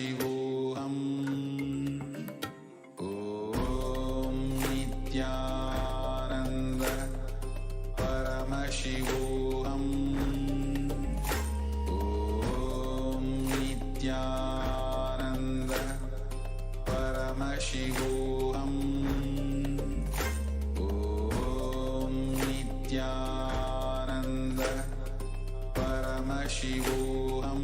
Paramashivoham. Om Nithyananda Paramashivoham. Om Nithyananda Paramashivoham. Om Nithyananda Paramashivoham.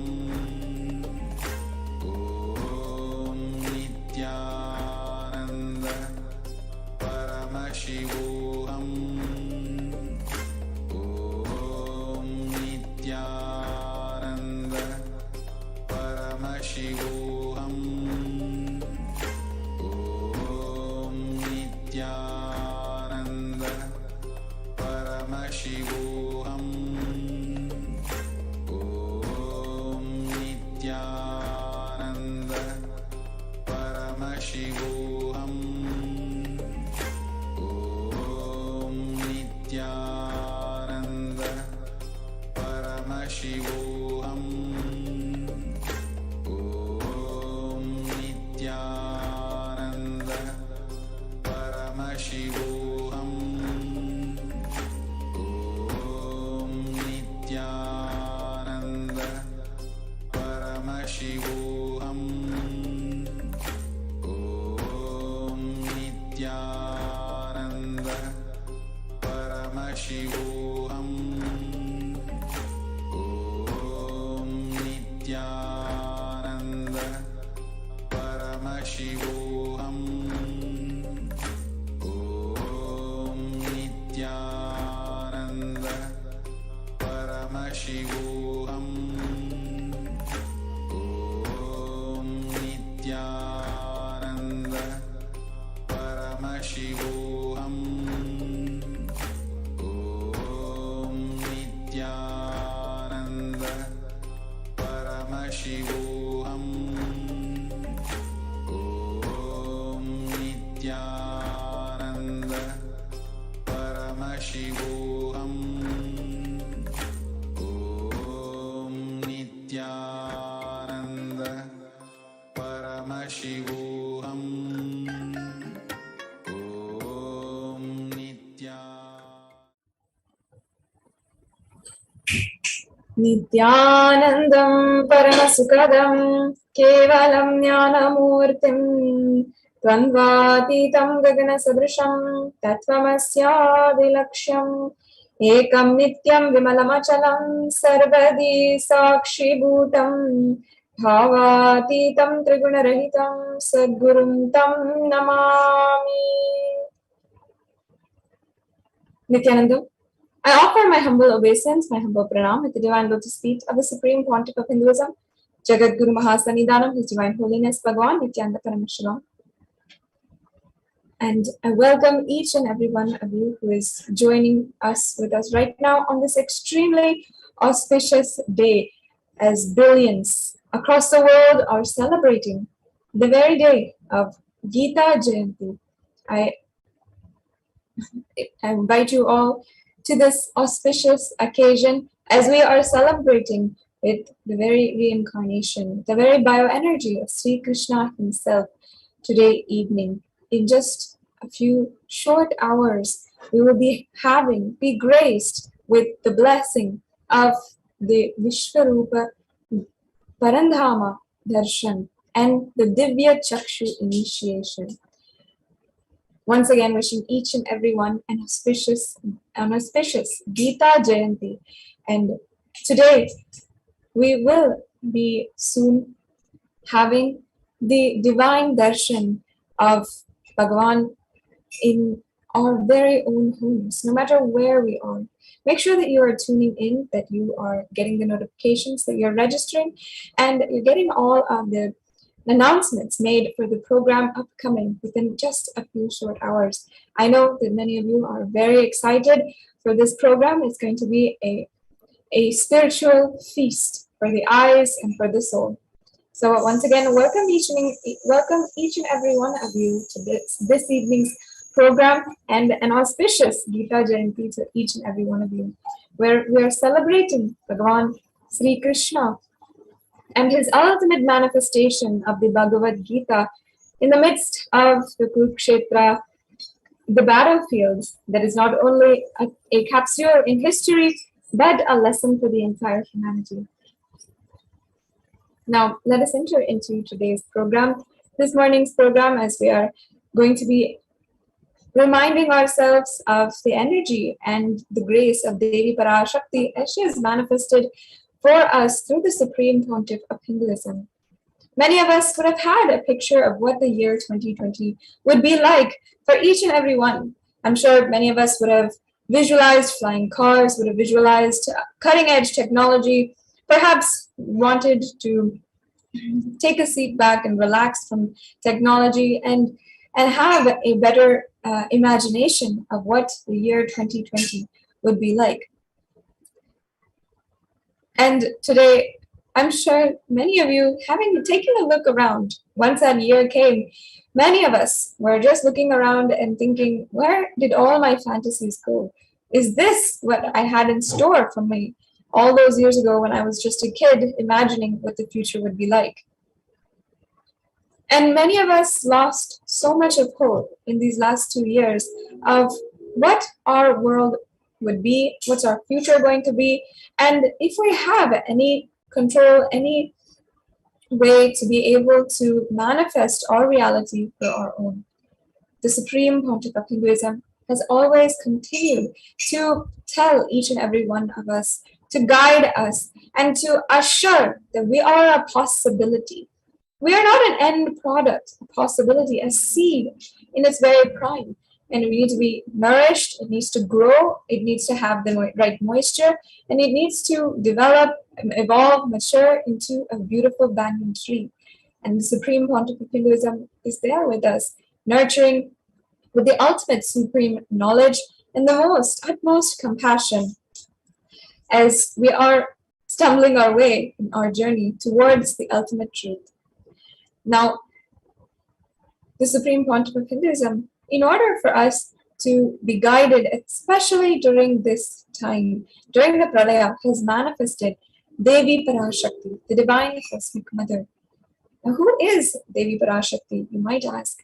Om Nithyananda Paramashivoham. Om Nithyananda Paramashivoham. Om Nithyananda Paramashivoham. Om Nithyananda Paramashivoham. Om Nithyananda Paramashivoham. Om Nithyananda Paramashivoham. Om Nithyananda Paramashivoham. Om Nithyananda Paramashivoham. Om Nithyananda Paramashivoham. Om Nithyananda Paramashivoham. Om Nithyananda Paramashivoham. Om Nithyananda Paramashivoham. Om Nithyananda Paramashivoham. Om Nithyananda Paramashivoham. Om Nithyanandam Paramasukadam Kevalam Jnanamurtim Tvanvatitam Gagana Sadrisham Tattvamasyaadilaksham Ekam Nityam Vimalamachalam Sarvadi Sakshi Bhutam Bhavatitam Trigunarahitam Sadgurum Tam Namami. Nithyanandam, I offer my humble obeisance, my humble pranam at the divine lotus feet of the Supreme Pontiff of Hinduism, Jagat Guru Mahasanidanam, His Divine Holiness Bhagavan Nithyananda Paramashivam. And I welcome each and every one of you who is joining us with us right now on this extremely auspicious day, as billions across the world are celebrating the very day of Gita Jayanti. I invite you all to this auspicious occasion as we are celebrating with the very reincarnation, the very bioenergy of Sri Krishna himself today evening. In just a few short hours, we will be graced with the blessing of the Vishwarupa Parandhama Darshan and the Divya Chakshu initiation. Once again, wishing each and everyone an auspicious Gita Jayanti. And today, we will be soon having the divine darshan of Bhagavan in our very own homes, no matter where we are. Make sure that you are tuning in, that you are getting the notifications, that you're registering, and you're getting all of the announcements made for the program upcoming within just a few short hours. I know that many of you are very excited for this program. It's going to be a spiritual feast for the eyes and for the soul. So once again, welcome each and every one of you to this evening's program, and an auspicious Gita Jayanti to each and every one of you, where we are celebrating Bhagavan Sri Krishna and his ultimate manifestation of the Bhagavad Gita in the midst of the Kurukshetra, the battlefields, that is not only a capsule in history, but a lesson for the entire humanity. Now, let us enter into today's program, this morning's program, as we are going to be reminding ourselves of the energy and the grace of Devi Parashakti as she is manifested for us through the Supreme Pontiff of Hinduism. Many of us would have had a picture of what the year 2020 would be like for each and every one. I'm sure many of us would have visualized flying cars, would have visualized cutting edge technology, perhaps wanted to take a seat back and relax from technology and have a better imagination of what the year 2020 would be like. And today, I'm sure many of you, having taken a look around, once that year came, many of us were just looking around and thinking, where did all my fantasies go? Is this what I had in store for me all those years ago when I was just a kid, imagining what the future would be like? And many of us lost so much of hope in these last 2 years of what our world would be, what's our future going to be, and if we have any control, any way to be able to manifest our reality for our own. The Supreme Pontiff of Hinduism has always continued to tell each and every one of us, to guide us, and to assure that we are a possibility. We are not an end product, a possibility, a seed in its very prime. And we need to be nourished, it needs to grow, it needs to have the right moisture, and it needs to develop, evolve, mature into a beautiful banyan tree. And the Supreme Pontiff of Hinduism is there with us, nurturing with the ultimate supreme knowledge and the utmost compassion as we are stumbling our way in our journey towards the ultimate truth. Now, the Supreme Pontiff of Hinduism, in order for us to be guided, especially during this time, during the Pralaya, has manifested Devi Parashakti, the Divine Cosmic Mother. Now, who is Devi Parashakti, you might ask?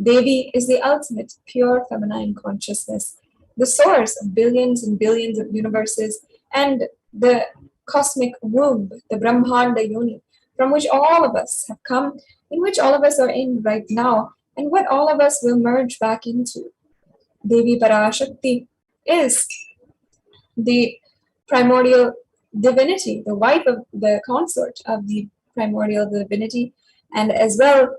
Devi is the ultimate pure feminine consciousness, the source of billions and billions of universes, and the cosmic womb, the Brahmanda Yoni, from which all of us have come, in which all of us are in right now, and what all of us will merge back into. Devi Parashakti is the primordial divinity, the wife of the consort of the primordial divinity, and as well,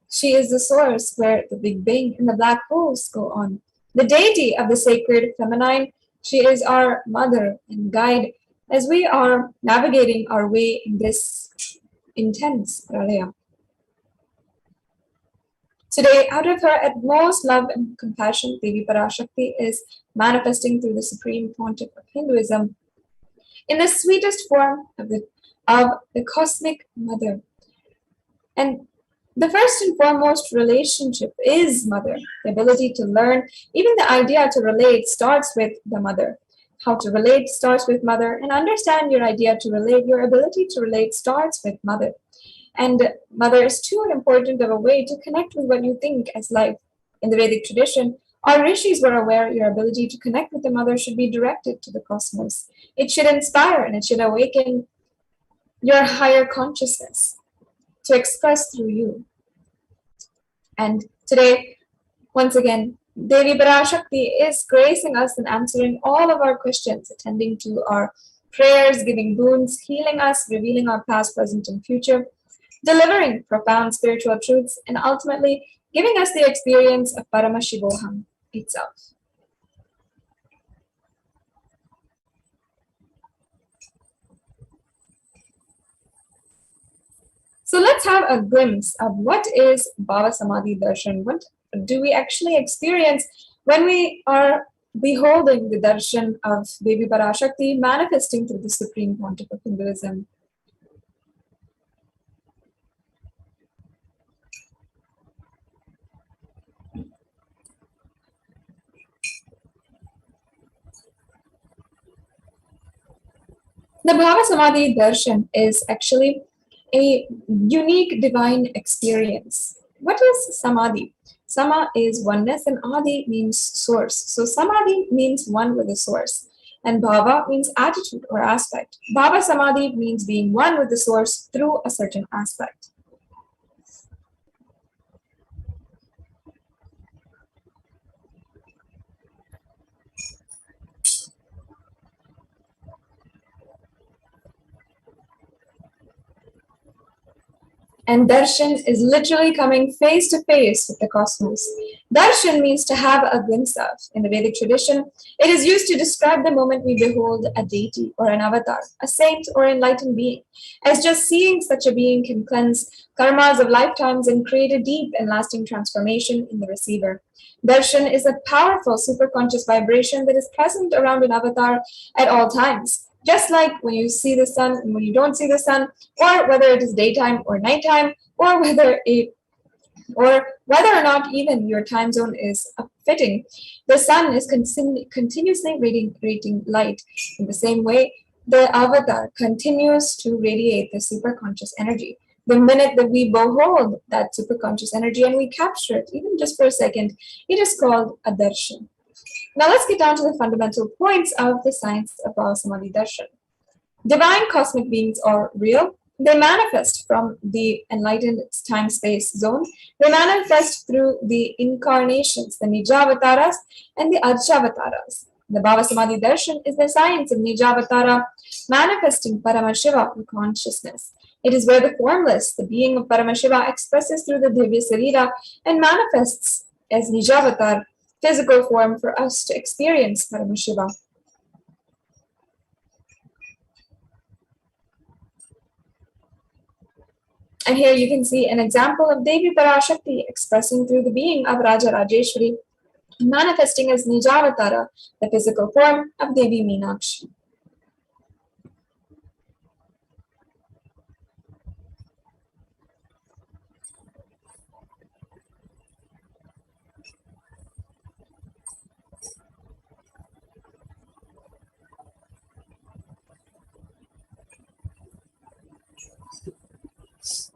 she is the source where the Big Bang and the black holes go on. The deity of the sacred feminine, she is our mother and guide as we are navigating our way in this intense Pralaya. Today, out of her utmost love and compassion, Devi Parashakti is manifesting through the Supreme Pontiff of Hinduism in the sweetest form of the Cosmic Mother. And the first and foremost relationship is mother. The ability to learn, even the idea to relate starts with the mother. How to relate starts with mother, and understand your idea to relate, your ability to relate starts with mother. And mother is too important of a way to connect with what you think as life. In the Vedic tradition, our rishis were aware your ability to connect with the mother should be directed to the cosmos. It should inspire and it should awaken your higher consciousness to express through you. And today, once again, Devi Parashakti is gracing us and answering all of our questions, attending to our prayers, giving boons, healing us, revealing our past, present, and future, delivering profound spiritual truths, and ultimately giving us the experience of Paramashivoham itself. So let's have a glimpse of what is Bhava Samadhi Darshan. What do we actually experience when we are beholding the darshan of Devi Parashakti manifesting through the Supreme Pontiff of Hinduism? The Bhava Samadhi Darshan is actually a unique divine experience. What is Samadhi? Sama is oneness and Adi means source. So Samadhi means one with the source. And Bhava means attitude or aspect. Bhava Samadhi means being one with the source through a certain aspect. And darshan is literally coming face to face with the cosmos. Darshan means to have a glimpse of. In the Vedic tradition, it is used to describe the moment we behold a deity or an avatar, a saint or enlightened being, as just seeing such a being can cleanse karmas of lifetimes and create a deep and lasting transformation in the receiver. Darshan is a powerful superconscious vibration that is present around an avatar at all times. Just like when you see the sun and when you don't see the sun, or whether it is daytime or nighttime, or whether or not even your time zone is fitting, the sun is continuously radiating light. In the same way, the avatar continues to radiate the superconscious energy. The minute that we behold that superconscious energy and we capture it, even just for a second, it is called a darshan. Now let's get down to the fundamental points of the science of Samadhi Darshan. Divine cosmic beings are real. They manifest from the enlightened time-space zone. They manifest through the incarnations, the Nijavataras and the Archavataras. The Bhava Samadhi Darshan is the science of Nijavatara manifesting Paramashiva consciousness. It is where the formless, the being of Paramashiva, expresses through the Divya Sarira and manifests as Nijavatar, physical form for us to experience Paramashiva. And here you can see an example of Devi Parashakti expressing through the being of Raja Rajeshwari, manifesting as Nijavatara, the physical form of Devi Meenakshi.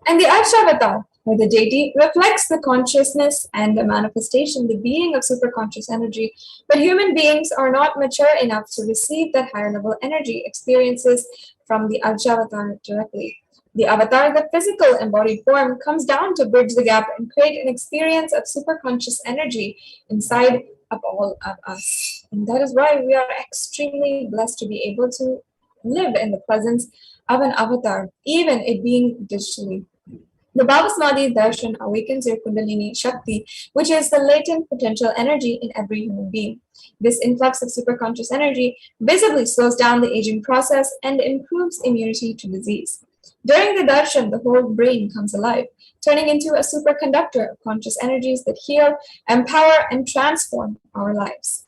And the Archavata, or the deity, reflects the consciousness and the manifestation, the being of superconscious energy. But human beings are not mature enough to receive that higher level energy experiences from the Archavata directly. The avatar, the physical embodied form, comes down to bridge the gap and create an experience of superconscious energy inside of all of us. And that is why we are extremely blessed to be able to live in the presence of an avatar, even it being digitally. The Bhava Samadhi Darshan awakens your Kundalini Shakti, which is the latent potential energy in every human being. This influx of superconscious energy visibly slows down the aging process and improves immunity to disease. During the darshan, the whole brain comes alive, turning into a superconductor of conscious energies that heal, empower, and transform our lives.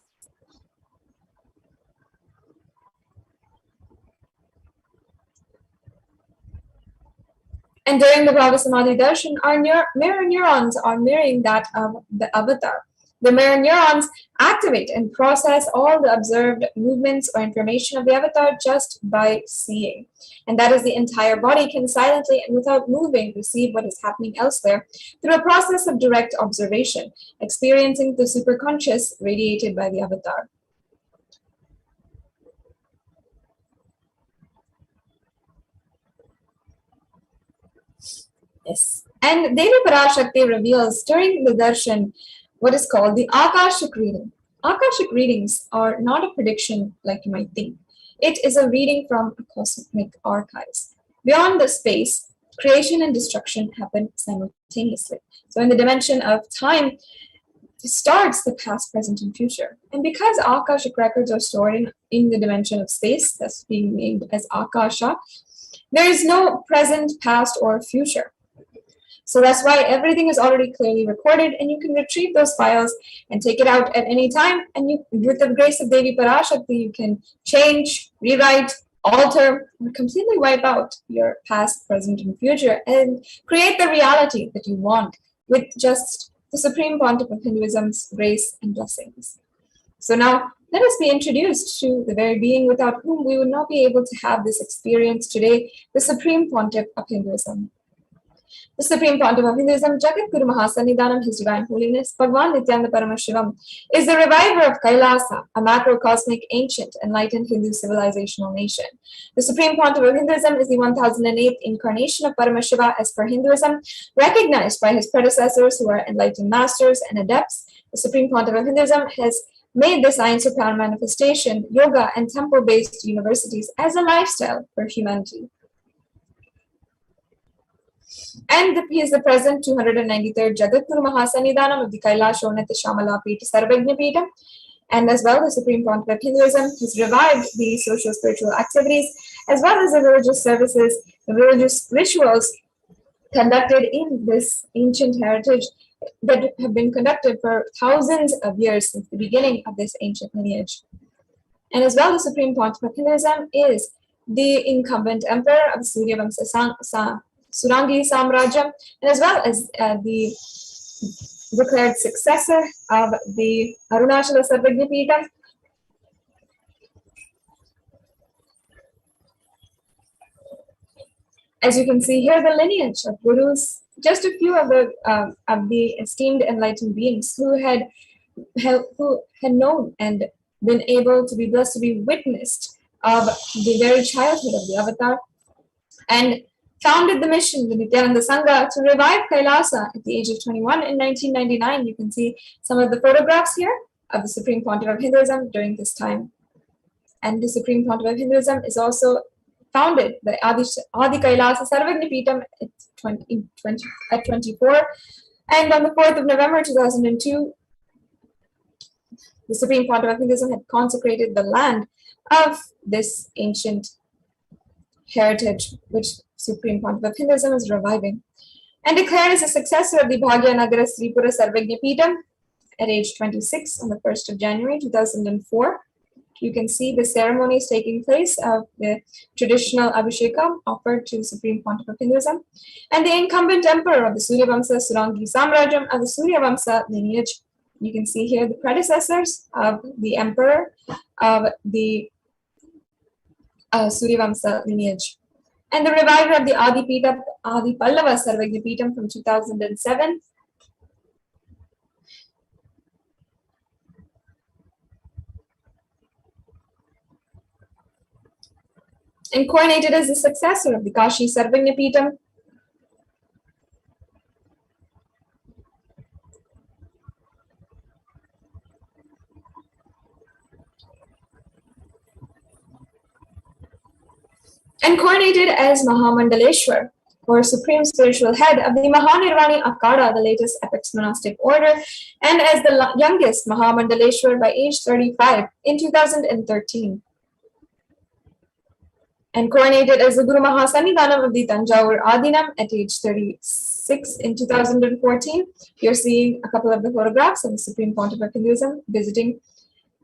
And during the Bhava Samadhi Darshan, our mirror neurons are mirroring that of the avatar. The mirror neurons activate and process all the observed movements or information of the avatar just by seeing. And that is, the entire body can silently and without moving receive what is happening elsewhere through a process of direct observation, experiencing the superconscious radiated by the avatar. Yes. And Devi Parashakti reveals during the darshan what is called the Akashic reading. Akashic readings are not a prediction like you might think. It is a reading from a cosmic archives. Beyond the space, creation and destruction happen simultaneously. So in the dimension of time, it starts the past, present, and future. And because Akashic records are stored in the dimension of space, that's being named as Akasha, there is no present, past, or future. So that's why everything is already clearly recorded, and you can retrieve those files and take it out at any time. And you, with the grace of Devi Parashakti, you can change, rewrite, alter, or completely wipe out your past, present, and future and create the reality that you want with just the Supreme Pontiff of Hinduism's grace and blessings. So now Let us be introduced to the very being without whom we would not be able to have this experience today, the Supreme Pontiff of Hinduism. The Supreme Pontiff of Hinduism, Jagat Guru Mahasannidhanam, His Divine Holiness, Bhagwan Nithyananda Paramashivam, is the reviver of KAILASA, a macrocosmic, ancient, enlightened Hindu civilizational nation. The Supreme Pontiff of Hinduism is the 1008th incarnation of Paramashiva as per Hinduism, recognized by his predecessors who are enlightened masters and adepts. The Supreme Pontiff of Hinduism has made the science of power manifestation, yoga, and temple-based universities as a lifestyle for humanity. And he is the present 293rd Jagat Guru Mahasannidhanam of the Kailasha Shamala Pita Sarvagna Pita. And as well, the Supreme Pontiff of Hinduism has revived the social spiritual activities, as well as the religious services, the religious rituals conducted in this ancient heritage that have been conducted for thousands of years since the beginning of this ancient lineage. And as well, the Supreme Pontiff of Hinduism is the incumbent emperor of Surya Vamsa Surangi Samrajam, and as well as the declared successor of the Arunachala Sarvagna Pita. As you can see here, the lineage of gurus, just a few of the esteemed enlightened beings who had known and been able to be blessed to be witnessed of the very childhood of the avatar, and founded the mission, the Nithyananda Sangha, to revive Kailasa at the age of 21 in 1999. You can see some of the photographs here of the Supreme Pontiff of Hinduism during this time. And the Supreme Pontiff of Hinduism is also founded the Adi Kailasa Sarvagna Pitam at 24. And on the 4th of November 2002, the Supreme Pontiff of Hinduism had consecrated the land of this ancient heritage, which Supreme Pontiff of Hinduism is reviving, and declared as a successor of the Bhagyanagara Sripura Sarvagna Pitam at age 26 on the 1st of January 2004. You can see the ceremonies taking place of the traditional Abhishekam offered to the Supreme Pontiff of Hinduism, and the incumbent emperor of the Surya Vamsa Surangi Samrajam of the Surya Vamsa lineage. You can see here the predecessors of the emperor of the Surya Vamsa lineage, and the reviver of the Adi Pallava Sarvagna Pitam from 2007. And coronated as the successor of the Kashi Sarvagna Pitam. And coronated as Mahamandaleshwar, or Supreme Spiritual Head of the Mahanirvani Akada, the latest apex monastic order, and as the youngest Mahamandaleshwar by age 35 in 2013. And coronated as the Guru Mahasannidhanam of the Tanjavur Adinam at age 36 in 2014. You're seeing a couple of the photographs of the Supreme Pontiff of Hinduism visiting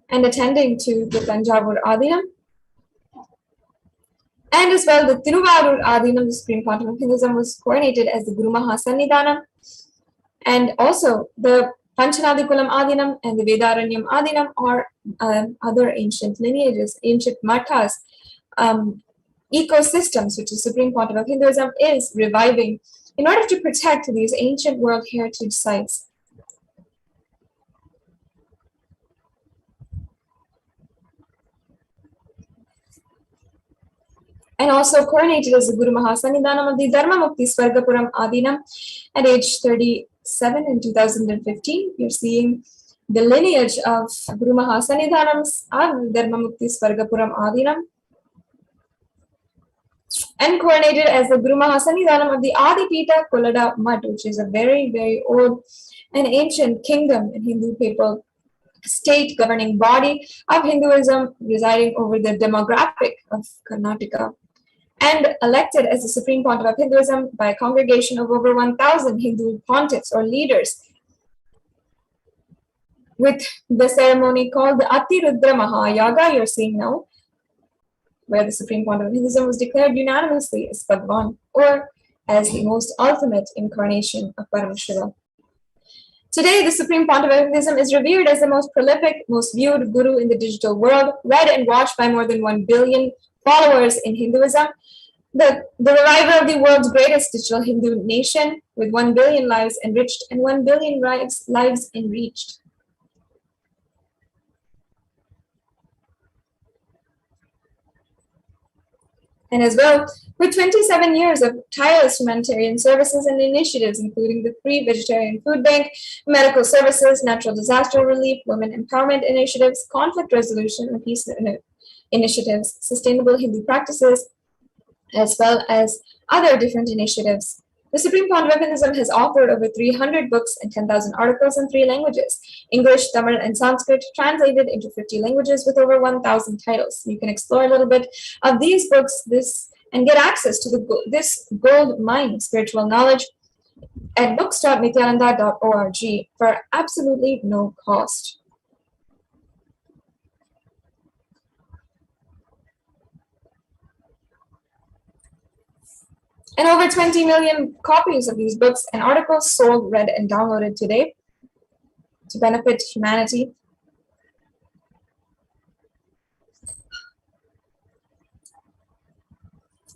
and attending to the Tanjavur Adinam. And as well, the Tiruvarur Adinam, the Supreme Pontiff of Hinduism, was coronated as the Guru Mahasannidhanam. And also, the Panchanadikulam Adinam and the Vedaranyam Adinam are other ancient lineages, ancient mathas, ecosystems, which the Supreme Pontiff of Hinduism is reviving in order to protect these ancient world heritage sites. And also coronated as the Guru Mahasannidhanam of the Dharma Mukti Swargapuram Adinam at age 37 in 2015. You're seeing the lineage of Guru Mahasannidhanams of Dharma Mukti Swargapuram Adinam. And coronated as the Guru Mahasannidhanam of the Adipita Kolada Mutt, which is a very, very old and ancient kingdom in Hindu papal state governing body of Hinduism residing over the demographic of Karnataka, and elected as the Supreme Pontiff of Hinduism by a congregation of over 1,000 Hindu pontiffs or leaders, with the ceremony called the Atirudra Mahayaga you're seeing now, where the Supreme Pontiff of Hinduism was declared unanimously as Bhagwan, or as the most ultimate incarnation of Paramashiva. Today, the Supreme Pontiff of Hinduism is revered as the most prolific, most viewed guru in the digital world, read and watched by more than 1 billion followers in Hinduism. The reviver of the world's greatest digital Hindu nation, with 1 billion lives enriched and 1 billion lives enriched. And as well, with 27 years of tireless humanitarian services and initiatives, including the Free Vegetarian Food Bank, medical services, natural disaster relief, women empowerment initiatives, conflict resolution and peace initiatives, sustainable Hindu practices, as well as other different initiatives. The Supreme Pontiff of Hinduism has authored over 300 books and 10,000 articles in 3 languages, English, Tamil, and Sanskrit, translated into 50 languages with over 1,000 titles. You can explore a little bit of these books and get access to this gold mine of spiritual knowledge at books.nithyananda.org for absolutely no cost. And over 20 million copies of these books and articles sold, read, and downloaded today to benefit humanity.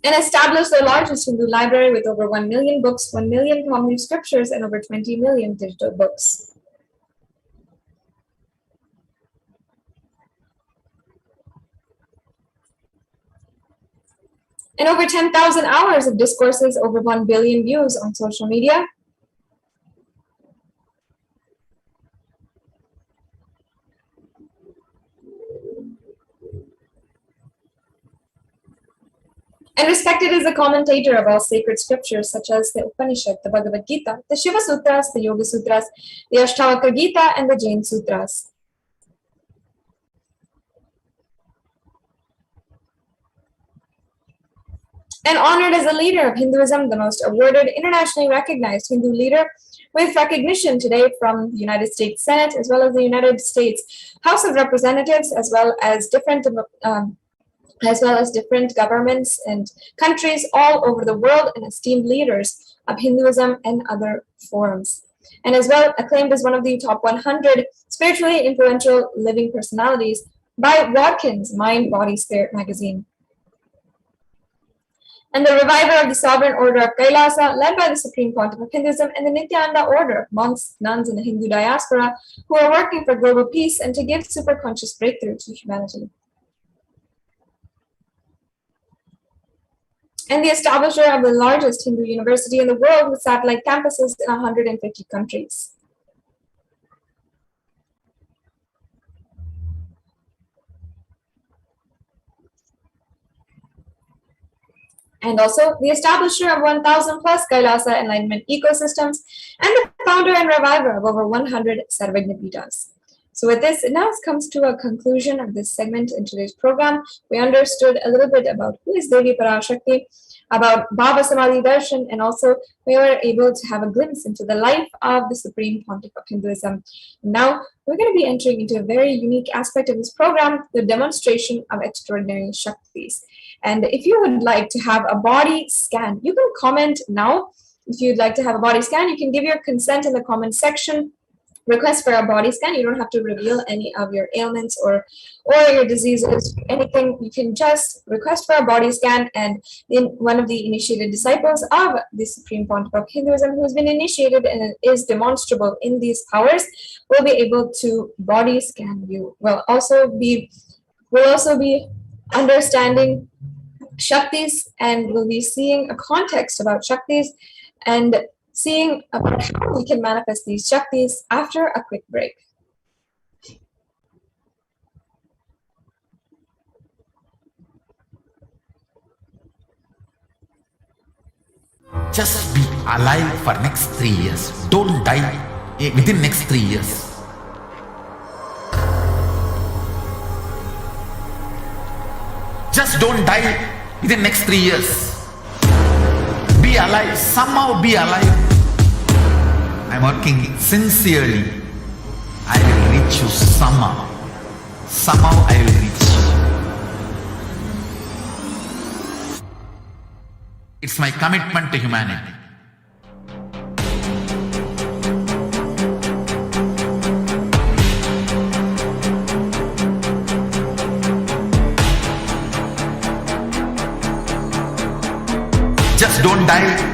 And established the largest Hindu library with over 1 million books, 1 million common scriptures, and over 20 million digital books. And over 10,000 hours of discourses, over 1 billion views on social media. And respected as a commentator of all sacred scriptures such as the Upanishad, the Bhagavad Gita, the Shiva Sutras, the Yoga Sutras, the Ashtavakra Gita, and the Jain Sutras. And honored as a leader of Hinduism, the most awarded, internationally recognized Hindu leader, with recognition today from the United States Senate, as well as the United States House of Representatives, as well as different governments and countries all over the world, and esteemed leaders of Hinduism and other forums. And as well acclaimed as one of the top 100 spiritually influential living personalities by Watkins' Mind, Body, Spirit magazine. And the reviver of the sovereign order of KAILASA, led by the Supreme Pontiff of Hinduism and the Nithyananda order, monks, nuns, and the Hindu diaspora, who are working for global peace and to give superconscious breakthrough to humanity. And the establisher of the largest Hindu university in the world with satellite campuses in 150 countries. And also the establisher of 1,000 plus KAILASA Enlightenment ecosystems, and the founder and reviver of over 100 Sarvajnapitas. So with this, it now comes to a conclusion of this segment in today's program. We understood a little bit about who is Devi Parashakti, about Baba Samadhi Darshan, and also we were able to have a glimpse into the life of the Supreme Pontiff of Hinduism. Now, we're going to be entering into a very unique aspect of this program, the demonstration of extraordinary Shaktis. And if you would like to have a body scan, you can comment now. If you'd like to have a body scan, you can give your consent in the comment section. Request for a body scan. You don't have to reveal any of your ailments or your diseases, anything. You can just request for a body scan, and then one of the initiated disciples of the Supreme Pontiff of Hinduism, who has been initiated and is demonstrable in these powers, will be able to body scan you. We'll also be understanding Shaktis, and we'll be seeing a context about Shaktis and seeing about how we can manifest these Shaktis after a quick break. Just be alive for next 3 years. Don't die within next 3 years. Just don't die within next 3 years. Be alive, somehow be alive. I'm working sincerely. I will reach you somehow. Somehow I will reach you. It's my commitment to humanity.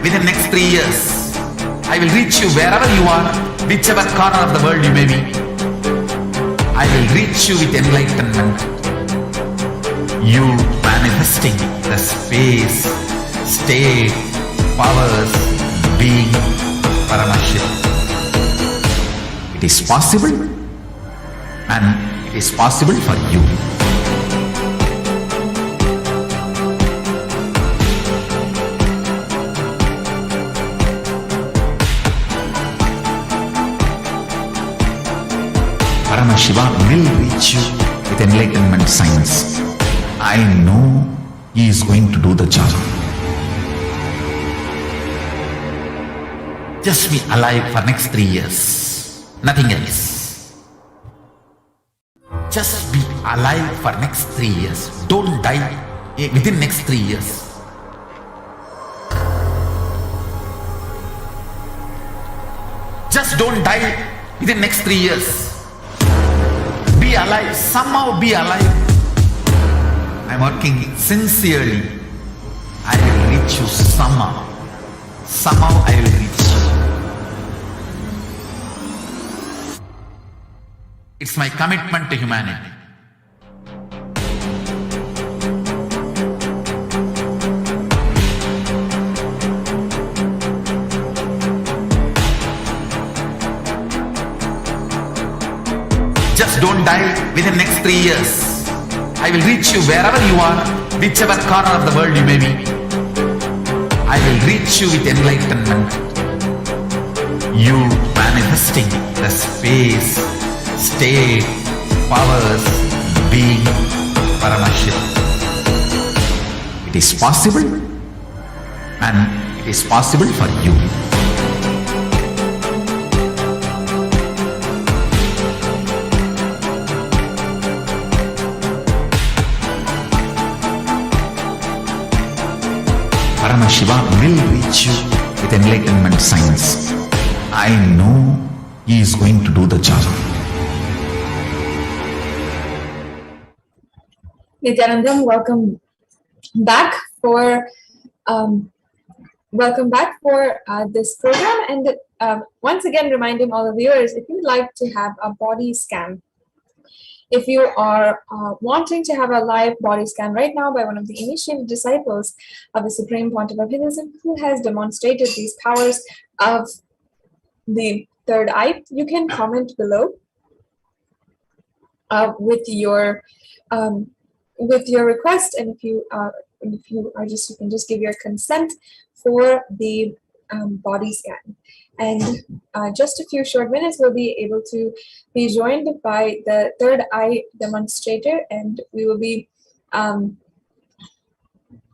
within next 3 years. I will reach you wherever you are, whichever corner of the world you may be. I will reach you with enlightenment. You manifesting the space, state, powers, being Paramashivoham. It is possible, and it is possible for you. Paramashivoham will reach you with enlightenment science. I know he is going to do the job. Just be alive for next 3 years. Nothing else. Just be alive for next 3 years. Don't die within next 3 years. Just don't die within next 3 years. Be alive, somehow be alive. I'm working sincerely. I will reach you somehow. Somehow I will reach you. It's my commitment to humanity. Just don't die within next 3 years. I will reach you wherever you are, whichever corner of the world you may be. I will reach you with enlightenment. You manifesting the space, state, powers, being Paramashivoham. It is possible, and it is possible for you. Paramashivoham will reach you with enlightenment science. I know he is going to do the job. Nithyanandam, welcome back for this program, and once again reminding all the viewers, if you'd like to have a body scan, if you are wanting to have a live body scan right now by one of the initiated disciples of the Supreme Pontiff of Hinduism who has demonstrated these powers of the third eye, you can comment below with your request, and if you can just give your consent for the body scan. And just a few short minutes, we'll be able to be joined by the third eye demonstrator, and we will be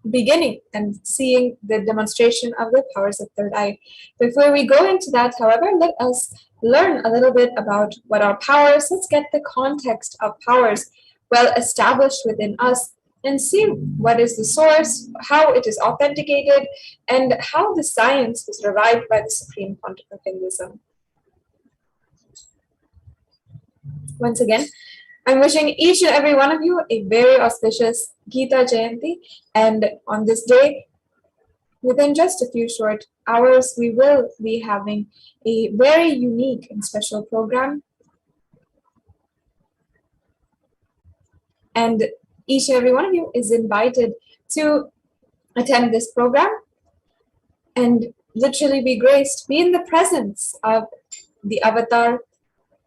beginning and seeing the demonstration of the powers of third eye. Before we go into that, however, let us learn a little bit about what are powers. Let's get the context of powers well established within us and see what is the source, how it is authenticated, and how the science was revived by the Supreme Pontiff of Hinduism. Once again, I'm wishing each and every one of you a very auspicious Gita Jayanti, and on this day, within just a few short hours, we will be having a very unique and special program. And each and every one of you is invited to attend this program and literally be graced, be in the presence of the avatar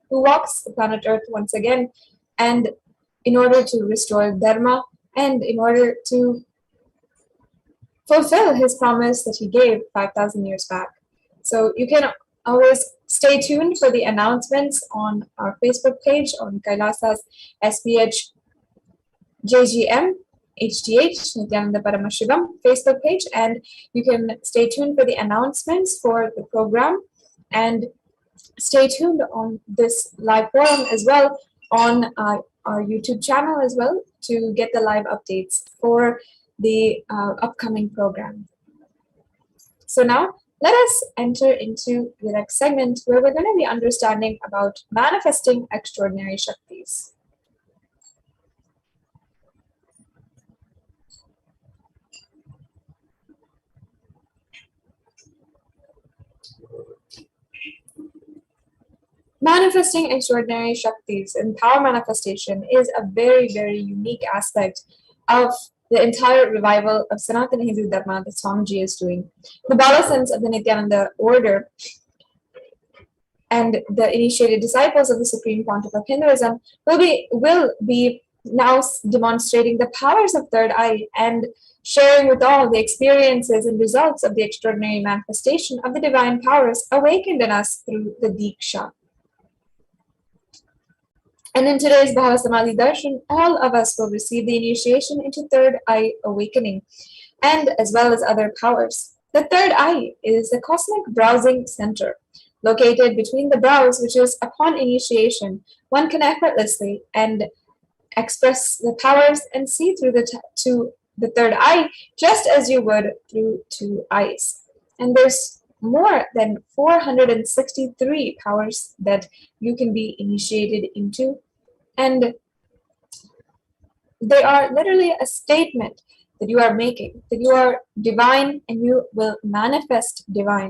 who walks the planet Earth once again, and in order to restore Dharma and in order to fulfill his promise that he gave 5,000 years back. So you can always stay tuned for the announcements on our Facebook page, on KAILASA's SPH JGM HDH Nithyananda Paramashivam Facebook page, and you can stay tuned for the announcements for the program, and stay tuned on this live forum as well on our YouTube channel as well to get the live updates for the upcoming program. So now let us enter into the next segment where we're going to be understanding about manifesting extraordinary Shaktis. Manifesting extraordinary Shaktis and power manifestation is a very, very unique aspect of the entire revival of Sanatana Hindu Dharma that Swamiji is doing. The Balasans of the Nithyananda order and the initiated disciples of the Supreme Pontiff of Hinduism will be now demonstrating the powers of third eye and sharing with all the experiences and results of the extraordinary manifestation of the divine powers awakened in us through the Diksha. And in today's Bhava Samadhi Darshan, all of us will receive the initiation into third eye awakening, and as well as other powers. The third eye is the cosmic browsing center, located between the brows, which is upon initiation, one can effortlessly and express the powers and see through to the third eye, just as you would through two eyes. And there's more than 463 powers that you can be initiated into, and they are literally a statement that you are making, that you are divine and you will manifest divine.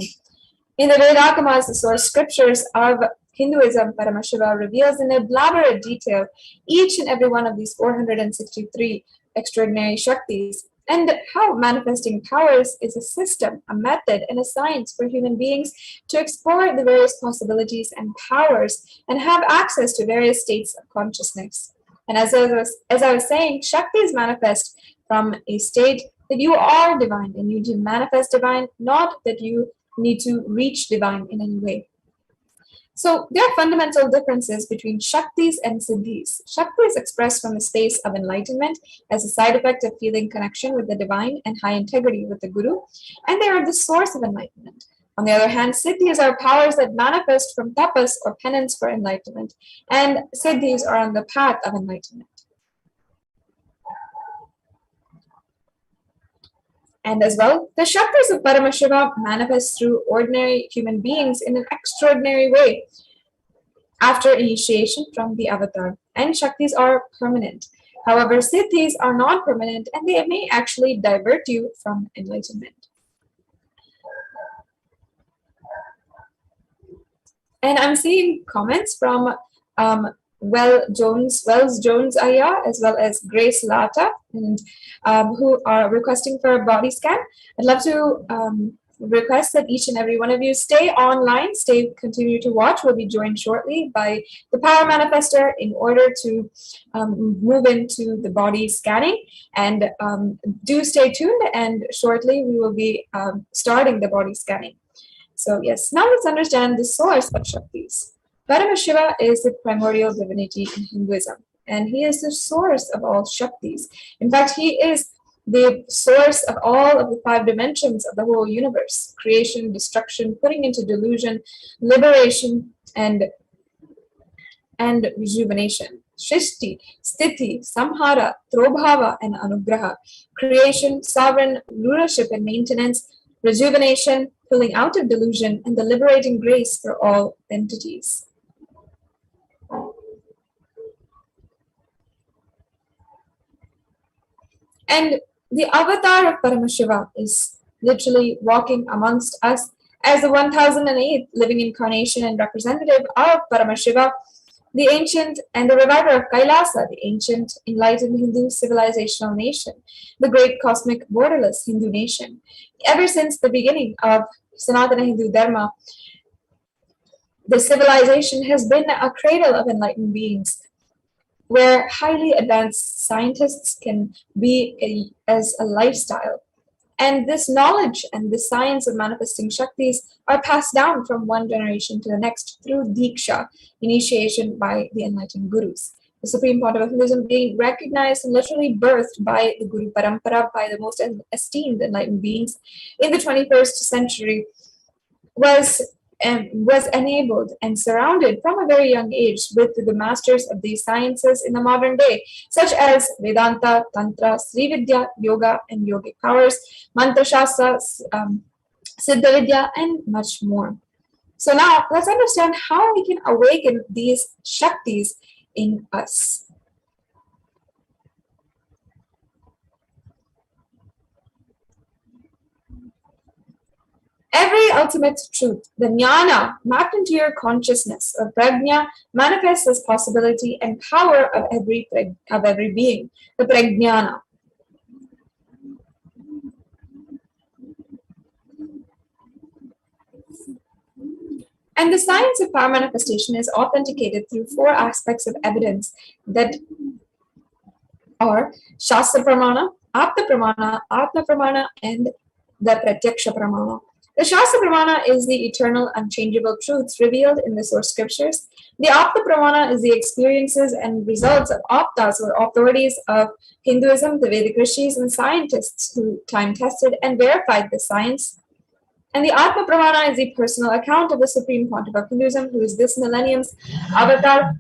In the Vedagamas, the source scriptures of Hinduism, Paramashiva reveals in elaborate detail each and every one of these 463 extraordinary Shaktis, and how manifesting powers is a system, a method, and a science for human beings to explore the various possibilities and powers and have access to various states of consciousness. And as I was saying, Shaktis manifest from a state that you are divine and you do manifest divine, not that you need to reach divine in any way. So there are fundamental differences between Shaktis and Siddhis. Shakti is expressed from the space of enlightenment as a side effect of feeling connection with the divine and high integrity with the Guru, and they are the source of enlightenment. On the other hand, Siddhis are powers that manifest from tapas or penance for enlightenment, and Siddhis are on the path of enlightenment. And as well, the Shaktis of Paramashiva manifest through ordinary human beings in an extraordinary way after initiation from the avatar. And Shaktis are permanent. However, Siddhis are not permanent and they may actually divert you from enlightenment. And I'm seeing comments from Wells Jones Aya, as well as Grace Lata, and who are requesting for a body scan. I'd love to request that each and every one of you stay online, continue to watch. We'll be joined shortly by the Power Manifester in order to move into the body scanning. And do stay tuned, and shortly we will be starting the body scanning. So yes, now let's understand the source of Shaktis. Paramashiva is the primordial divinity in Hinduism, and he is the source of all Shaktis. In fact, he is the source of all of the 5 dimensions of the whole universe: creation, destruction, putting into delusion, liberation, and rejuvenation. Shrishti, Sthiti, Samhara, Trobhava, and Anugraha. Creation, sovereign rulership and maintenance, rejuvenation, pulling out of delusion, and the liberating grace for all entities. And the avatar of Paramashiva is literally walking amongst us as the 1008th living incarnation and representative of Paramashiva, the ancient and the reviver of KAILASA, the ancient enlightened Hindu civilizational nation, the great cosmic borderless Hindu nation. Ever since the beginning of Sanatana Hindu Dharma, the civilization has been a cradle of enlightened beings, where highly advanced scientists can be as a lifestyle. And this knowledge and the science of manifesting Shaktis are passed down from one generation to the next through Diksha, initiation by the enlightened Gurus. The Supreme Pontiff of Hinduism being recognized and literally birthed by the Guru Parampara, by the most esteemed enlightened beings in the 21st century, was enabled and surrounded from a very young age with the masters of these sciences in the modern day, such as Vedanta, Tantra, Srividya, Yoga and Yogic powers, Mantra Shastra, Siddha Vidya, and much more. So now let's understand how we can awaken these Shaktis in us. Every ultimate truth, the jnana, mapped into your consciousness, or prajna, manifests as possibility and power of every being, the prajnana. And the science of power manifestation is authenticated through four aspects of evidence that are Shastra Pramana, Apta Pramana, Atma Pramana, and the Pratyaksha Pramana. The Shastra Pramana is the eternal, unchangeable truths revealed in the source scriptures. The Apta Pramana is the experiences and results of Aptas, or authorities of Hinduism, the Vedic rishis, and scientists who time-tested and verified the science. And the Atma Pramana is the personal account of the Supreme Pontiff of Hinduism, who is this millennium's avatar,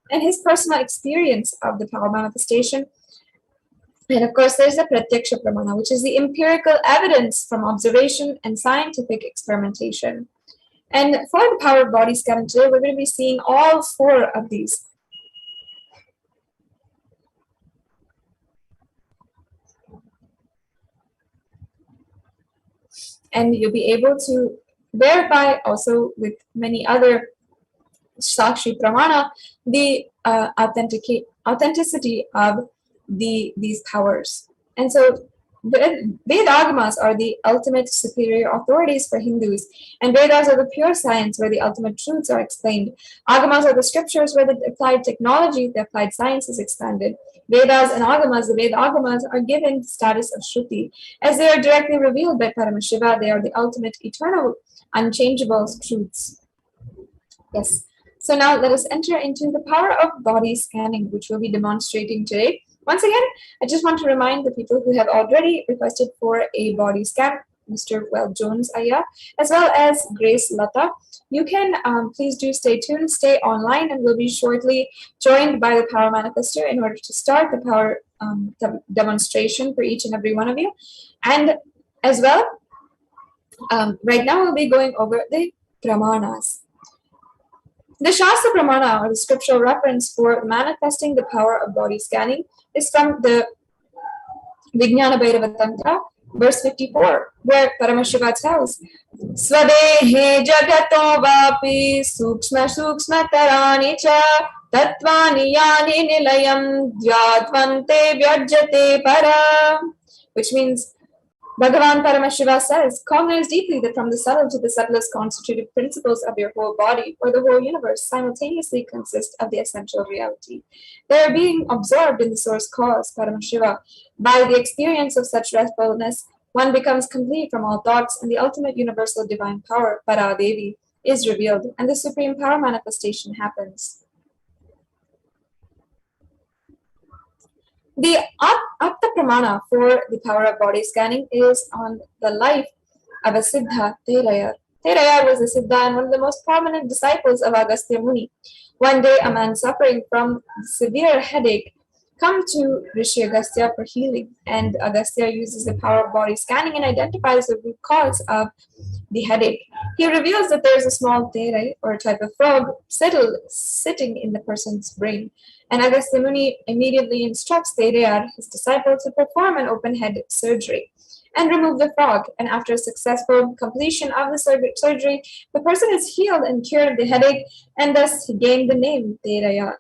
and his personal experience of the power manifestation. And of course, there's the Pratyaksha Pramana, which is the empirical evidence from observation and scientific experimentation. And for the power of body scanning today, we're going to be seeing all four of these. And you'll be able to verify also with many other Sakshi Pramana the authenticity of these powers. And so Vedagamas are the ultimate superior authorities for Hindus, and Vedas are the pure science where the ultimate truths are explained. Agamas are the scriptures where the applied technology, the applied science is expanded. Vedas and Agamas, the Veda Agamas, are given the status of Shruti. As they are directly revealed by Paramashiva, they are the ultimate, eternal, unchangeable truths. Yes. So now let us enter into the power of body scanning, which we'll be demonstrating today. Once again, I just want to remind the people who have already requested for a body scan, Mr. Well Jones Aya, as well as Grace Lata. You can please do stay tuned, stay online, and we'll be shortly joined by the Power Manifester in order to start the power demonstration for each and every one of you. And as well, right now we'll be going over the Pramanas. The Shastra Pramana, or the scriptural reference for manifesting the power of body scanning, is from the Vijnana Bhairava Tantra, verse 54, where Paramashiva tells, Swadehe jagato vapi sukshma sukshma tarani cha tatvani yani nilayam dhyadvante vyajate para, which means Bhagavan Paramashiva says, cognize deeply that from the subtle to the subtlest constitutive principles of your whole body or the whole universe simultaneously consist of the essential reality. They are being absorbed in the source cause, Paramashiva. By the experience of such restfulness, one becomes complete from all thoughts, and the ultimate universal divine power, Paradevi, is revealed, and the supreme power manifestation happens. The Apta Pramana for the power of body scanning is on the life of a Siddha, Terayar. Terayar was a Siddha and one of the most prominent disciples of Agastya Muni. One day, a man suffering from severe headache come to Rishi Agastya for healing, and Agastya uses the power of body scanning and identifies the root cause of the headache. He reveals that there is a small terai, or a type of frog, sitting in the person's brain. And Agastya Muni immediately instructs Terayar, his disciple, to perform an open-head surgery and remove the frog. And after a successful completion of the surgery, the person is healed and cured of the headache, and thus he gained the name Terayar.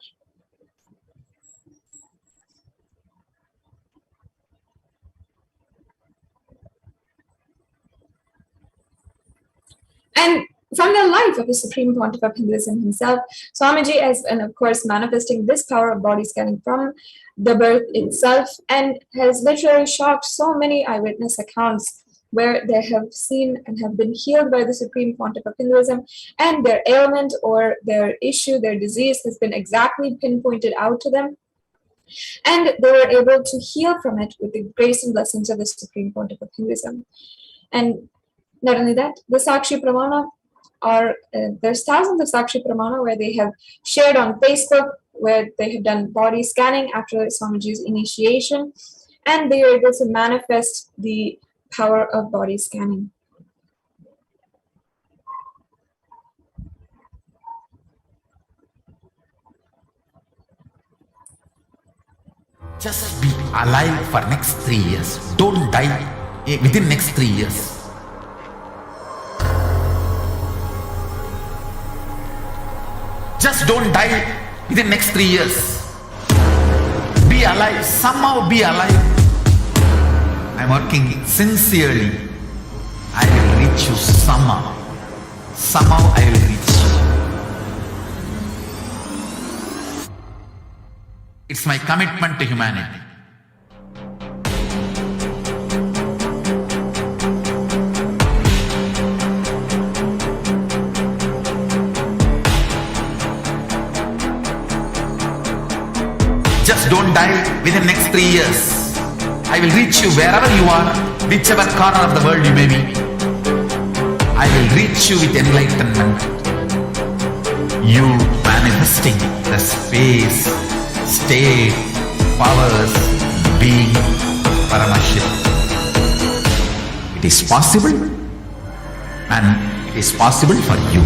And from the life of the Supreme Pontiff of Hinduism himself, Swamiji has been, of course, manifesting this power of body scanning from the birth itself, and has literally shocked so many eyewitness accounts where they have seen and have been healed by the Supreme Pontiff of Hinduism, and their ailment or their issue, their disease has been exactly pinpointed out to them, and they were able to heal from it with the grace and blessings of the Supreme Pontiff of Hinduism. And not only that, the Sakshi Pramana are, there's thousands of Sakshi Pramana where they have shared on Facebook, where they have done body scanning after Swamiji's initiation, and they are able to manifest the power of body scanning. Just be alive for next 3 years. Don't die within next 3 years. Just don't die within next 3 years. Be alive, somehow be alive. I'm working sincerely. I will reach you somehow. Somehow I will reach you. It's my commitment to humanity. Just don't die within next 3 years. I will reach you wherever you are, whichever corner of the world you may be. I will reach you with enlightenment. You manifesting the space, state, powers, being, Paramashivoham. It is possible, and it is possible for you.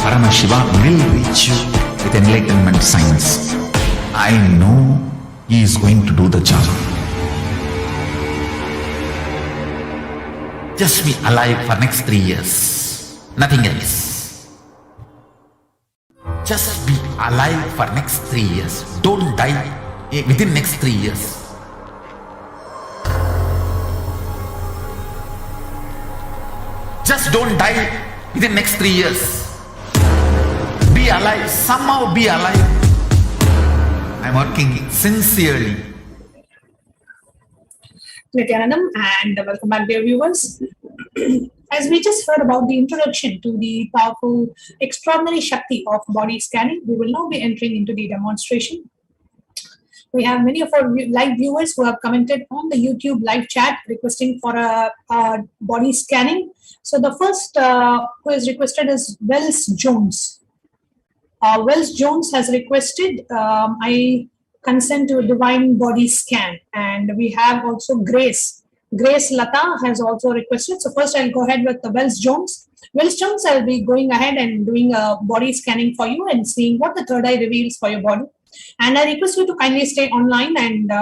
Paramashivoham will reach you with enlightenment science. I know he is going to do the job. Just be alive for next 3 years. Nothing else. Just be alive for next 3 years. Don't die within next 3 years. Just don't die within next 3 years. Be alive, somehow be alive. I'm working sincerely. Nithyanandam, and welcome back, dear viewers. As we just heard about the introduction to the powerful, extraordinary Shakti of body scanning, we will now be entering into the demonstration. We have many of our live viewers who have commented on the YouTube live chat requesting for a body scanning. So the first who is requested is Wells Jones. Wells Jones has requested, I consent to a divine body scan. And we have also Grace. Grace Lata has also requested. So first I'll go ahead with the Wells Jones. Wells Jones, I'll be going ahead and doing a body scanning for you and seeing what the third eye reveals for your body. And I request you to kindly stay online and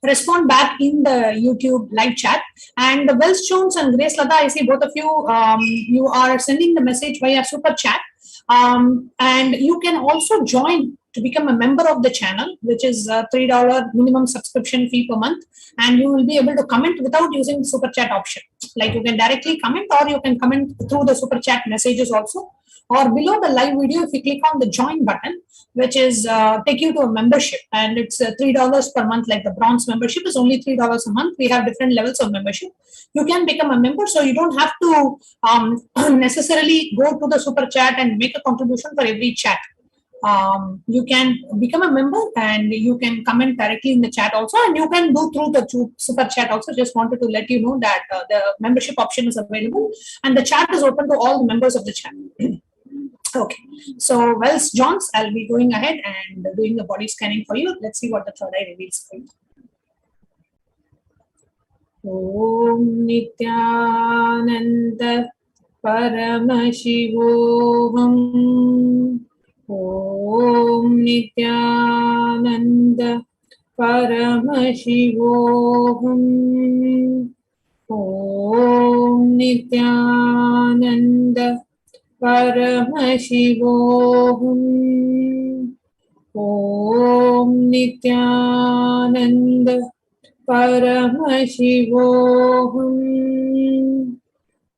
respond back in the YouTube live chat. And the Wells Jones and Grace Lata, I see both of you, you are sending the message via super chat. And you can also join to become a member of the channel, which is a $3 minimum subscription fee per month. And you will be able to comment without using super chat option. Like you can directly comment, or you can comment through the super chat messages also. Or below the live video, if you click on the join button, which is take you to a membership, and it's $3 per month. Like the bronze membership is only $3 a month. We have different levels of membership. You can become a member, so you don't have to necessarily go to the super chat and make a contribution for every chat. You can become a member and you can comment directly in the chat also, and you can do through the super chat also. Just wanted to let you know that the membership option is available and the chat is open to all the members of the channel. Okay, so Wells Jones, I'll be going ahead and doing the body scanning for you. Let's see what the third eye reveals for you. Om Nithyananda Paramashivoham. Om Nithyananda Paramashivoham. Om Nithyananda Paramashivoham. Om Nithyananda Paramashivoham.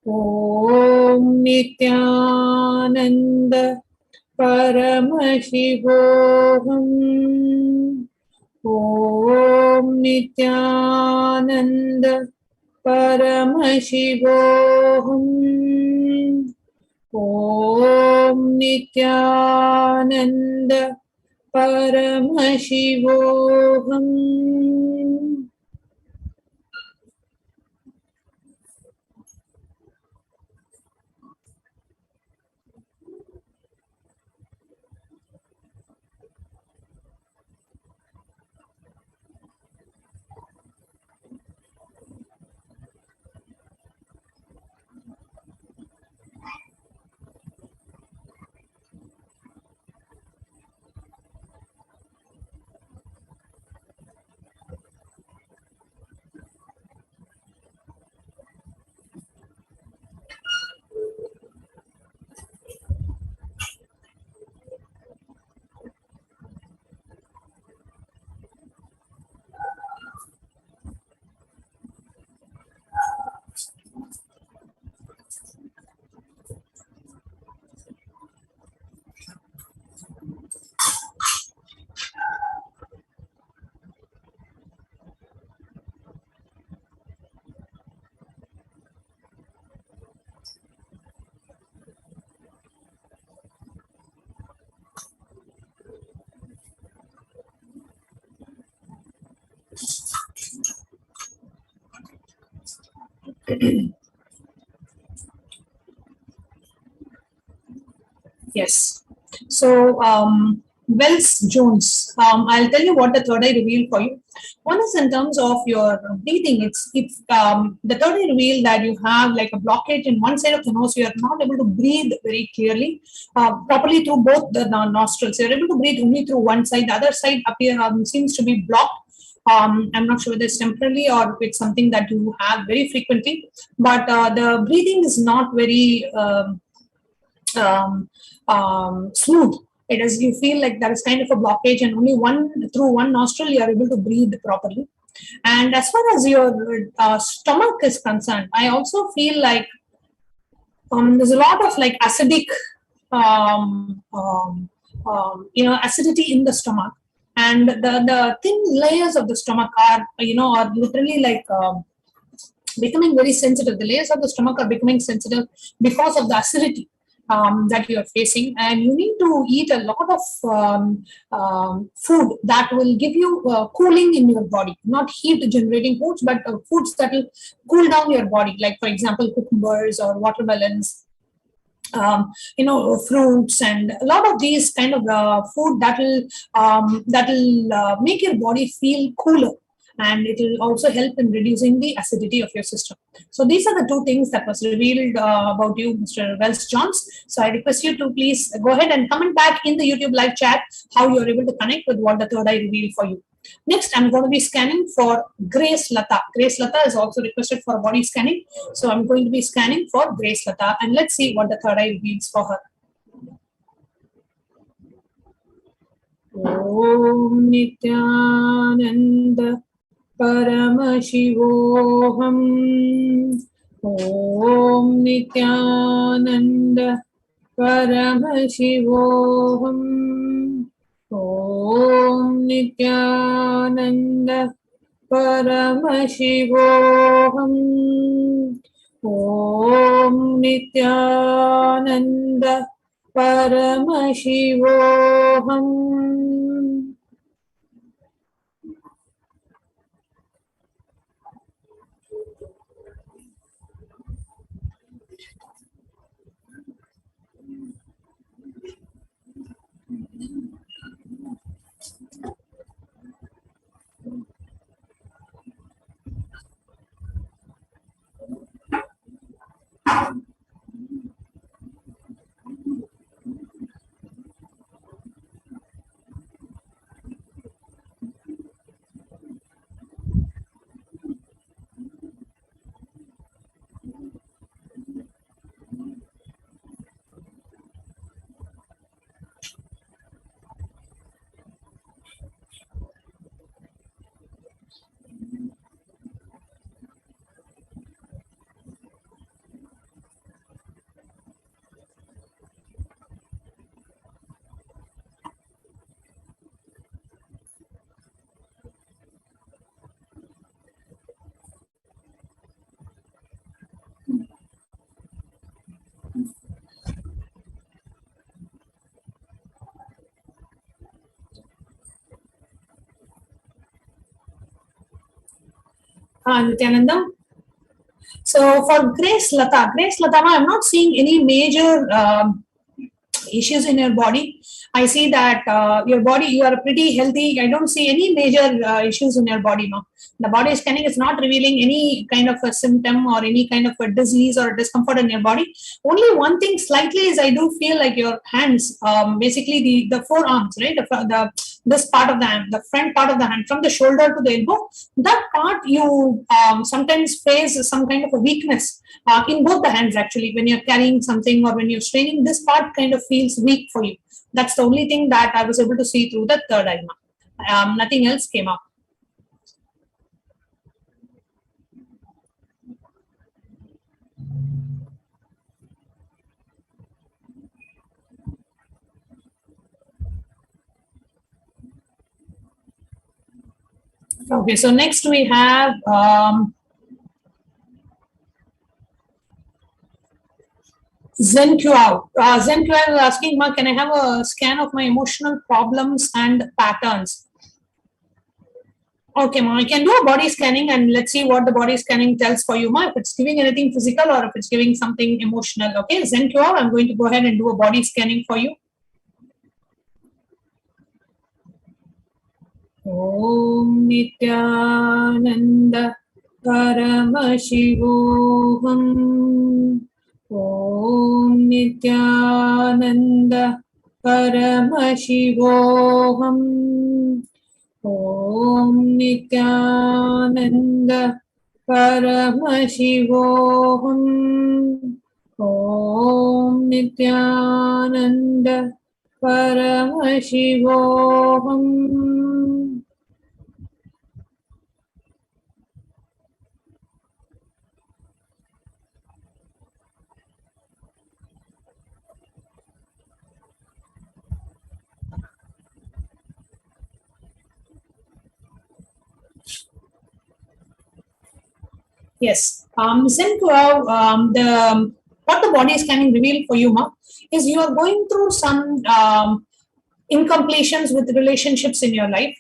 Om Nithyananda Paramashivoham. Om Nithyananda Paramashivoham. Om Nithyananda Paramashivoham. Yes. So, Wells Jones, I'll tell you what the third eye revealed for you. One is in terms of your breathing. It's if the third eye revealed that you have like a blockage in one side of the nose, you are not able to breathe very clearly, properly through both the nostrils. You're able to breathe only through one side. The other side seems to be blocked. I'm not sure whether it's temporarily or it's something that you have very frequently, but the breathing is not very smooth. It is, you feel like there is kind of a blockage, and only through one nostril you are able to breathe properly. And as far as your stomach is concerned, I also feel like there's a lot of like acidic, acidity in the stomach, and the thin layers of the stomach are are literally like becoming very sensitive. The layers of the stomach are becoming sensitive because of the acidity that you are facing, and you need to eat a lot of food that will give you cooling in your body, not heat generating foods, but foods that will cool down your body, like for example cucumbers or watermelons, fruits, and a lot of these kind of food that will make your body feel cooler, and it will also help in reducing the acidity of your system. So these are the two things that was revealed about you, Mr. Wells Johns. So I request you to please go ahead and comment back in the YouTube live chat how you are able to connect with what the third eye revealed for you. Next, I'm going to be scanning for Grace Lata. Grace Lata is also requested for body scanning. So I'm going to be scanning for Grace Lata, and let's see what the third eye reveals for her. Om Nithyananda Paramashivoham. Om Nithyananda Paramashivoham. Om Nithyananda Paramashivoham. Om Nithyananda Paramashivoham. Nithyananda. So for Grace Lata, I'm not seeing any major issues in your body. I see that your body, you are pretty healthy. I don't see any major issues in your body now. The body scanning is not revealing any kind of a symptom or any kind of a disease or discomfort in your body. Only one thing slightly is I do feel like your hands, basically the forearms, right? This part of the hand, the front part of the hand, from the shoulder to the elbow, that part you sometimes face some kind of a weakness in both the hands actually. When you're carrying something or when you're straining, this part kind of feels weak for you. That's the only thing that I was able to see through the third eye. Nothing else came up. Okay, so next we have ZenQL. ZenQL is asking, Ma, can I have a scan of my emotional problems and patterns? Okay, ma, I can do a body scanning and let's see what the body scanning tells for you, ma. If it's giving anything physical or if it's giving something emotional. Okay, Zen QR, I'm going to go ahead and do a body scanning for you. Om Nithyananda Paramashivoham. Om Nithyananda Paramashivoham. Om Nithyananda Paramashivoham. Om Nithyananda Paramashivoham. Yes. Zinko, what the body scanning revealed for you, ma, is you are going through some incompletions with relationships in your life,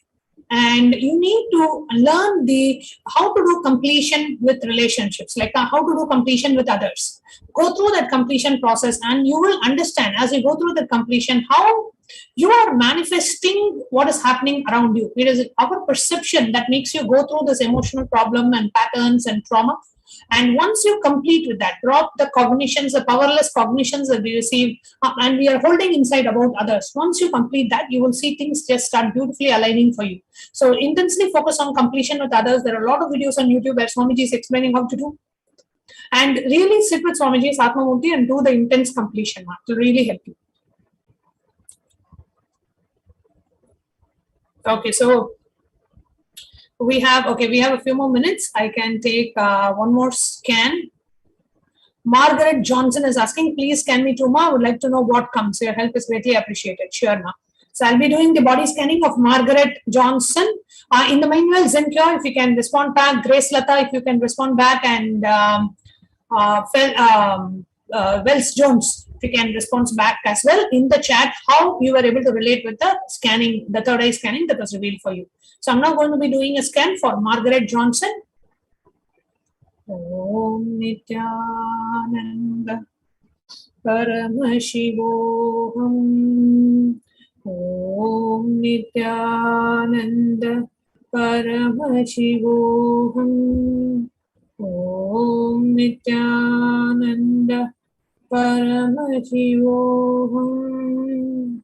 and you need to learn the how to do completion with relationships, like how to do completion with others. Go through that completion process, and you will understand as you go through the completion how you are manifesting what is happening around you. It is our perception that makes you go through this emotional problem and patterns and trauma. And once you complete with that, drop the cognitions, the powerless cognitions that we receive and we are holding inside about others. Once you complete that, you will see things just start beautifully aligning for you. So intensely focus on completion with others. There are a lot of videos on YouTube where Swamiji is explaining how to do. And really sit with Swamiji's Atmamurti and do the intense completion. It will really help you. Okay, so we have a few more minutes. I can take one more scan. Margaret Johnson is asking, please scan me too, ma. I would like to know what comes. Your help is greatly appreciated. Sure, ma. So I'll be doing the body scanning of Margaret Johnson. In the meanwhile, Zenkia, if you can respond back, Grace Lata, if you can respond back, and Wells Jones, if you can respond back as well in the chat, how you were able to relate with the scanning, the third eye scanning that was revealed for you. So I'm now going to be doing a scan for Margaret Johnson. Om Nithyananda Paramashivoham. Om Nithyananda Paramashivoham. Om Nithyananda Paramashivoham.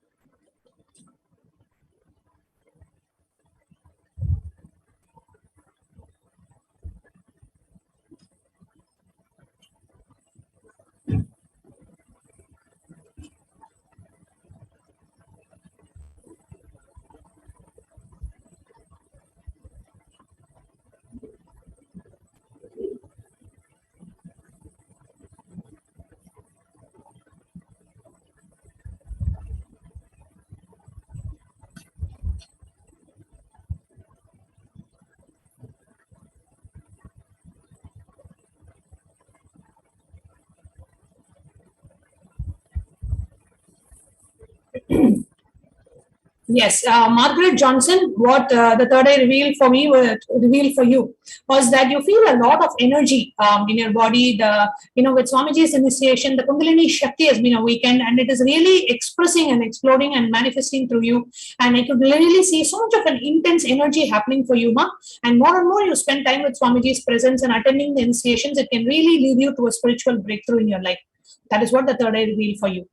Yes, Margaret Johnson, what the third eye revealed for me, revealed for you, was that you feel a lot of energy in your body. With Swamiji's initiation, the Kundalini Shakti has been awakened, and it is really expressing and exploding and manifesting through you. And I could really see so much of an intense energy happening for you, ma. And more you spend time with Swamiji's presence and attending the initiations, it can really lead you to a spiritual breakthrough in your life. That is what the third eye revealed for you.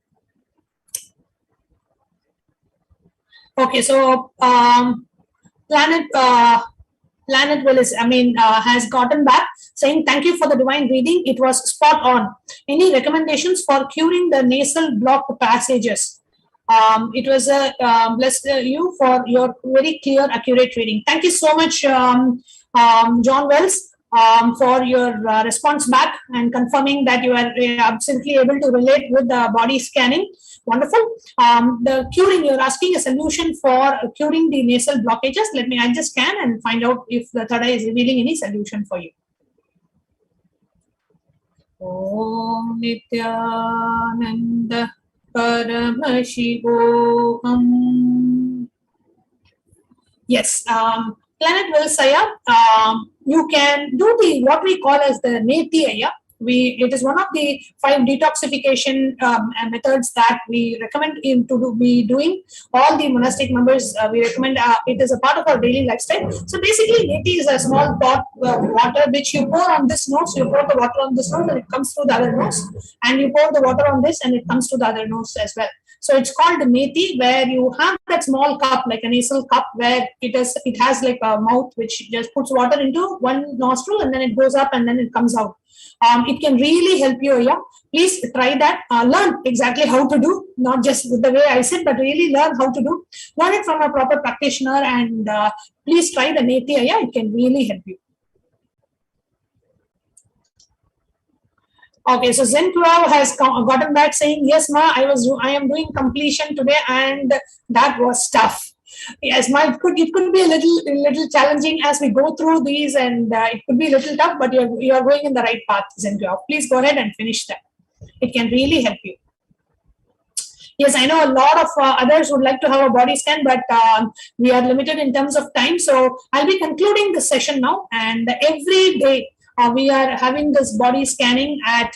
Okay, so Planet Willis, has gotten back saying thank you for the divine reading. It was spot on. Any recommendations for curing the nasal blocked passages? It was a bless you for your very clear, accurate reading. Thank you so much, John Wells, for your response back and confirming that you are absolutely able to relate with the body scanning. Wonderful. The curing, you're asking a solution for curing the nasal blockages. I just scan and find out if the third eye is revealing any solution for you. Om Nithyananda Paramashivoham. Yes, Planet Vilsaya, you can do the what we call as the Nithyananda. It is one of the 5 detoxification methods that we recommend be doing. All the monastic members, we recommend it is a part of our daily lifestyle. So basically, Neti is a small pot of water which you pour on this nose, you pour the water on this nose and it comes through the other nose, and you pour the water on this and it comes to the other nose as well. So it's called Neti, where you have that small cup, like a nasal cup, where it has like a mouth which just puts water into one nostril and then it goes up and then it comes out. It can really help you. Yeah, please try that. Learn exactly how to do, not just the way I said, but really learn how to do. Learn it from a proper practitioner, and please try the Neti. Yeah, it can really help you. Okay, so Zen Kuao has gotten back saying, yes, ma, I am doing completion today, and that was tough. Yes, it could be a little challenging as we go through these, and it could be a little tough, but you are going in the right path, Zen Kuao. Please go ahead and finish that. It can really help you. Yes, I know a lot of others would like to have a body scan, but we are limited in terms of time. So I'll be concluding the session now, and every day we are having this body scanning at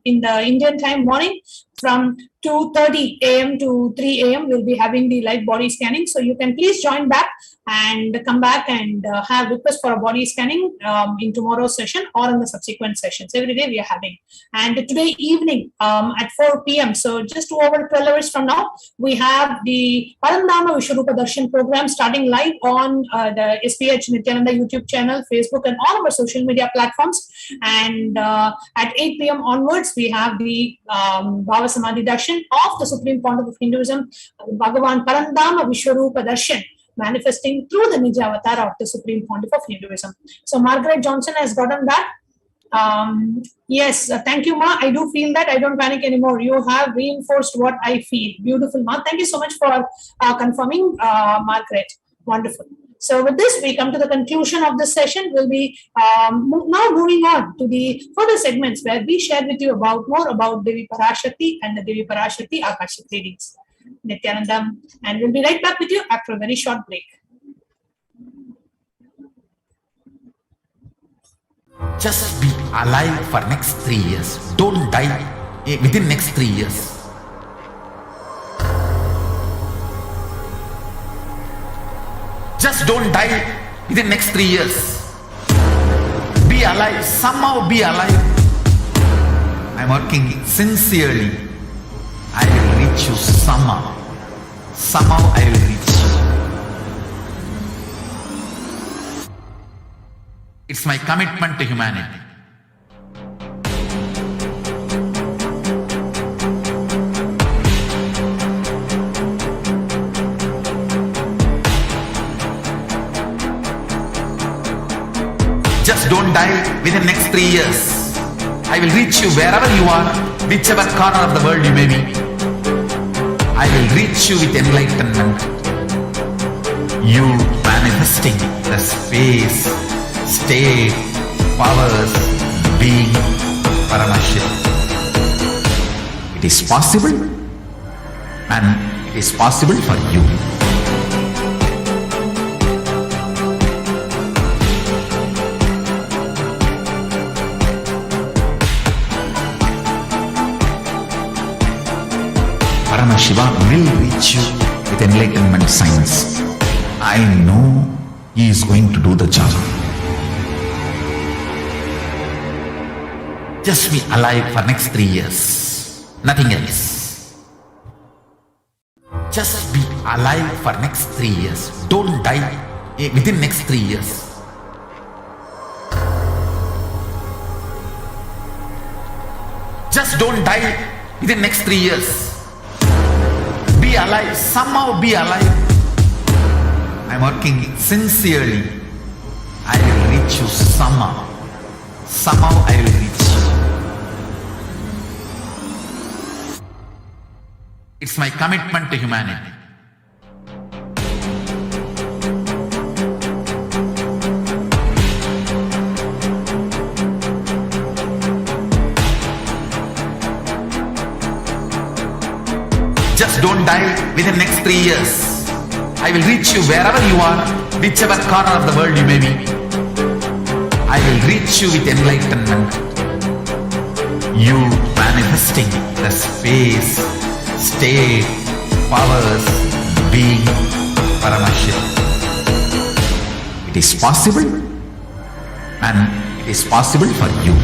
in the Indian time morning from 2:30 a.m. to 3 a.m. We'll be having the live body scanning. So you can please join back and come back and have request for a body scanning in tomorrow's session or in the subsequent sessions. Every day we are having. And today evening at 4 p.m. So just over 12 hours from now, we have the Parandama Vishwarupa Darshan program starting live on the HDH Nithyananda YouTube channel, Facebook, and all of our social media platforms. And at 8 p.m. onwards, we have the Bhava Samadhi Darshan of the Supreme Pontiff of Hinduism, Bhagavan Parandama Vishwarupa Darshan, manifesting through the Nija Avatar of the Supreme Pontiff of Hinduism. So Margaret Johnson has gotten that. Yes, thank you, Ma. I do feel that. I don't panic anymore. You have reinforced what I feel. Beautiful, Ma. Thank you so much for confirming, Margaret. Wonderful. So with this, we come to the conclusion of this session. We'll be now moving on to the further segments where we share with you more about Devi Parashakti and the Devi Parashakti Akashic readings. Nithyanandam, and we'll be right back with you after a very short break. Just be alive for next 3 years. Don't die within next 3 years. Just don't die within next 3 years. Be alive, somehow be alive. I'm working sincerely. I will reach you somehow. Somehow I will reach you. It's my commitment to humanity. Just don't die within next 3 years. I will reach you wherever you are, whichever corner of the world you may be. I will reach you with enlightenment. You manifesting the space, state, powers, being Paramashivoham. It is possible, and it is possible for you. Paramashivoham will reach you with enlightenment science. I know he is going to do the job. Just be alive for next 3 years. Nothing else. Just be alive for next 3 years. Don't die within next 3 years. Just don't die within next 3 years. Be alive, somehow be alive. I'm working sincerely. I will reach you somehow. Somehow I will reach you. It's my commitment to humanity. Just don't die within next 3 years. I will reach you wherever you are, whichever corner of the world you may be. I will reach you with enlightenment. You manifesting the space, state, powers, being, Paramashivoham. It is possible, and it is possible for you.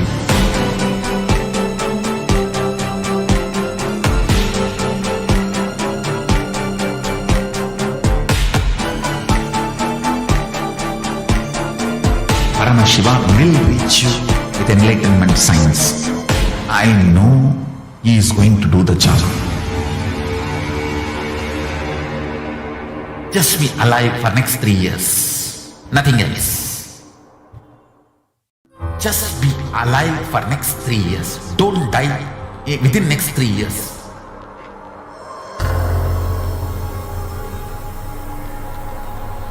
Paramashivoham will reach you with enlightenment signs. I know he is going to do the job. Just be alive for next 3 years. Nothing else. Just be alive for next 3 years. Don't die within next 3 years.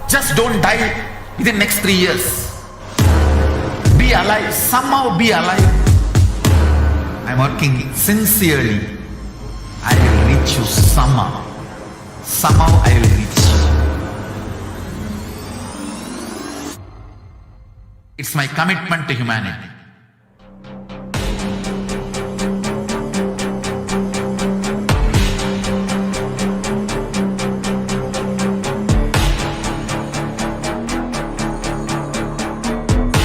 Just don't die within next 3 years. Be alive, somehow be alive. I'm working sincerely. I will reach you somehow. Somehow I will reach you. It's my commitment to humanity.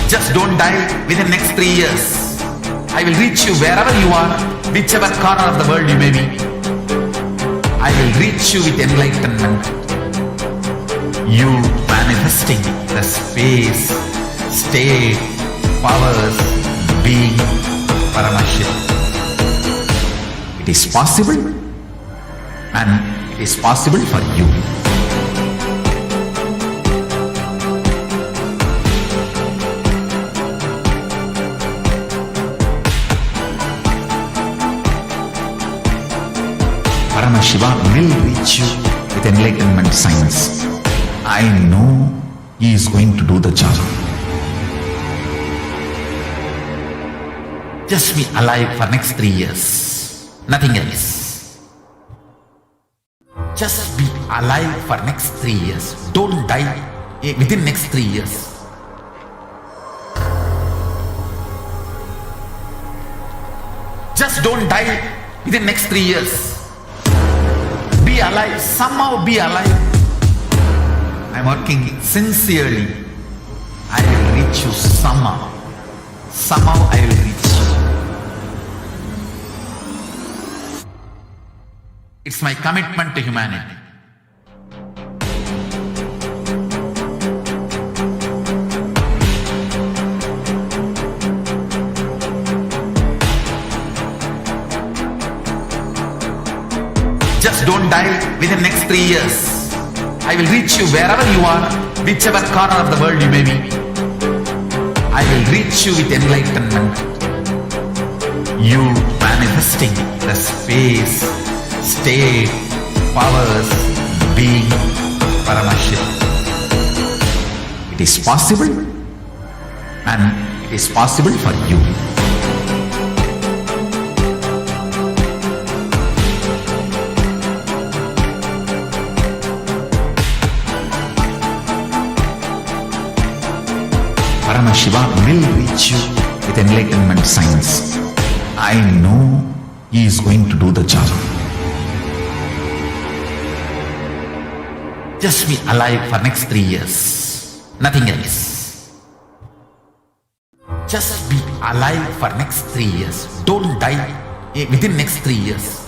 Just don't die within next 3 years. I will reach you wherever you are, whichever corner of the world you may be. I will reach you with enlightenment. You manifesting the space, state, powers, being, Paramashivoham. It is possible, and it is possible for you. Paramashivoham will reach you with enlightenment signs. I know he is going to do the job. Just be alive for next 3 years. Nothing else. Just be alive for next 3 years. Don't die within next 3 years. Just don't die within next 3 years. Be alive, somehow be alive. I'm working sincerely. I will reach you somehow. Somehow I will reach you. It's my commitment to humanity. Just don't die within next 3 years. I will reach you wherever you are, whichever corner of the world you may be. I will reach you with enlightenment. You manifesting the space, state, powers, being, Paramashivoham. It is possible, and it is possible for you. Paramashivoham will reach you with enlightenment signs. I know he is going to do the job. Just be alive for next 3 years. Nothing else. Just be alive for next 3 years. Don't die within next 3 years.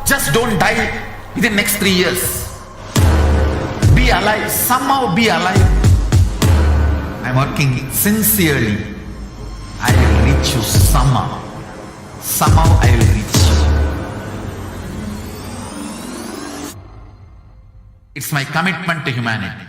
Just don't die within next 3 years. Be alive, somehow be alive. I'm working sincerely. I will reach you somehow. Somehow I will reach you. It's my commitment to humanity.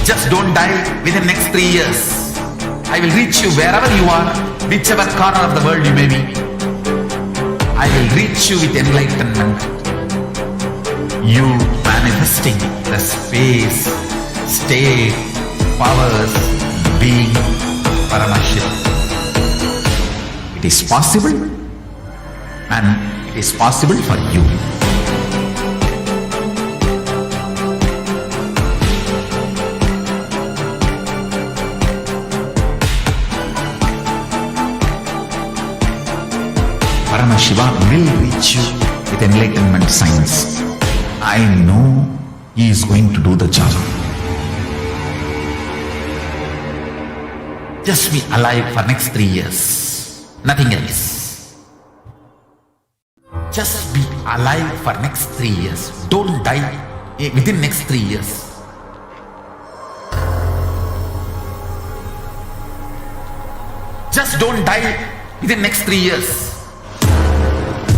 Just don't die within next 3 years. I will reach you wherever you are, whichever corner of the world you may be. I will reach you with enlightenment. You manifesting the space, state, powers, being Paramashivoham. It is possible, and it is possible for you. Paramashiva will reach you with enlightenment science. I know he is going to do the job. Just be alive for next 3 years. Nothing else. Just be alive for next 3 years. Don't die within next 3 years. Just don't die within next 3 years.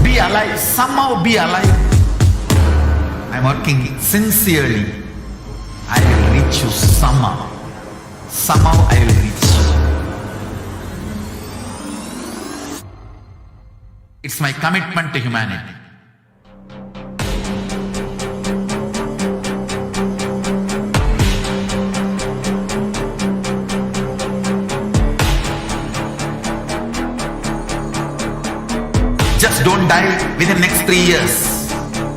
Be alive, somehow be alive. I'm working sincerely. I will reach you somehow. Somehow I will reach you. It's my commitment to humanity. Just don't die within next 3 years.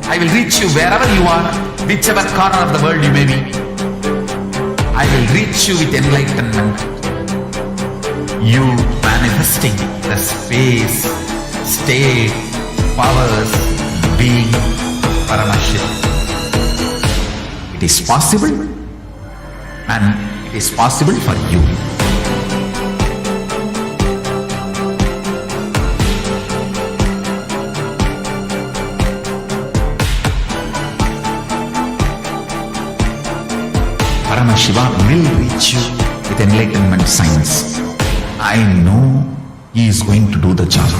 I will reach you wherever you are, whichever corner of the world you may be. I will reach you with enlightenment. You manifesting the space, state, powers, being Paramashivoham. It is possible, and it is possible for you. Paramashiva will reach you with enlightenment science. I know he is going to do the job.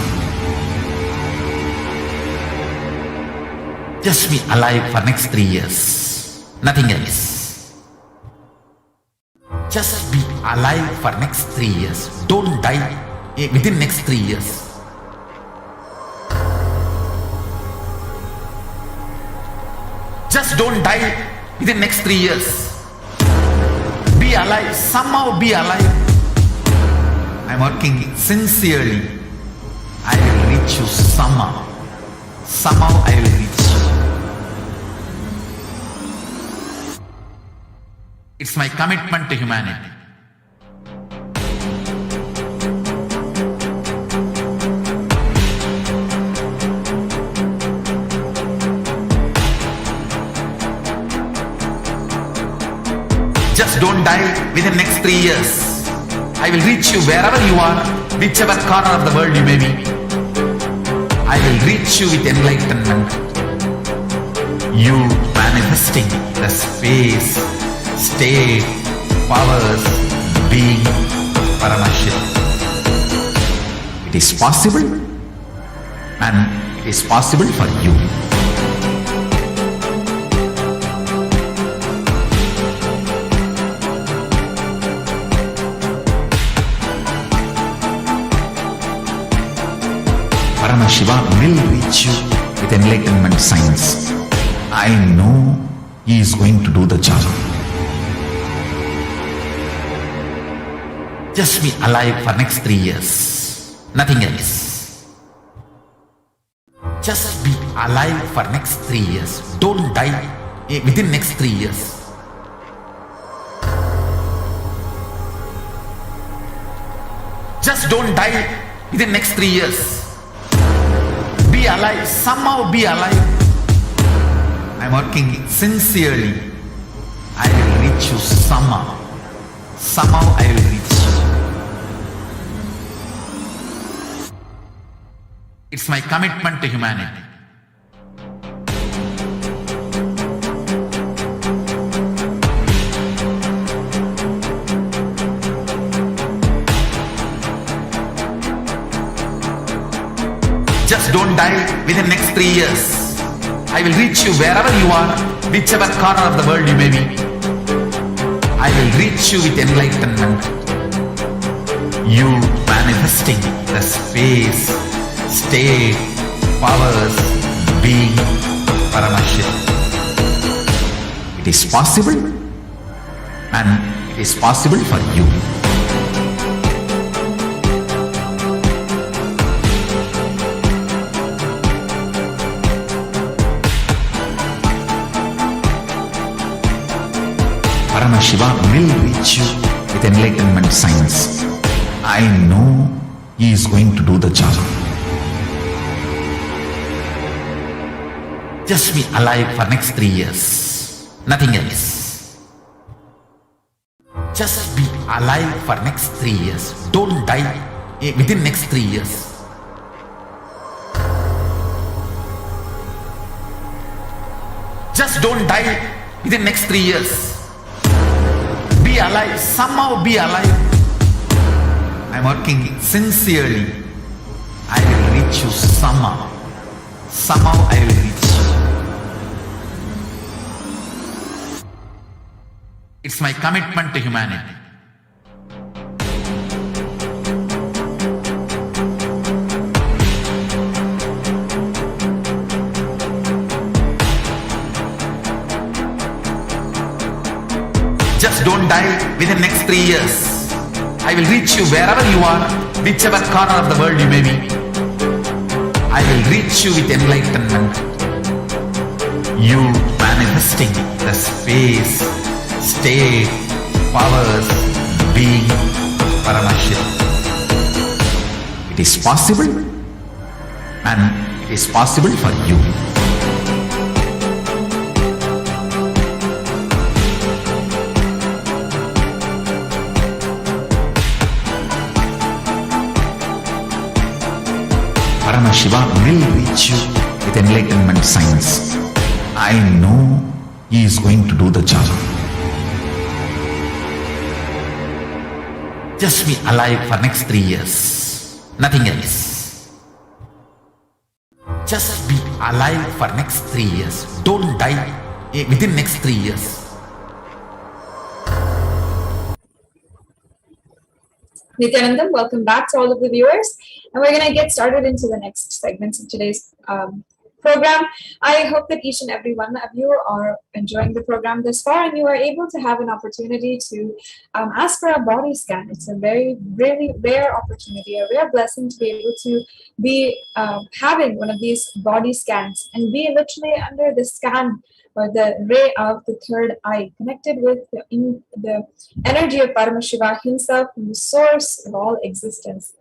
Just be alive for next 3 years. Nothing else. Just be alive for next 3 years. Don't die within next 3 years. Just don't die within next 3 years. Be alive, somehow be alive. I'm working sincerely. I will reach you somehow. Somehow I will reach you. It's my commitment to humanity. Just don't die within next 3 years. I will reach you wherever you are, whichever corner of the world you may be. I will reach you with enlightenment. You manifesting the space, state, powers, being Paramashivoham. It is possible, and it is possible for you. Paramashiva will reach you with enlightenment science. I know he is going to do the job. Just be alive for next 3 years. Nothing else. Just be alive for next 3 years. Don't die within next 3 years. Just don't die within next 3 years. Be alive, somehow be alive. I'm working sincerely. I will reach you somehow. Somehow I will reach you. It's my commitment to humanity. Just don't die within next 3 years. I will reach you wherever you are, whichever corner of the world you may be. I will reach you with enlightenment. You manifesting the space, state, powers, being Paramashivoham. It is possible, and it is possible for you. Paramashiva will reach you with enlightenment signs. I know he is going to do the job. Just be alive for next 3 years. Nothing else. Just be alive for next 3 years. Don't die within next 3 years. Just don't die within next 3 years. Be alive. Somehow be alive. I'm working sincerely. I will reach you somehow. Somehow I will reach you. It's my commitment to humanity. Just don't die within next 3 years. I will reach you wherever you are, whichever corner of the world you may be. I will reach you with enlightenment. You manifesting the space, state, powers, being Paramashivoham. It is possible, and it is possible for you. Paramashiva will reach you with enlightenment signs. I know he is going to do the job. Just be alive for next 3 years. Nothing else. Just be alive for next 3 years. Don't die within next 3 years. Nithyanandam, welcome back to all of the viewers. And we're going to get started into the next segments of today's program. I hope that each and every one of you are enjoying the program this far and you are able to have an opportunity to ask for a body scan. It's a very, really rare opportunity, a rare blessing to be able to be having one of these body scans and be literally under the scan or the ray of the third eye, connected with the energy of Paramashiva himself, the source of all existence.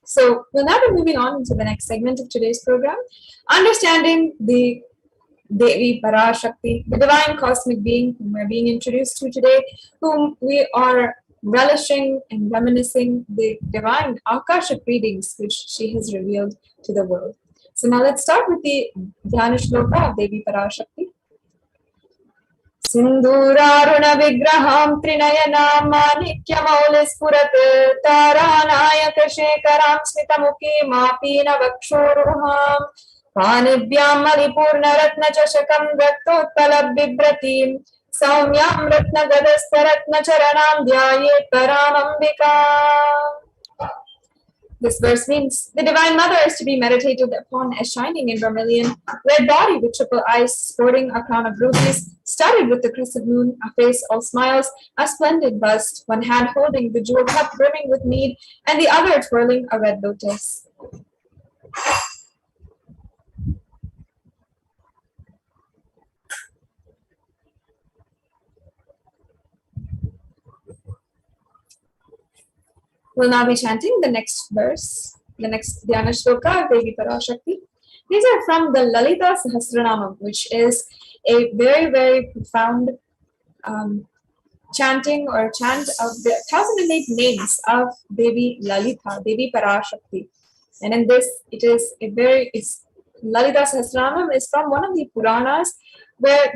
So we'll now be moving on into the next segment of today's program, understanding the Devi Parashakti, the divine cosmic being whom we're being introduced to today, whom we are relishing and reminiscing the divine Akashic readings which she has revealed to the world. So now let's start with the Dhyana Shloka of Devi Parashakti. Sinduraruna vigraham trinayana manikyamolispurat taranayaka shekaram smitamuki mapina vakshuruham panibhyam malipurna ratna chashakam raktotpalab bibratim saumyam ratna gadastha ratna charanam dhyayet paramambika. This verse means the Divine Mother is to be meditated upon as shining in vermilion, red body with triple eyes, sporting a crown of rubies, studded with the crescent moon, a face all smiles, a splendid bust, one hand holding the jewel cup brimming with mead, and the other twirling a red lotus. We'll now be chanting the next verse, the next Dhyana Shloka of Devi Parashakti. These are from the Lalita Sahasranamam, which is a very, very profound chanting or chant of the 1008 names of Devi Lalita, Devi Parashakti. And in this, Lalita Sahasranamam is from one of the Puranas, where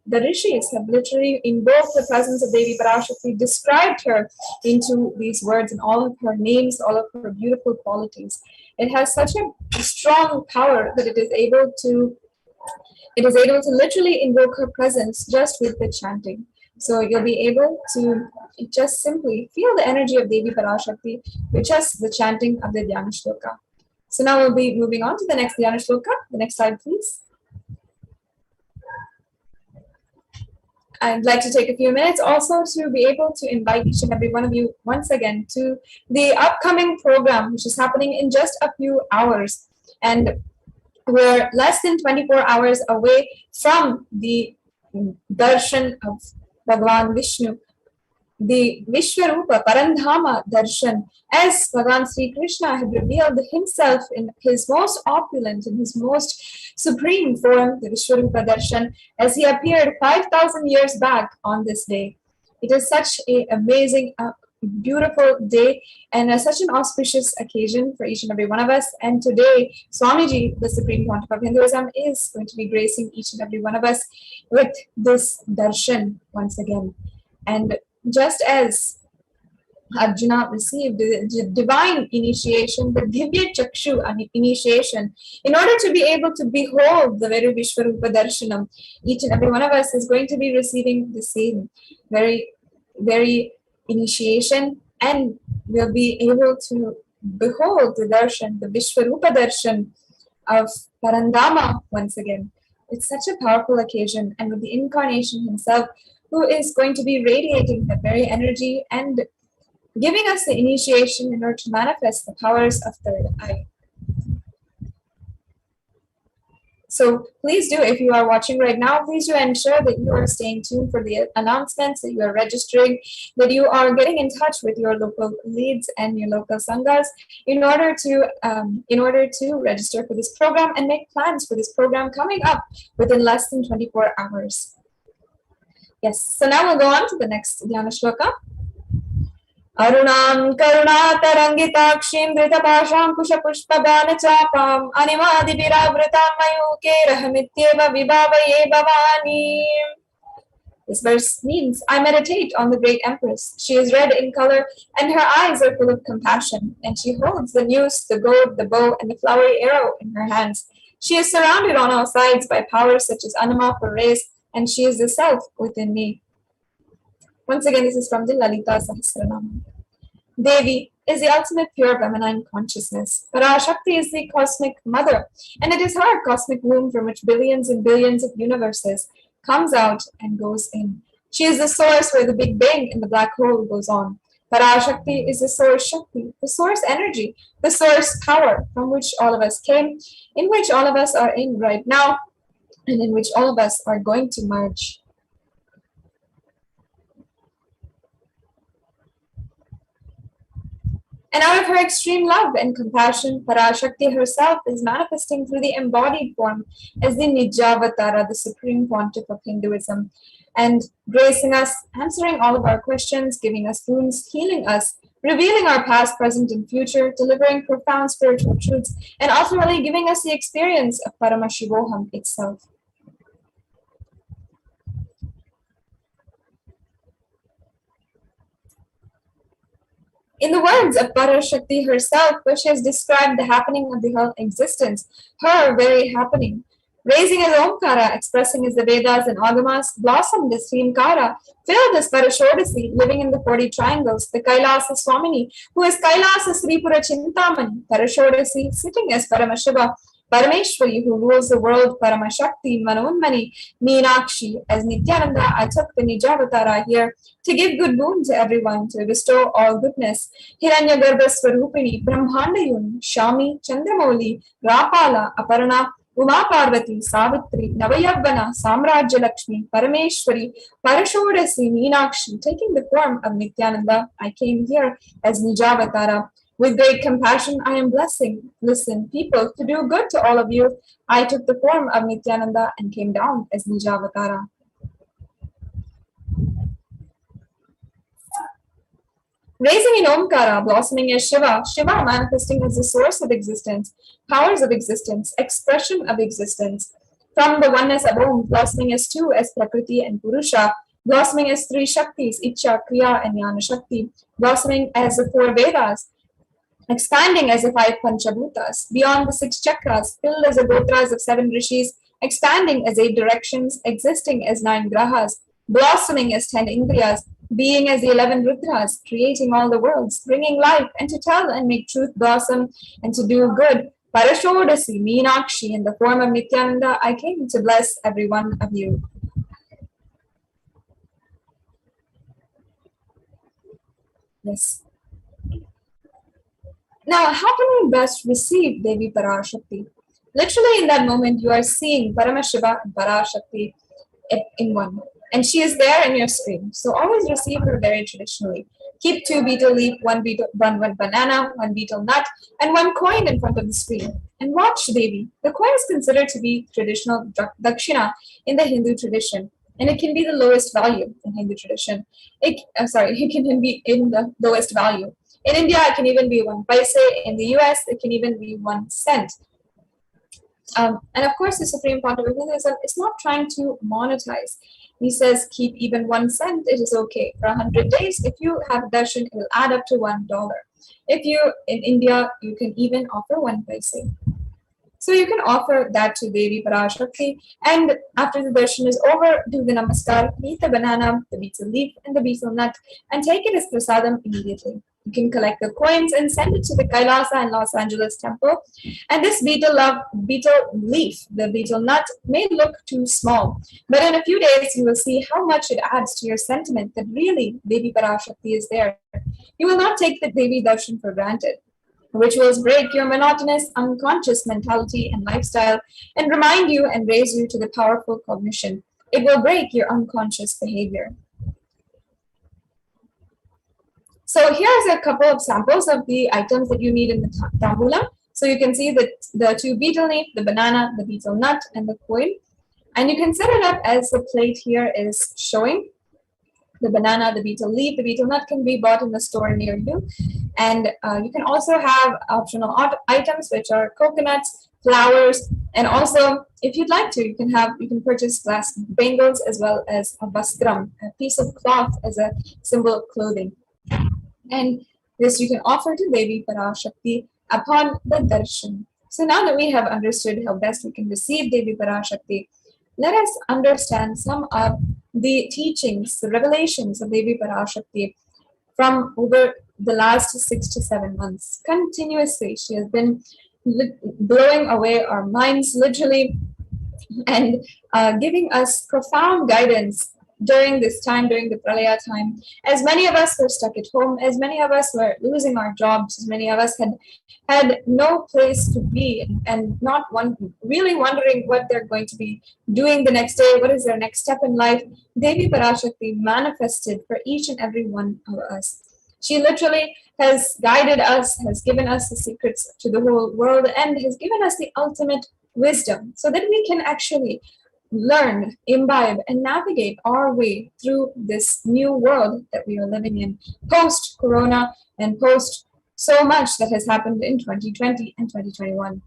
the rishis have literally invoked the presence of Devi Parashakti, described her into these words and all of her names, all of her beautiful qualities. It has such a strong power that it is able to literally invoke her presence just with the chanting. So you'll be able to just simply feel the energy of Devi Parashakti with just the chanting of the Dhyana Shloka. So now we'll be moving on to the next Dhyana Shloka. The next slide, please. I'd like to take a few minutes also to be able to invite each and every one of you once again to the upcoming program, which is happening in just a few hours. And we're less than 24 hours away from the darshan of Bhagavan Vishnu, the Vishwarupa Parandhama darshan, as Bhagavan Sri Krishna had revealed himself in his most opulent and his most supreme form, the Vishwarupa darshan, as he appeared 5,000 years back on this day. It is such an amazing, beautiful day and such an auspicious occasion for each and every one of us. And today, Swamiji, the Supreme Pontiff of Hinduism, is going to be gracing each and every one of us with this darshan once again. And just as Arjuna received the divine initiation, the Divya Chakshu initiation, in order to be able to behold the very Vishwarupa Darshanam, each and every one of us is going to be receiving the same very initiation, and we'll be able to behold the darshan, the Vishwarupa darshan of Parandama once again. It's such a powerful occasion, and with the incarnation himself, who is going to be radiating that very energy and giving us the initiation in order to manifest the powers of third eye. So please do, if you are watching right now, please do ensure that you are staying tuned for the announcements, that you are registering, that you are getting in touch with your local leads and your local sanghas in order to register for this program and make plans for this program coming up within less than 24 hours. Yes, so now we'll go on to the next Dhyana Shloka. Arunam karunatarangitaakshim dritapasham kushapushpaganachapam animadibiravrtam mayuke rahamityeva vibhavaye bhavani. This verse means, I meditate on the great empress. She is red in color and her eyes are full of compassion, and she holds the noose, the goad, the bow, and the flowery arrow in her hands. She is surrounded on all sides by powers such as Anuma for race, and she is the self within me. Once again, this is from the Lalita Sahasranama. Devi is the ultimate pure feminine consciousness. Parashakti is the cosmic mother, and it is her cosmic womb from which billions and billions of universes comes out and goes in. She is the source where the Big Bang and the black hole goes on. Parashakti is the source Shakti, the source energy, the source power from which all of us came, in which all of us are in right now, and in which all of us are going to merge. And out of her extreme love and compassion, Parashakti herself is manifesting through the embodied form as the Nijavatara, the Supreme Pontiff of Hinduism, and gracing us, answering all of our questions, giving us boons, healing us, revealing our past, present, and future, delivering profound spiritual truths, and ultimately giving us the experience of Paramashivoham itself. In the words of Parashakti herself, where she has described the happening of the whole existence, her very happening, raising as Omkara, expressing as the Vedas and Agamas, blossomed as Srimkara, filled as Parashodasi, living in the 40 triangles, the Kailasa Swamini, who is Kailasa Sripura Chintamani, Parashodasi, sitting as Paramashiva, Parameshwari, who rules the world, Paramashakti, Manonmani, Meenakshi. As Nithyananda, I took the Nijavatara here to give good boon to everyone, to bestow all goodness. Hiranyagarbha Swarupini, Brahmandayuni, Shami, Chandramoli, Rapala, Aparana, Uma Parvati, Savitri, Navayavana, Samrajya Lakshmi, Parameshwari, Parashodasi, Meenakshi. Taking the form of Nithyananda, I came here as Nijavatara. With great compassion, I am blessing, listen, people, to do good to all of you. I took the form of Nithyananda and came down as Nijavatara. Raising in Omkara, blossoming as Shiva, Shiva manifesting as the source of existence, powers of existence, expression of existence. From the oneness of Om, blossoming as two, as Prakriti and Purusha, blossoming as three Shaktis, Icha, Kriya, and Jnana Shakti, blossoming as the four Vedas, expanding as the 5 Panchabhutas, beyond the 6 chakras, filled as the gotras of 7 rishis, expanding as 8 directions, existing as 9 grahas, blossoming as 10 indriyas, being as the 11 rudras, creating all the worlds, bringing life, and to tell and make truth blossom, and to do good. Parashodasi, Meenakshi, in the form of Nithyananda, I came to bless every one of you. Yes. Now, how can we best receive Devi Parashakti? Literally, in that moment, you are seeing Paramashiva and Parashakti in one. And she is there in your screen. So always receive her very traditionally. Keep 2 betel leaf, one banana, 1 betel nut, and 1 coin in front of the screen. And watch Devi. The coin is considered to be traditional dakshina in the Hindu tradition. And it can be the lowest value in Hindu tradition. It can be in the lowest value. In India, it can even be 1 paise. In the US, it can even be 1 cent. And of course, the Supreme Pontiff of Hinduism is not trying to monetize. He says, keep even 1 cent, it is okay. For 100 days, if you have darshan, it will add up to $1. If you, in India, you can even offer 1 paise. So you can offer that to Devi Parashakti, and after the darshan is over, do the namaskar, eat the banana, the betel leaf, and the betel nut, and take it as prasadam immediately. You can collect the coins and send it to the KAILASA in Los Angeles temple. And this betel leaf, the betel nut, may look too small, but in a few days you will see how much it adds to your sentiment that really Devi Parashakti is there. You will not take the Devi darshan for granted. Rituals break your monotonous, unconscious mentality and lifestyle and remind you and raise you to the powerful cognition. It will break your unconscious behavior. So here's a couple of samples of the items that you need in the tambulam. So you can see that the 2 betel leaf, the banana, the betel nut, and the coin. And you can set it up as the plate here is showing. The banana, the betel leaf, the betel nut can be bought in the store near you. And you can also have optional items, which are coconuts, flowers, and also, if you'd like to, you can purchase glass bangles as well as a vastram, a piece of cloth as a symbol of clothing. And this you can offer to Devi Parashakti upon the darshan. So now that we have understood how best we can receive Devi Parashakti, let us understand some of the teachings, the revelations of Devi Parashakti from over the last 6 to 7 months. Continuously, she has been blowing away our minds literally and giving us profound guidance during this time, during the Pralaya time. As many of us were stuck at home, as many of us were losing our jobs, as many of us had no place to be and not really wondering what they're going to be doing the next day, what is their next step in life, Devi Parashakti manifested for each and every one of us. She literally has guided us, has given us the secrets to the whole world, and has given us the ultimate wisdom so that we can actually learn, imbibe, and navigate our way through this new world that we are living in, post-corona and post so much that has happened in 2020 and 2021.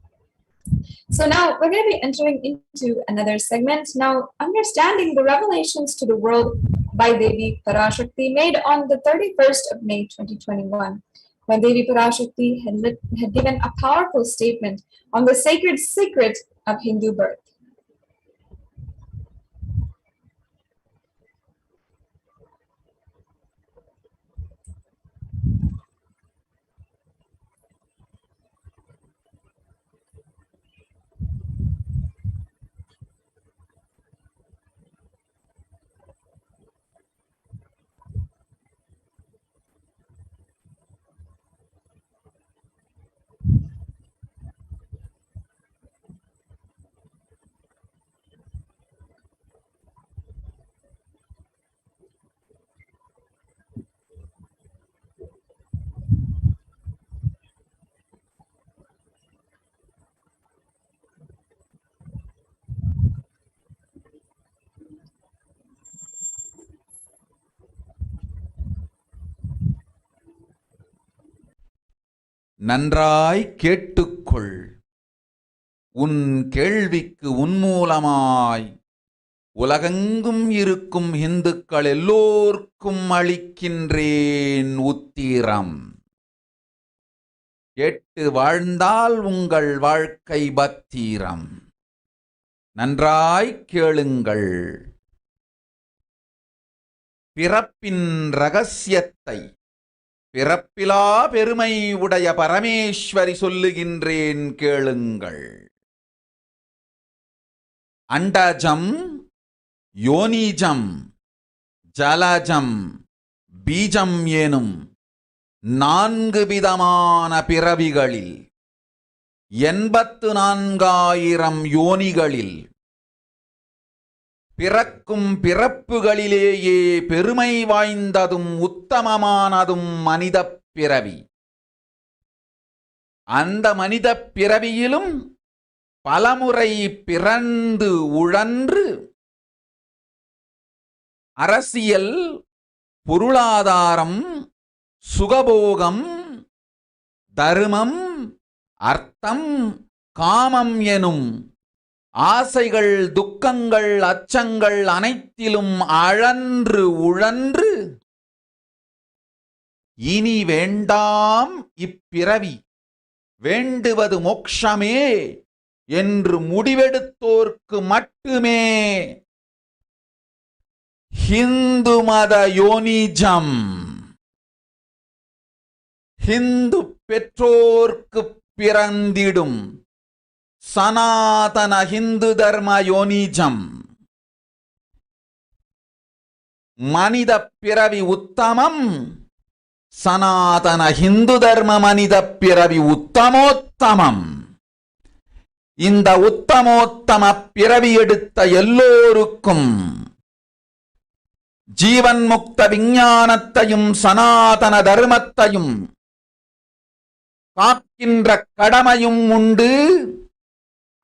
So now we're going to be entering into another segment. Now, understanding the revelations to the world by Devi Parashakti made on the 31st of May 2021, when Devi Parashakti had given a powerful statement on the sacred secret of Hindu birth. நன்றாய் கேட்டுக்கொள். உன் கேள்விக்கு உன்மூலமாய் உலகெங்கும் இருக்கும் இந்துக்கள் எல்லோர்க்கும் அளிக்கின்றேன் உத்திரம். கேட்டு வாழ்ந்தால் உங்கள் வாழ்க்கை பத்திரம். நன்றாய் கேளுங்கள். பிறப்பின் ரகசியத்தை பிறப்பிலா பெருமை உடைய பரமேஸ்வரி சொல்லுகின்றேன் கேளுங்கள். அண்டஜம், யோனிஜம், ஜலஜம், பீஜம் ஏனும் 4 விதமான பிறவிகளில் 84,000 யோனிகளில் பிறக்கும் பிறப்புகளிலேயே பெருமை வாய்ந்ததும் உத்தமமானதும் மனிதப் பிறவி. அந்த மனிதப் பிறவியிலும் பலமுறை பிறந்து உழன்று அரசியல், பொருளாதாரம், சுகபோகம், தர்மம், அர்த்தம், காமம் எனும் ஆசைகள், துக்கங்கள், அச்சங்கள் அனைத்திலும் அழன்று உழன்று இனி வேண்டாம் இப்பிறவி, வேண்டுவது மோட்சமே என்று முடிவெடுத்தோர்க்கு மட்டுமே ஹிந்து மத யோனிஜம், ஹிந்து பெற்றோர்க்கு பிறந்திடும் சனாதன ஹிந்து தர்ம யோனிஜம், மனித பிறவி உத்தமம், சனாதன ஹிந்து தர்ம மனித பிறவி உத்தமோத்தமம். இந்த உத்தமோத்தம பிறவி எடுத்த எல்லோருக்கும் ஜீவன் முக்த விஞ்ஞானத்தையும் சனாதன தர்மத்தையும் காக்கின்ற கடமையும் உண்டு.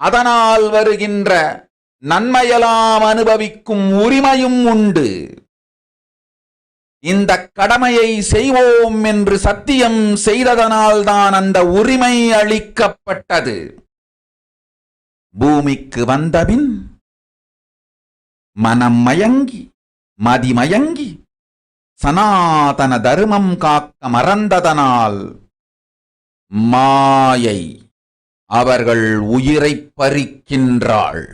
அதனால் வருகின்ற நன்மையெல்லாம் அனுபவிக்கும் உரிமையும் உண்டு. இந்த கடமையை செய்வோம் என்று சத்தியம் செய்ததனால்தான் அந்த உரிமை அளிக்கப்பட்டது. பூமிக்கு வந்தபின் மனம் மயங்கி மதிமயங்கி சனாதன தர்மம் காக்க மறந்ததனால் மாயை அவர்கள் உயிரை பறிக்கின்றாள்.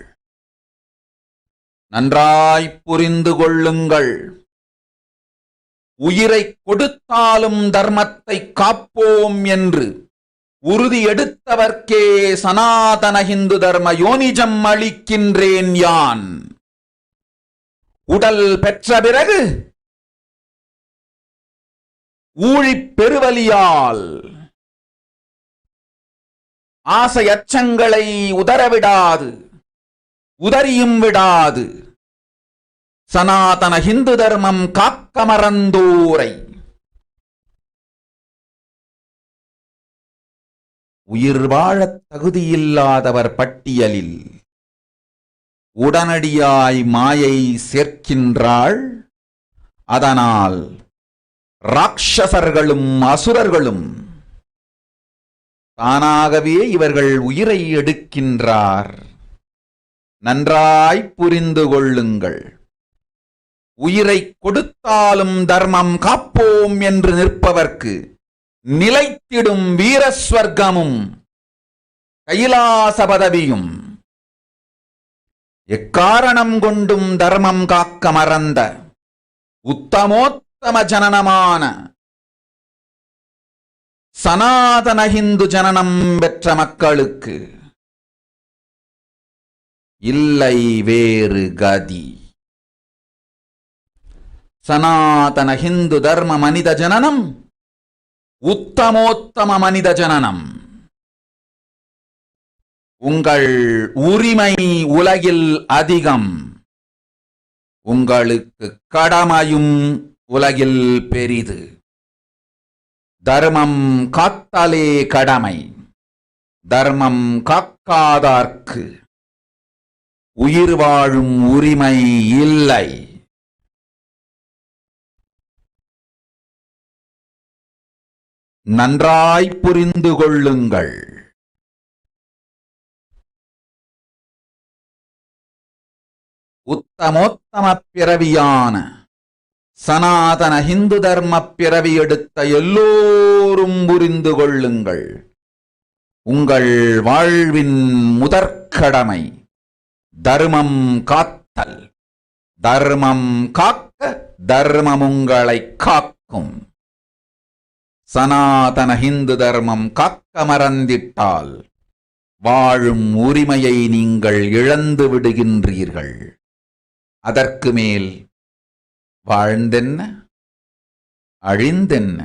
நன்றாய் புரிந்து கொள்ளுங்கள். உயிரை கொடுத்தாலும் தர்மத்தை காப்போம் என்று உறுதி எடுத்தவர்க்கே சனாதன ஹிந்து தர்ம யோனிஜம் அளிக்கின்றேன் யான். உடல் பெற்ற பிறகு ஊழிப் பெருவலியால் ஆசை அச்சங்களை உதறவிடாது, உதறியும் விடாது சனாதன ஹிந்து தர்மம் காக்க மறந்தோரை உயிர் வாழத் தகுதியில்லாதவர் பட்டியலில் உடனடியாய் மாயை சேர்க்கின்றாள். அதனால் ராட்சசர்களும் அசுரர்களும் தானாகவே இவர்கள் உயிரை எடுக்கின்றார். நன்றாய் புரிந்து கொள்ளுங்கள். உயிரை கொடுத்தாலும் தர்மம் காப்போம் என்று நிற்பவர்க்கு நிலைத்திடும் வீரஸ்வர்க்கமும் கைலாச பதவியும், எக்காரணம் கொண்டும் தர்மம் காக்க மறந்த உத்தமோத்தம ஜனனமான சனாதன ஹிந்து ஜனனம் பெற்ற மக்களுக்கு இல்லை வேறு கதி. சனாதன ஹிந்து தர்ம மனித ஜனனம் உத்தமோத்தம மனித ஜனனம். உங்கள் உரிமை உலகில் அதிகம், உங்களுக்கு கடமையும் உலகில் பெரிது. தர்மம் காத்தாலே கடமை, தர்மம் காக்காதார்க்கு உயிர் வாழும் உரிமை இல்லை. நன்றாய் புரிந்து கொள்ளுங்கள். உத்தமோத்தம பிறவியான சனாதன ஹிந்து தர்ம பிறவி எடுத்த எல்லோரும் புரிந்து கொள்ளுங்கள். உங்கள் வாழ்வின் முதற்கடமை தர்மம் காத்தல். தர்மம் காக்க தர்மம் உங்களை காக்கும். சனாதன ஹிந்து தர்மம் காக்க மறந்திட்டால் வாழும் உரிமையை நீங்கள் இழந்து விடுகின்றீர்கள். அதற்கு மேல் வாழ்ந்தென்ன, அழிந்தென்ன?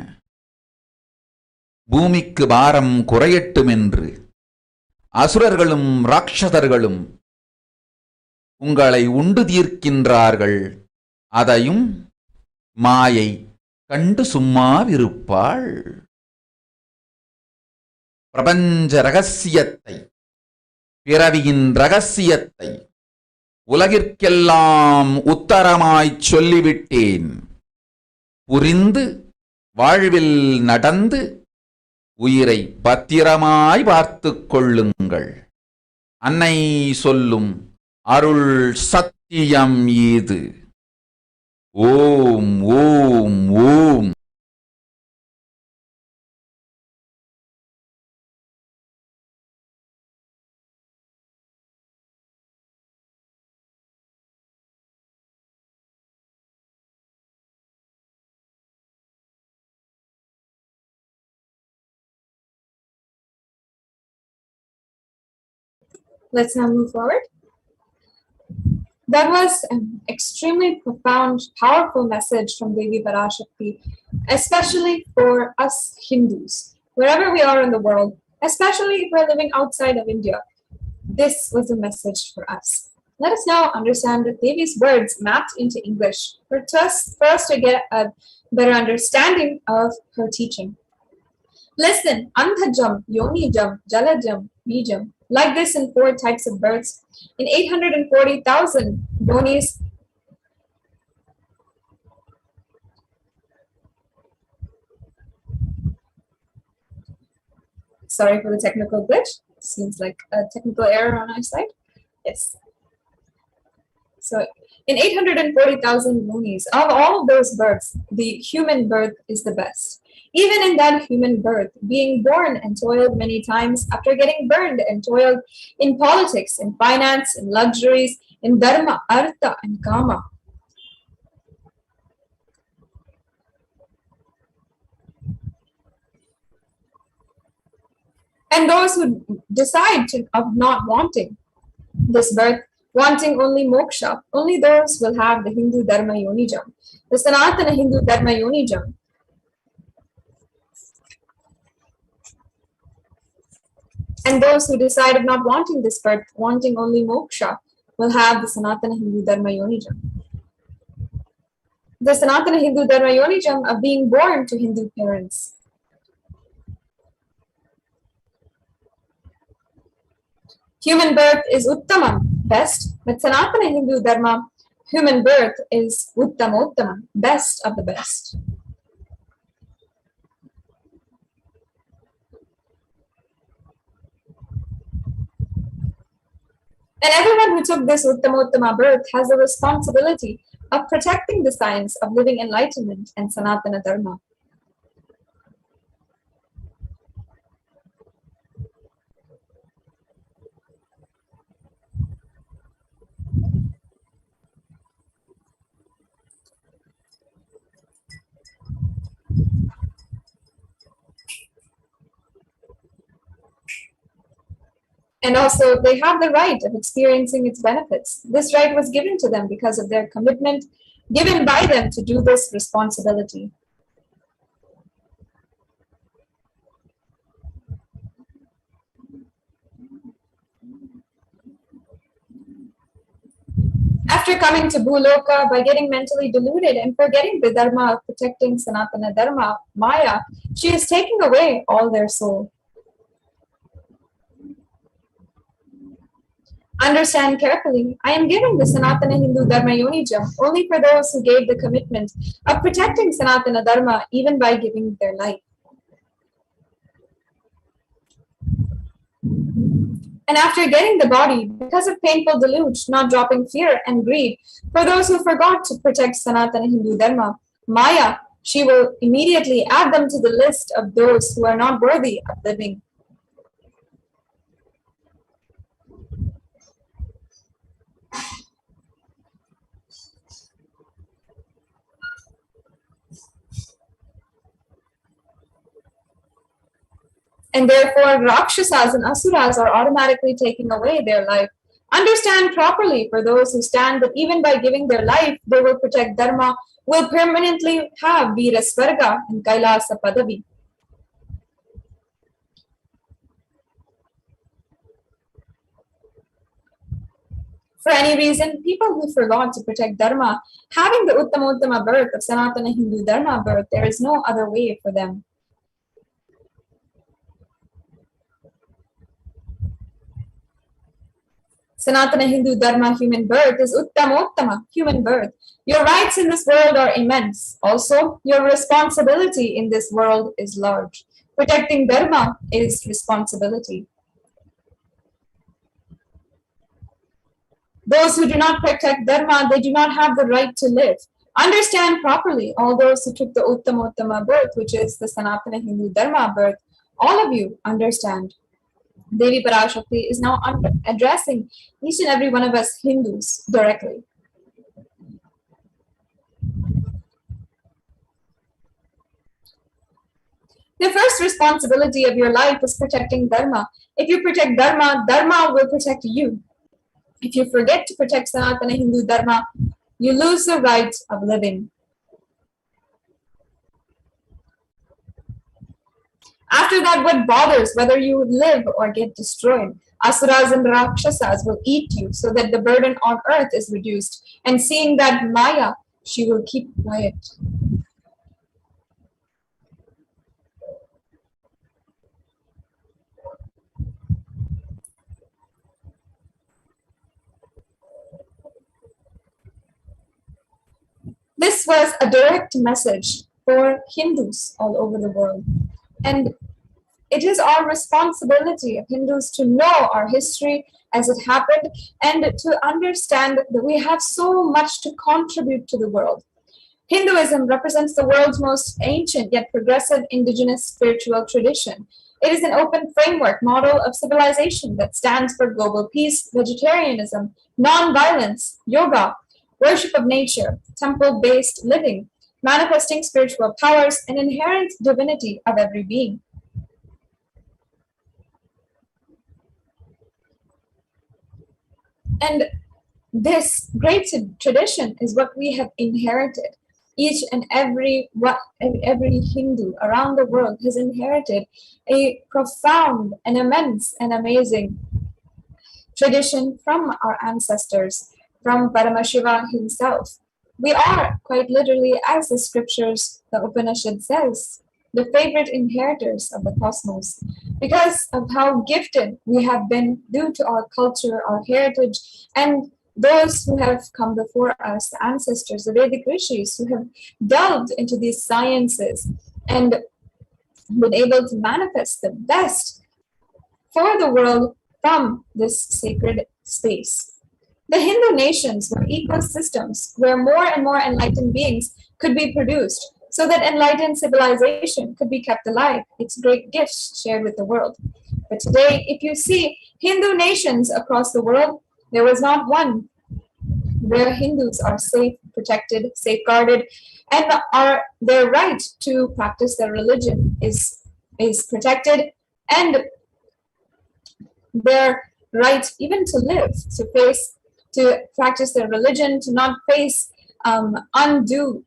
பூமிக்கு பாரம் குறையட்டும் என்று அசுரர்களும் ராட்சதர்களும் உங்களை உண்டு தீர்க்கின்றார்கள். அதையும் மாயை கண்டு சும்மாவிருப்பாள். பிரபஞ்ச ரகசியத்தை, பிறவியின் ரகசியத்தை உலகிற்கெல்லாம் உத்தரமாய்ச் சொல்லிவிட்டேன். புரிந்து வாழ்வில் நடந்து உயிரை பத்திரமாய் பார்த்துக் கொள்ளுங்கள். அன்னை சொல்லும் அருள் சத்தியம் இது. ஓம் ஓம் ஓம். Let's now move forward. That was an extremely profound, powerful message from Devi Parashakti, especially for us Hindus, wherever we are in the world, especially if we're living outside of India. This was a message for us. Let us now understand the Devi's words mapped into English for us to get a better understanding of her teaching. Listen, Anthajam, Yonijam, Jalajam, Bijam. Like this in 4 types of births, in 840,000 yonis, sorry for the technical glitch, seems like a technical error on our side. Yes. So in 840,000 yonis, of all of those births, the human birth is the best. Even in that human birth, being born and toiled many times after getting burned and toiled in politics, in finance, in luxuries, in dharma, artha, and kama. And those who decide of not wanting this birth, wanting only moksha, only those will have the Hindu Dharma Yonijam, the Sanatana Hindu Dharma Yonijam. And those who decide of not wanting this birth, wanting only moksha, will have the Sanatana Hindu Dharma Yonijam. The Sanatana Hindu Dharma Yonijam of being born to Hindu parents. Human birth is Uttamam, best, but Sanatana Hindu Dharma, human birth is Uttamottamam, best of the best. And everyone who took this Uttamottama birth has the responsibility of protecting the science of living enlightenment and Sanatana Dharma. And also, they have the right of experiencing its benefits. This right was given to them because of their commitment given by them to do this responsibility. After coming to Bhuloka by getting mentally deluded and forgetting the dharma of protecting Sanatana Dharma, Maya, she is taking away all their soul. Understand carefully, I am giving the Sanatana Hindu Dharma Yonijam only for those who gave the commitment of protecting Sanatana Dharma even by giving their life. And after getting the body, because of painful deluge, not dropping fear and greed, for those who forgot to protect Sanatana Hindu Dharma, Maya, she will immediately add them to the list of those who are not worthy of living. And therefore, Rakshasas and Asuras are automatically taking away their life. Understand properly for those who stand that even by giving their life, they will protect Dharma, will permanently have Veera Svarga and KAILASA Padavi. For any reason, people who forgot to protect Dharma, having the Uttama birth of Sanatana Hindu Dharma birth, there is no other way for them. Sanatana Hindu Dharma human birth is Uttama human birth. Your rights in this world are immense. Also, your responsibility in this world is large. Protecting Dharma is responsibility. Those who do not protect Dharma, they do not have the right to live. Understand properly, all those who took the Uttama birth, which is the Sanatana Hindu Dharma birth, all of you understand. Devi Parashakti is now addressing each and every one of us Hindus directly. The first responsibility of your life is protecting Dharma. If you protect Dharma, Dharma will protect you. If you forget to protect Sanatana Hindu Dharma, you lose the right of living. After that, what bothers whether you live or get destroyed? Asuras and Rakshasas will eat you so that the burden on earth is reduced. And seeing that Maya, she will keep quiet. This was a direct message for Hindus all over the world. And it is our responsibility of Hindus to know our history as it happened and to understand that we have so much to contribute to the world. Hinduism represents the world's most ancient yet progressive indigenous spiritual tradition. It is an open framework model of civilization that stands for global peace, vegetarianism, non-violence, yoga, worship of nature, temple-based living, manifesting spiritual powers and inherent divinity of every being. And this great tradition is what we have inherited. Each and every Hindu around the world has inherited a profound and immense and amazing tradition from our ancestors, from Paramashiva himself. We are, quite literally, as the scriptures, the Upanishad says, the favorite inheritors of the cosmos, because of how gifted we have been due to our culture, our heritage, and those who have come before us, the ancestors, the Vedic rishis, who have delved into these sciences and been able to manifest the best for the world from this sacred space. The Hindu nations were ecosystems where more and more enlightened beings could be produced so that enlightened civilization could be kept alive, its great gifts shared with the world. But today, if you see Hindu nations across the world, there was not one where Hindus are safe, protected, safeguarded, and their right to practice their religion is protected, and their right even to live, to practice their religion, to not face undue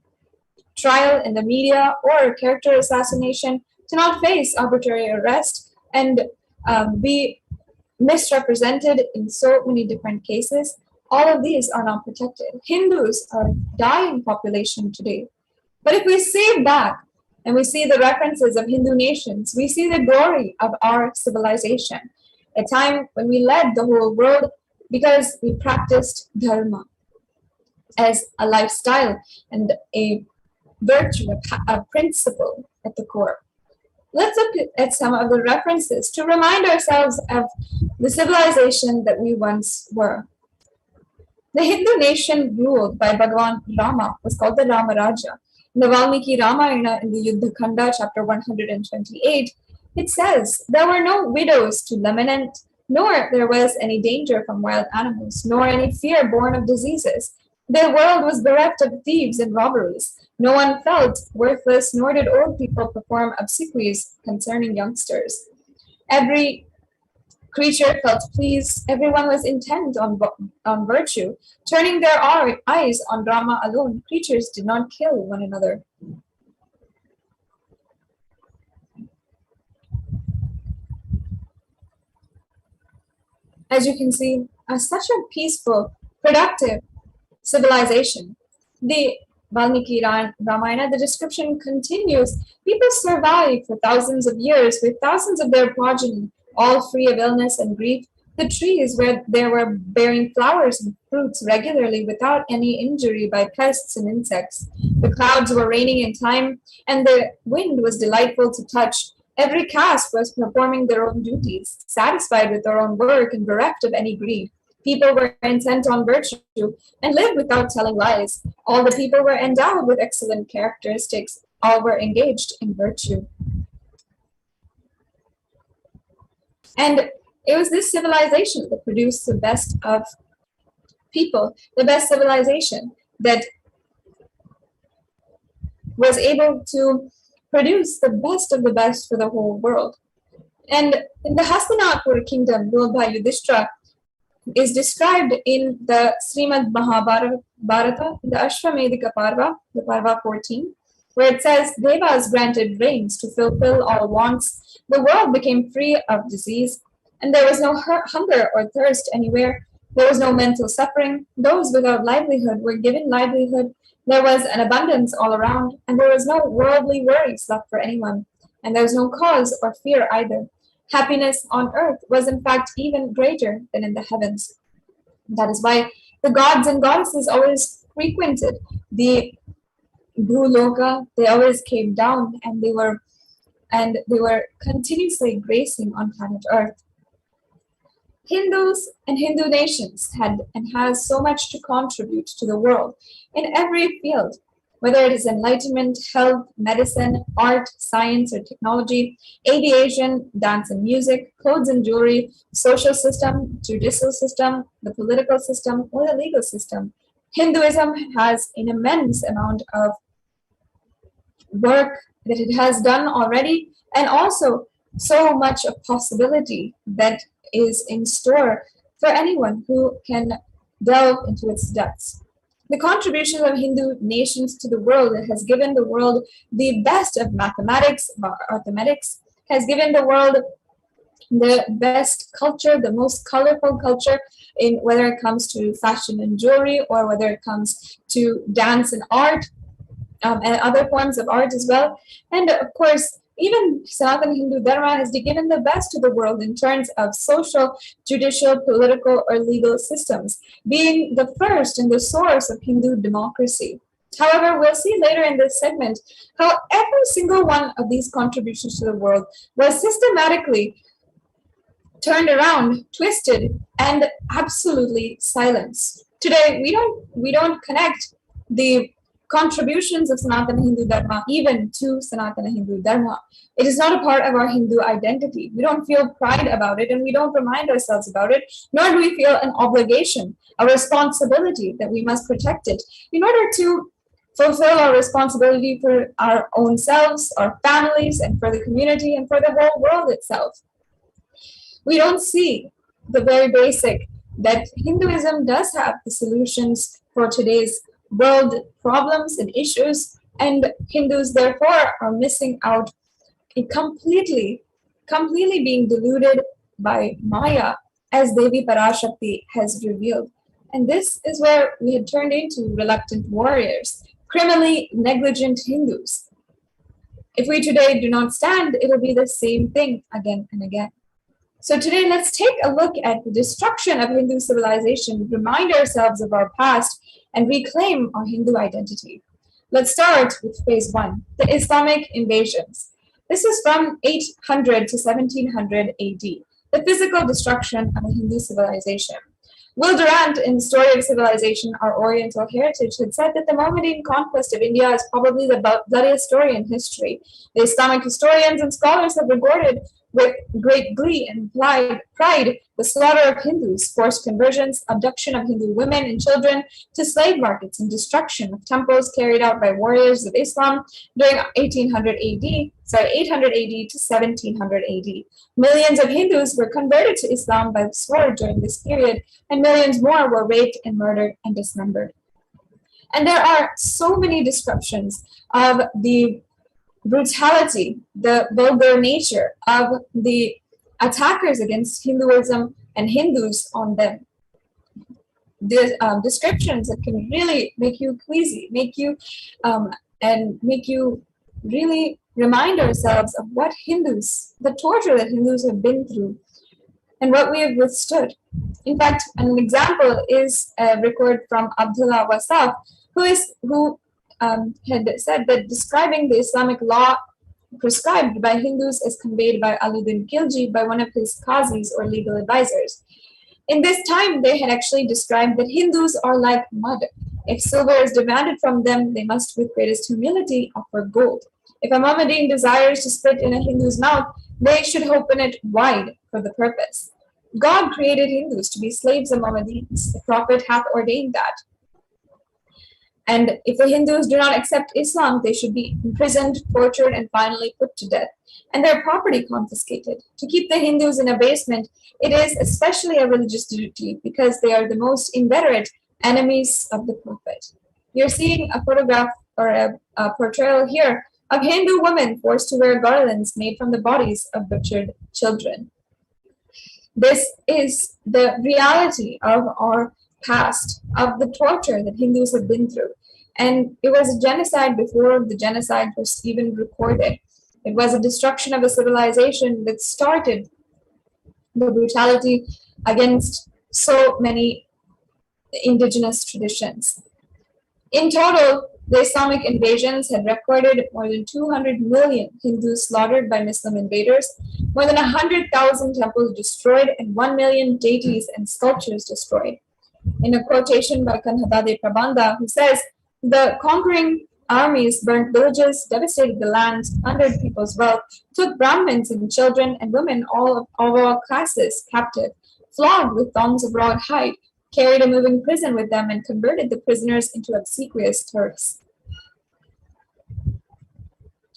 trial in the media or character assassination, to not face arbitrary arrest and be misrepresented in so many different cases. All of these are not protected. Hindus are a dying population today. But if we see back and we see the references of Hindu nations, we see the glory of our civilization, a time when we led the whole world because we practiced dharma as a lifestyle and a virtue, a principle at the core. Let's look at some of the references to remind ourselves of the civilization that we once were. The Hindu nation ruled by Bhagavan Rama was called the Rama Raja. In the Valmiki Ramayana in the Yuddha Khanda, chapter 128, it says, "There were no widows to lament, nor there was any danger from wild animals, nor any fear born of diseases. The world was bereft of thieves and robberies. No one felt worthless, nor did old people perform obsequies concerning youngsters. Every creature felt pleased. Everyone was intent on virtue. Turning their eyes on Rama alone, creatures did not kill one another." As you can see, such a peaceful productive civilization. The Valmiki Ramayana, the description continues. People survive for thousands of years with thousands of their progeny, all free of illness and grief. The trees where they were bearing flowers and fruits regularly without any injury by pests and insects. The clouds were raining in time, and the wind was delightful to touch. Every caste was performing their own duties, satisfied with their own work and bereft of any greed. People were intent on virtue and lived without telling lies. All the people were endowed with excellent characteristics. All were engaged in virtue. And it was this civilization that produced the best of people, the best civilization that was able to produce the best of the best for the whole world. And in the Hastinapur kingdom ruled by Yudhishthira is described in the Srimad Mahabharata, the Ashwamedhika Parva, the Parva 14, where it says, Devas granted rains to fulfill all wants. The world became free of disease, and there was no hunger or thirst anywhere. There was no mental suffering. Those without livelihood were given livelihood. There was an abundance all around, and there was no worldly worries left for anyone, and there was no cause or fear either. Happiness on earth was in fact even greater than in the heavens. That is why the gods and goddesses always frequented the Bhuloka. They always came down, and they were continuously gracing on planet Earth. Hindus and Hindu nations had and has so much to contribute to the world in every field, whether it is enlightenment, health, medicine, art, science, or technology, aviation, dance and music, clothes and jewelry, social system, judicial system, the political system, or the legal system. Hinduism has an immense amount of work that it has done already, and also so much of possibility that is in store for anyone who can delve into its depths. The contributions of Hindu nations to the world has given the world the best of mathematics, arithmetics, has given the world the best culture, the most colorful culture, in whether it comes to fashion and jewelry, or whether it comes to dance and art, and other forms of art as well. And of course, even Sanatana Hindu Dharma has given the best to the world in terms of social, judicial, political, or legal systems, being the first and the source of Hindu democracy. However, we'll see later in this segment how every single one of these contributions to the world was systematically turned around, twisted, and absolutely silenced. Today, we don't connect the contributions of Sanatana Hindu Dharma even to Sanatana Hindu Dharma. It is not a part of our Hindu identity. We don't feel pride about it, and we don't remind ourselves about it, nor do we feel an obligation, a responsibility that we must protect it in order to fulfill our responsibility for our own selves, our families, and for the community, and for the whole world itself. We don't see the very basic that Hinduism does have the solutions for today's world problems and issues, and Hindus therefore are missing out in completely being deluded by Maya, as Devi Parashakti has revealed. And this is where we had turned into reluctant warriors, criminally negligent Hindus. If we today do not stand, it will be the same thing again and again. So today, let's take a look at the destruction of Hindu civilization, remind ourselves of our past, and reclaim our Hindu identity. Let's start with phase 1, the Islamic invasions. This is from 800 to 1700 AD, the physical destruction of a Hindu civilization. Will Durant, in Story of Civilization, Our Oriental Heritage, had said that the Mohammedan conquest of India is probably the bloodiest story in history. The Islamic historians and scholars have recorded with great glee and pride the slaughter of Hindus, forced conversions, abduction of Hindu women and children to slave markets, and destruction of temples carried out by warriors of Islam during 800 AD to 1700 AD. Millions of Hindus were converted to Islam by the sword during this period, and millions more were raped and murdered and dismembered. And there are so many descriptions of the brutality, the vulgar nature of the attackers against Hinduism and Hindus on them. descriptions that can really make you queasy, make you really remind ourselves of what the torture that Hindus have been through and what we have withstood. In fact, an example is a record from Abdullah Wasaf, who had said that describing the Islamic law prescribed by Hindus is conveyed by Alauddin Khilji by one of his qazis or legal advisors. In this time, they had actually described that Hindus are like mud. If silver is demanded from them, they must with greatest humility offer gold. If a Mohammedan desires to spit in a Hindu's mouth, they should open it wide for the purpose. God created Hindus to be slaves of Mohammedans. The Prophet hath ordained that. And if the Hindus do not accept Islam, they should be imprisoned, tortured, and finally put to death, and their property confiscated. To keep the Hindus in abasement, it is especially a religious duty because they are the most inveterate enemies of the Prophet. You're seeing a photograph or a portrayal here of Hindu women forced to wear garlands made from the bodies of butchered children. This is the reality of our past, of the torture that Hindus have been through. And it was a genocide before the genocide was even recorded. It was a destruction of a civilization that started the brutality against so many indigenous traditions. In total, the Islamic invasions had recorded more than 200 million Hindus slaughtered by Muslim invaders, more than 100,000 temples destroyed, and 1 million deities and sculptures destroyed. In a quotation by Kanhadade Prabandha, who says, the conquering armies burnt villages, devastated the land, plundered people's wealth, took Brahmins and children and women of all classes captive, flogged with thongs of rawhide hide, carried a moving prison with them, and converted the prisoners into obsequious Turks.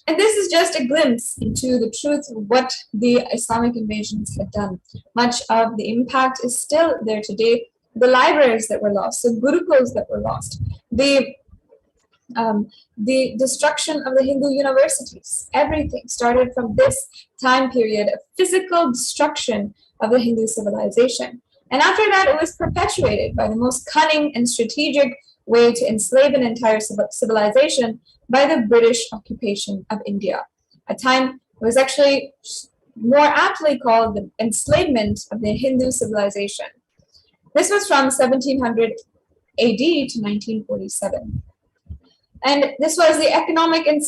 And this is just a glimpse into the truth of what the Islamic invasions had done. Much of the impact is still there today. The libraries that were lost, the gurukuls that were lost, the destruction of the Hindu universities, everything started from this time period of physical destruction of the Hindu civilization. And after that, it was perpetuated by the most cunning and strategic way to enslave an entire civilization by the British occupation of India. A time was actually more aptly called the enslavement of the Hindu civilization. This was from 1700 AD to 1947. And this was the economic and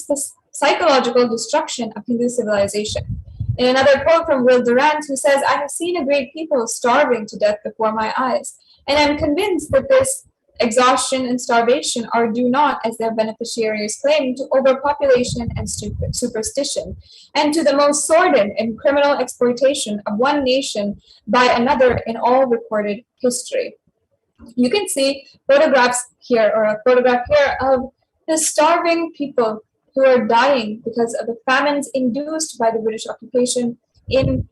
psychological destruction of Hindu civilization. In another quote from Will Durant, who says, I have seen a great people starving to death before my eyes, and I'm convinced that this exhaustion and starvation are due not, as their beneficiaries claim, to overpopulation and superstition, and to the most sordid and criminal exploitation of one nation by another in all recorded history. You can see photographs here, or a photograph here of the starving people who are dying because of the famines induced by the British occupation in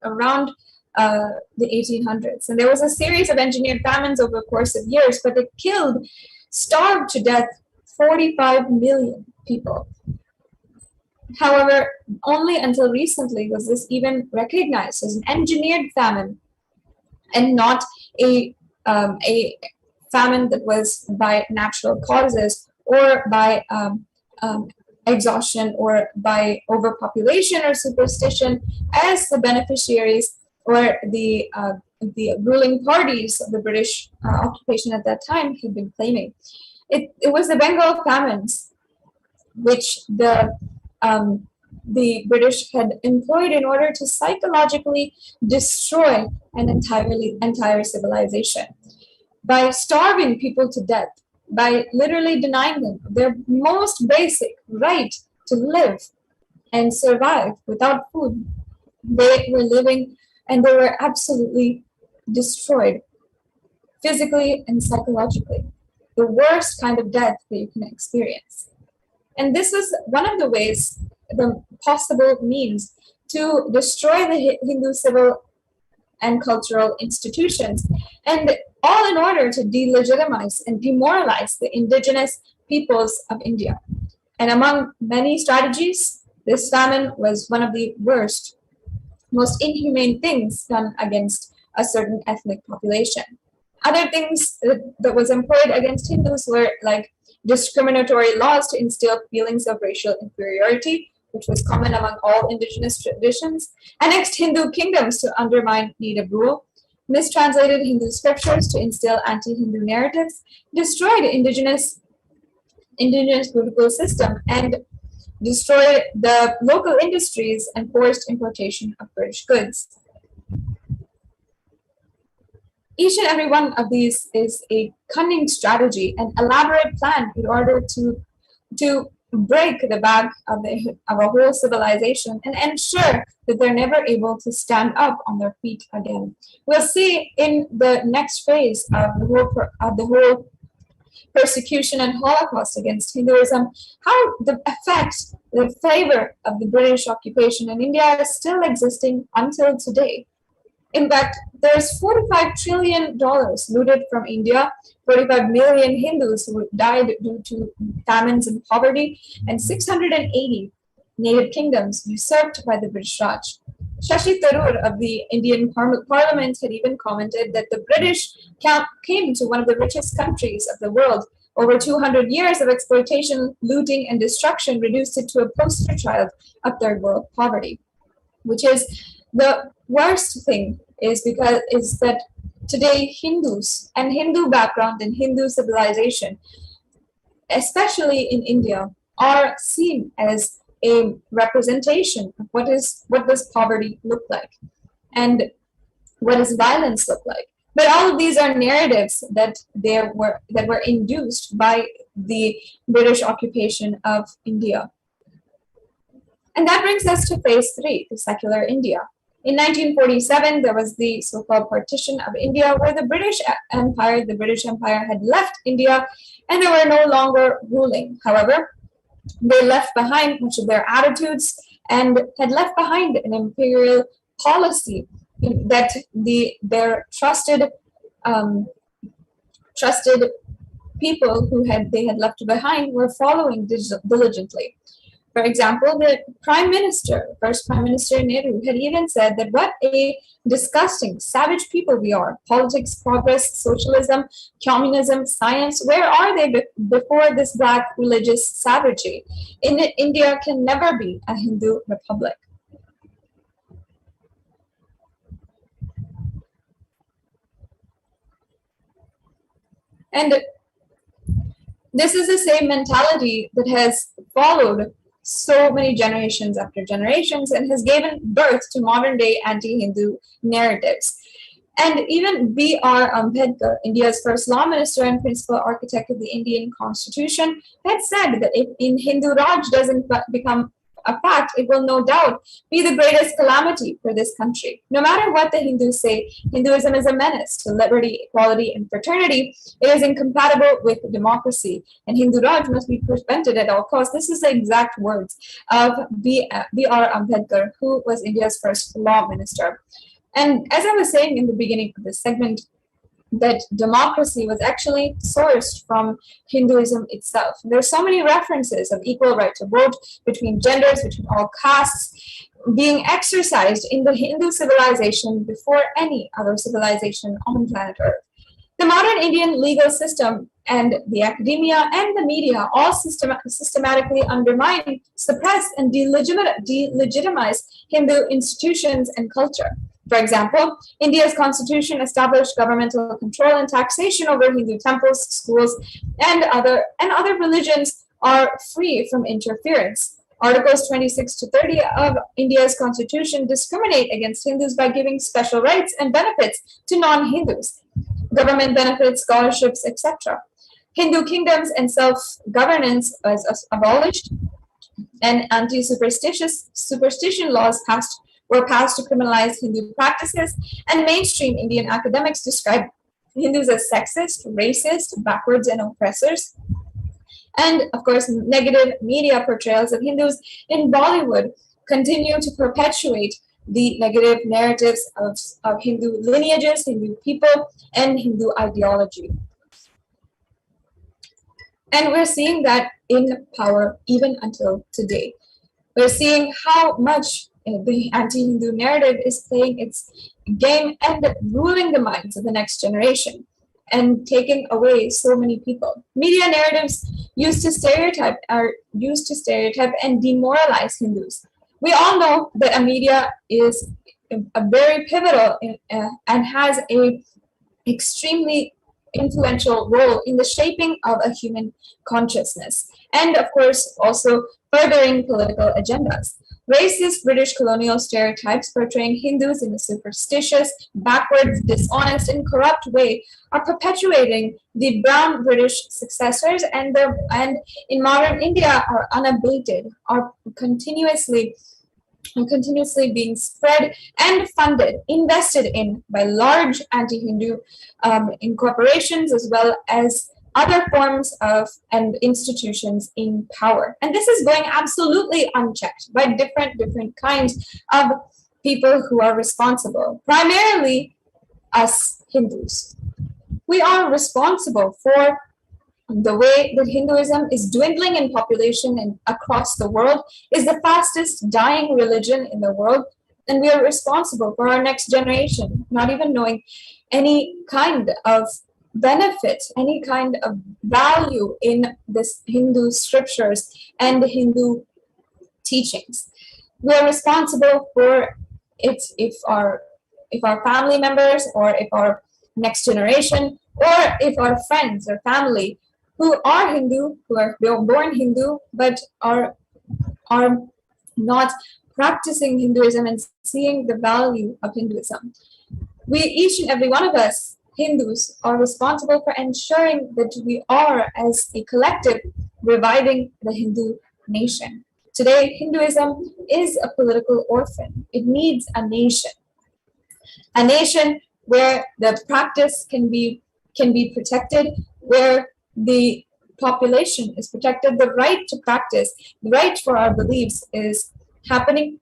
around the 1800s. And there was a series of engineered famines over the course of years, but it starved to death 45 million people. However, only until recently was this even recognized as an engineered famine and not a famine that was by natural causes or by exhaustion or by overpopulation or superstition, as the beneficiaries or the ruling parties of the British occupation at that time had been claiming. It was the Bengal famines which the British had employed in order to psychologically destroy an entire civilization. By starving people to death, by literally denying them their most basic right to live and survive without food, they were living and they were absolutely destroyed physically and psychologically. The worst kind of death that you can experience. And this was one of the ways, the possible means to destroy the Hindu civil and cultural institutions, and all in order to delegitimize and demoralize the indigenous peoples of India. And among many strategies, this famine was one of the worst, most inhumane things done against a certain ethnic population. Other things that was employed against Hindus were like discriminatory laws to instill feelings of racial inferiority, which was common among all indigenous traditions, annexed Hindu kingdoms to undermine native rule, mistranslated Hindu scriptures to instill anti-Hindu narratives, destroyed indigenous political system, and destroyed the local industries and forced importation of British goods. Each and every one of these is a cunning strategy, an elaborate plan in order to break the back of a whole civilization and ensure that they're never able to stand up on their feet again. We'll see in the next phase of the whole persecution and Holocaust against Hinduism, how the effect, the flavor of the British occupation in India is still existing until today. In fact, there's $45 trillion looted from India, 45 million Hindus who died due to famines and poverty, and 680 native kingdoms usurped by the British Raj. Shashi Tharoor of the Indian Parliament had even commented that the British came to one of the richest countries of the world. Over 200 years of exploitation, looting, and destruction reduced it to a poster child of third world poverty, which is the worst thing is that today Hindus and Hindu background and Hindu civilization, especially in India, are seen as a representation of what does poverty look like and what does violence look like. But all of these are narratives that were induced by the British occupation of India. And that brings us to phase 3, the secular India. In 1947, there was the so-called partition of India, where the British Empire had left India and they were no longer ruling. However, they left behind much of their attitudes and had left behind an imperial policy that their trusted people who they had left behind were following diligently. For example, the first Prime Minister Nehru, had even said that what a disgusting, savage people we are. Politics, progress, socialism, communism, science, where are they before this black religious savagery? India can never be a Hindu republic. And this is the same mentality that has followed so many generations after generations and has given birth to modern day anti-Hindu narratives. And even B.R. Ambedkar, India's first law minister and principal architect of the Indian Constitution, had said that if Hindu Raj doesn't become a fact, it will no doubt be the greatest calamity for this country. No matter what the Hindus say, Hinduism is a menace to liberty, equality, and fraternity. It is incompatible with democracy, and Hindu Raj must be prevented at all costs. This is the exact words of B.R. Ambedkar, who was India's first law minister. And as I was saying in the beginning of this segment, that democracy was actually sourced from Hinduism itself. There's so many references of equal right to vote between genders, between all castes, being exercised in the Hindu civilization before any other civilization on planet Earth. The modern Indian legal system and the academia and the media all systematically undermine, suppress, and delegitimize Hindu institutions and culture. For example, India's constitution established governmental control and taxation over Hindu temples, schools, and other religions are free from interference. Articles 26 to 30 of India's constitution discriminate against Hindus by giving special rights and benefits to non-Hindus, government benefits, scholarships, etc. Hindu kingdoms and self-governance was abolished, and superstition laws were passed to criminalize Hindu practices, and mainstream Indian academics describe Hindus as sexist, racist, backwards, and oppressors. And of course, negative media portrayals of Hindus in Bollywood continue to perpetuate the negative narratives of Hindu lineages, Hindu people, and Hindu ideology. And we're seeing that in power even until today. We're seeing how much the anti-Hindu narrative is playing its game and ruling the minds of the next generation. and taken away so many people. Media narratives used to stereotype and demoralize Hindus. We all know that a media is a very pivotal and has a extremely influential role in the shaping of a human consciousness, and of course also furthering political agendas. Racist British colonial stereotypes portraying Hindus in a superstitious, backward, dishonest, and corrupt way are perpetuating the brown British successors, and in modern India are unabated, are continuously being spread and funded, invested in by large anti-Hindu incorporations, as well as other forms of and institutions in power. And this is going absolutely unchecked by different kinds of people who are responsible, primarily us Hindus. We are responsible for the way that Hinduism is dwindling in population and across the world, is the fastest dying religion in the world, and we are responsible for our next generation not even knowing any kind of benefit, any kind of value in this Hindu scriptures and Hindu teachings. We are responsible for it if our family members, or if our next generation, or if our friends or family who are Hindu, who are born Hindu, but are not practicing Hinduism and seeing the value of Hinduism. We, each and every one of us, Hindus, are responsible for ensuring that we are, as a collective, reviving the Hindu nation. Today, Hinduism is a political orphan. It needs a nation where the practice can be protected, where the population is protected, the right to practice, the right for our beliefs is happening,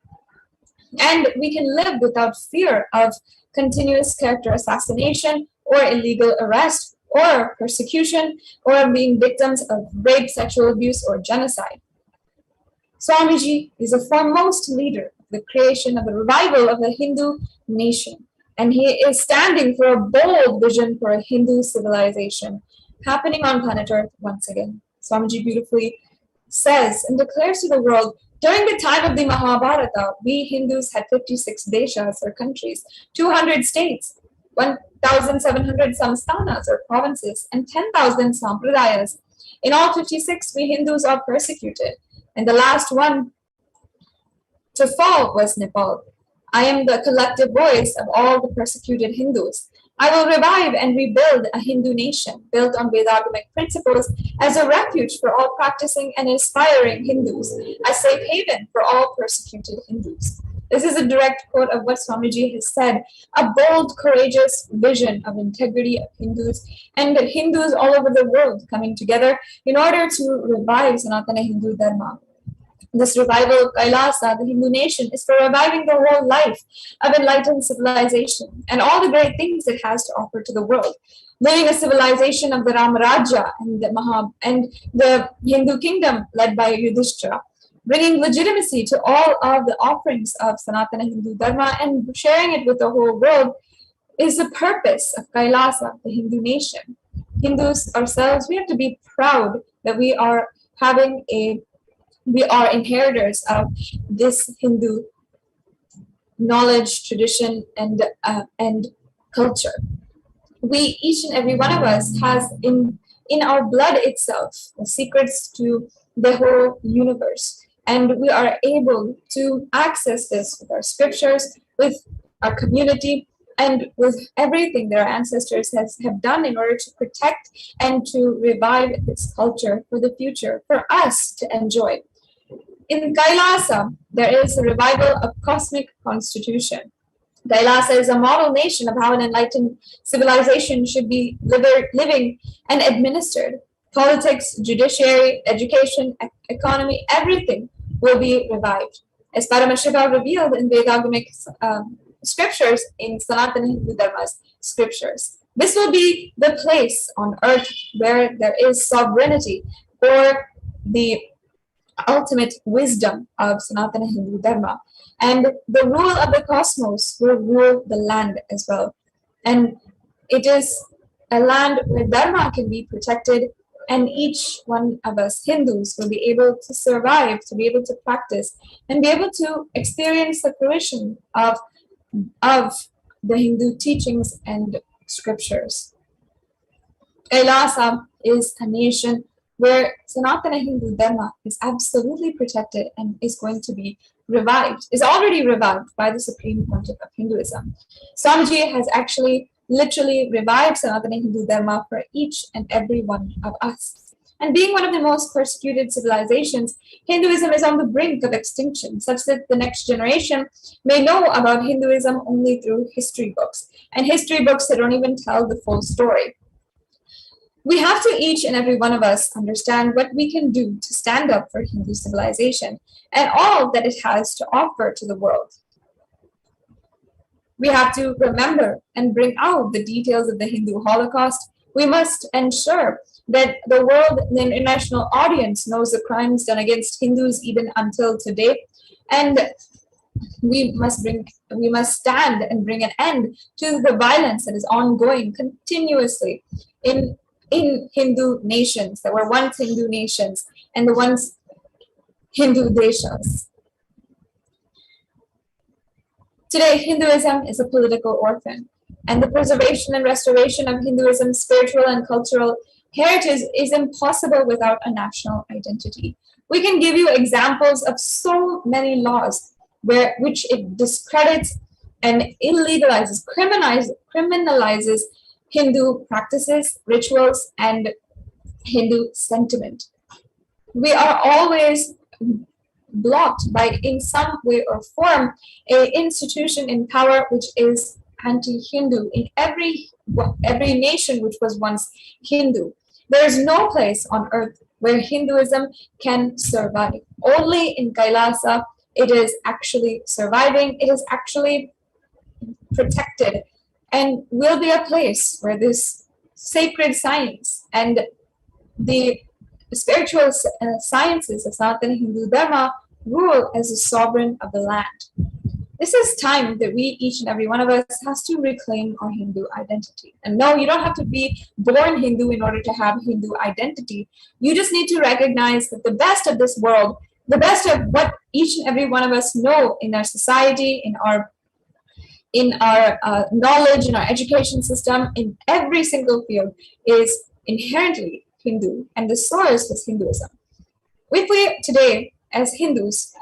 and we can live without fear of continuous character assassination or illegal arrest or persecution or being victims of rape, sexual abuse, or genocide. Swamiji is a foremost leader of the creation of the revival of the Hindu nation, and he is standing for a bold vision for a Hindu civilization happening on planet Earth once again. Swamiji beautifully says and declares to the world, during the time of the Mahabharata, we Hindus had 56 deshas or countries, 200 states, 1,700 samsthanas or provinces, and 10,000 sampradayas. In all 56, we Hindus are persecuted, and the last one to fall was Nepal. I am the collective voice of all the persecuted Hindus. I will revive and rebuild a Hindu nation built on Vedagamic principles as a refuge for all practicing and aspiring Hindus, a safe haven for all persecuted Hindus. This is a direct quote of what Swamiji has said, a bold, courageous vision of integrity of Hindus and Hindus all over the world coming together in order to revive Sanatana Hindu Dharma. This revival of KAILASA, the Hindu nation, is for reviving the whole life of enlightened civilization and all the great things it has to offer to the world. Living a civilization of the Ram Rajya and the Hindu kingdom led by Yudhishthira, bringing legitimacy to all of the offerings of Sanatana Hindu Dharma and sharing it with the whole world is the purpose of KAILASA, the Hindu nation. Hindus ourselves, we have to be proud that we are inheritors of this Hindu knowledge, tradition, and culture. We, each and every one of us, has in our blood itself the secrets to the whole universe, and we are able to access this with our scriptures, with our community, and with everything that our ancestors have done in order to protect and to revive this culture for the future, for us to enjoy. In KAILASA, there is a revival of cosmic constitution. KAILASA is a model nation of how an enlightened civilization should be living and administered. Politics, judiciary, education, economy, everything will be revived. As Paramashivoham revealed in Vedagamic scriptures, in Sanatana Hindu Dharma's scriptures. This will be the place on earth where there is sovereignty for the ultimate wisdom of Sanatana Hindu Dharma, and the rule of the cosmos will rule the land as well. And it is a land where Dharma can be protected, and each one of us Hindus will be able to survive, to be able to practice, and be able to experience the fruition of the Hindu teachings and scriptures. KAILASA is a nation where Sanatana Hindu Dharma is absolutely protected and is going to be revived, is already revived by the Supreme Pontiff of Hinduism. Swamiji has actually literally revived Sanatana Hindu Dharma for each and every one of us. And being one of the most persecuted civilizations, Hinduism is on the brink of extinction, such that the next generation may know about Hinduism only through history books, and history books that don't even tell the full story. We have to, each and every one of us, understand what we can do to stand up for Hindu civilization and all that it has to offer to the world. We have to remember and bring out the details of the Hindu Holocaust. We must ensure that the world, the international audience, knows the crimes done against Hindus even until today. And we must stand and bring an end to the violence that is ongoing continuously in Hindu nations that were once Hindu nations and the once Hindu deshas. Today, Hinduism is a political orphan, and the preservation and restoration of Hinduism's spiritual and cultural heritage is impossible without a national identity. We can give you examples of so many laws which it discredits and illegalizes, criminalizes Hindu practices, rituals, and Hindu sentiment. We are always blocked by, in some way or form, an institution in power which is anti-Hindu in every nation which was once Hindu. There is no place on earth where Hinduism can survive. Only in Kailasa it is actually surviving, it is actually protected, and will be a place where this sacred science and the spiritual sciences of Sanatana Hindu Dharma rule as the sovereign of the land. This is time that we, each and every one of us, has to reclaim our Hindu identity. And no, you don't have to be born Hindu in order to have Hindu identity. You just need to recognize that the best of this world, the best of what each and every one of us know in our society, in our knowledge, in our education system, in every single field, is inherently Hindu, and the source is Hinduism. If we today, as Hindus,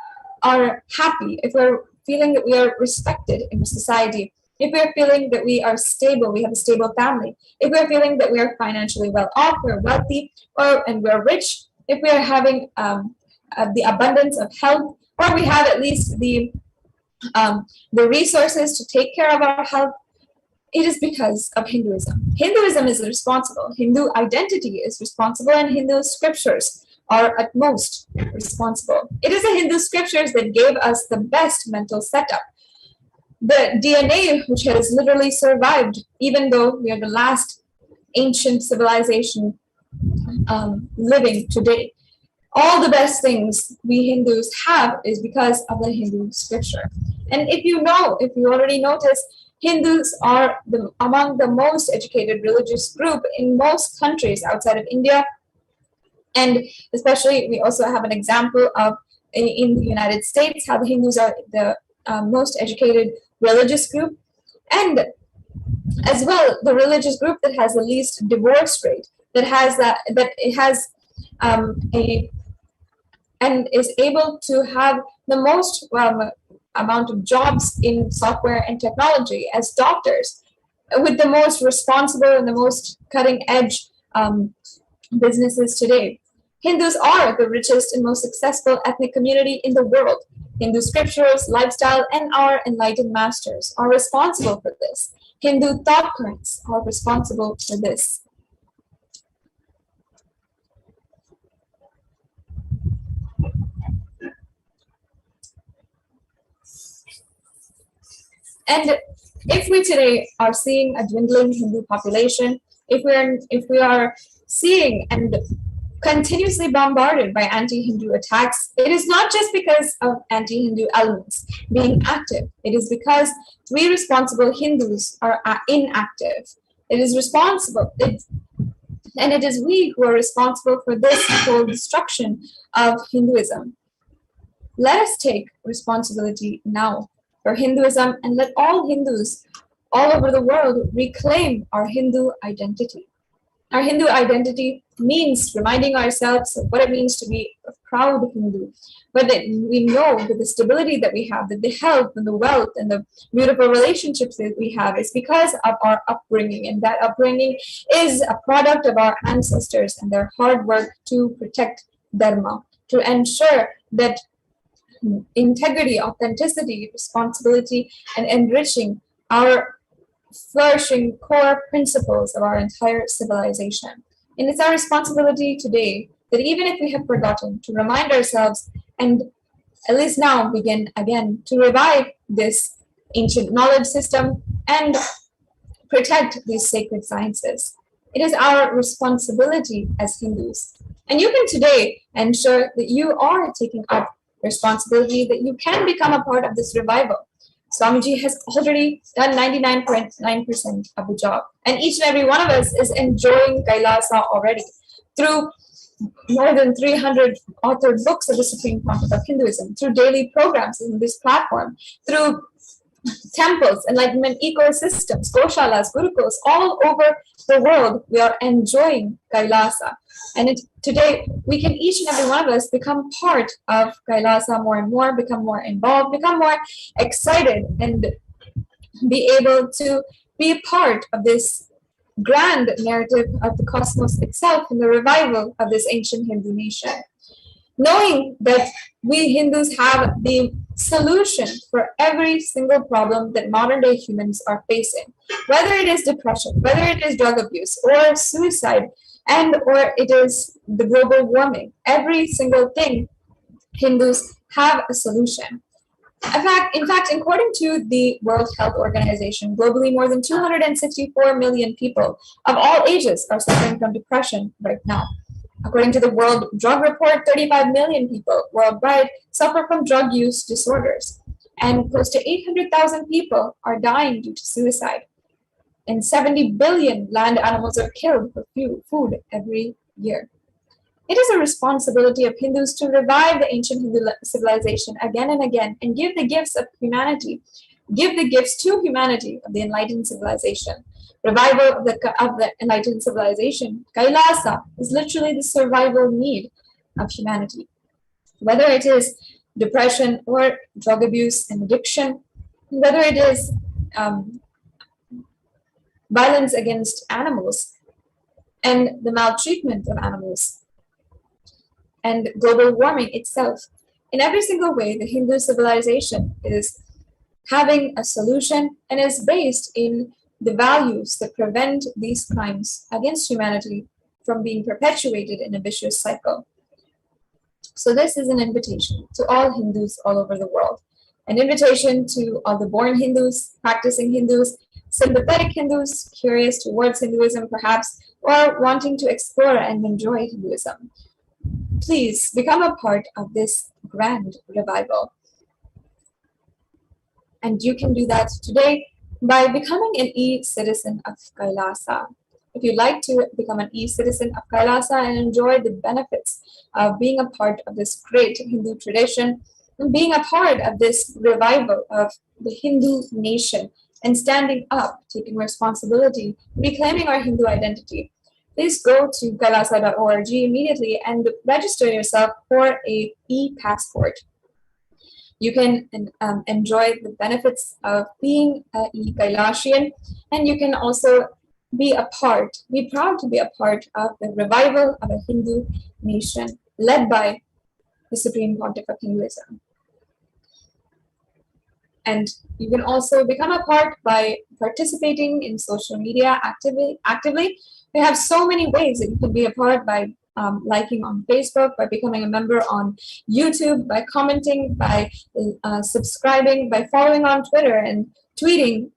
are happy, if we're feeling that we are respected in society, if we're feeling that we are stable, we have a stable family, if we're feeling that we are financially well off, we're wealthy, and we're rich, if we are having the abundance of health, or we have at least the resources to take care of our health, it is because of Hinduism. Hinduism is responsible. Hindu identity is responsible, and Hindu scriptures are at most responsible. It is the Hindu scriptures that gave us the best mental setup. The DNA which has literally survived, even though we are the last ancient civilization living today. All the best things we Hindus have is because of the Hindu scripture. And if you already notice, Hindus are among the most educated religious group in most countries outside of India. And especially, we also have an example of in the United States, how the Hindus are the most educated religious group. And as well, the religious group that has the least divorce rate, and is able to have the most amount of jobs in software and technology as doctors, with the most responsible and the most cutting edge businesses today. Hindus are the richest and most successful ethnic community in the world. Hindu scriptures, lifestyle, and our enlightened masters are responsible for this. Hindu thought currents are responsible for this. And if we today are seeing a dwindling Hindu population, if we are seeing and continuously bombarded by anti-Hindu attacks, it is not just because of anti-Hindu elements being active. It is because we responsible Hindus are inactive. It is responsible. And it is we who are responsible for this whole destruction of Hinduism. Let us take responsibility now for Hinduism and let all Hindus all over the world reclaim our Hindu identity. Our Hindu identity means reminding ourselves of what it means to be a proud Hindu. But that we know that the stability that we have, that the health and the wealth and the beautiful relationships that we have is because of our upbringing. And that upbringing is a product of our ancestors and their hard work to protect Dharma, to ensure that integrity, authenticity, responsibility, and enriching our flourishing core principles of our entire civilization. And it's our responsibility today that even if we have forgotten, to remind ourselves and at least now begin again to revive this ancient knowledge system and protect these sacred sciences. It is our responsibility as Hindus. And you can today ensure that you are taking up responsibility, that you can become a part of this revival. Swamiji has already done 99.9% of the job. And each and every one of us is enjoying Kailasa already through more than 300 authored books of the Supreme Pontiff of Hinduism, through daily programs in this platform, through temples, enlightenment ecosystems, goshalas, gurukuls, all over the world. We are enjoying Kailasa. And today, we can each and every one of us become part of Kailasa more and more, become more involved, become more excited, and be able to be a part of this grand narrative of the cosmos itself and the revival of this ancient Hindu nation. Knowing that we Hindus have the solution for every single problem that modern day humans are facing, whether it is depression, whether it is drug abuse or suicide, and or it is the global warming, every single thing, Hindus have a solution. In fact, according to the World Health Organization, globally more than 264 million people of all ages are suffering from depression right now. According to the World Drug Report, 35 million people worldwide suffer from drug use disorders, and close to 800,000 people are dying due to suicide. And 70 billion land animals are killed for food every year. It is a responsibility of Hindus to revive the ancient Hindu civilization again and again and give the gifts of humanity, give the gifts to humanity of the enlightened civilization. Revival of the enlightened civilization, Kailasa, is literally the survival need of humanity. Whether it is depression or drug abuse and addiction, whether it is violence against animals and the maltreatment of animals, and global warming itself. In every single way, the Hindu civilization is having a solution and is based in the values that prevent these crimes against humanity from being perpetuated in a vicious cycle. So this is an invitation to all Hindus all over the world, an invitation to all the born Hindus, practicing Hindus, sympathetic Hindus, curious towards Hinduism perhaps, or wanting to explore and enjoy Hinduism. Please become a part of this grand revival. And you can do that today by becoming an e-citizen of Kailasa. If you'd like to become an e-citizen of Kailasa and enjoy the benefits of being a part of this great Hindu tradition, and being a part of this revival of the Hindu nation, and standing up, taking responsibility, reclaiming our Hindu identity, please go to kailasa.org immediately and register yourself for an e-passport. You can enjoy the benefits of being an e-Kailasian, and you can also be proud to be a part of the revival of a Hindu nation led by the Supreme Pontiff of Hinduism. And you can also become a part by participating in social media actively. We have so many ways that you can be a part by liking on Facebook, by becoming a member on YouTube, by commenting, by subscribing, by following on Twitter and tweeting,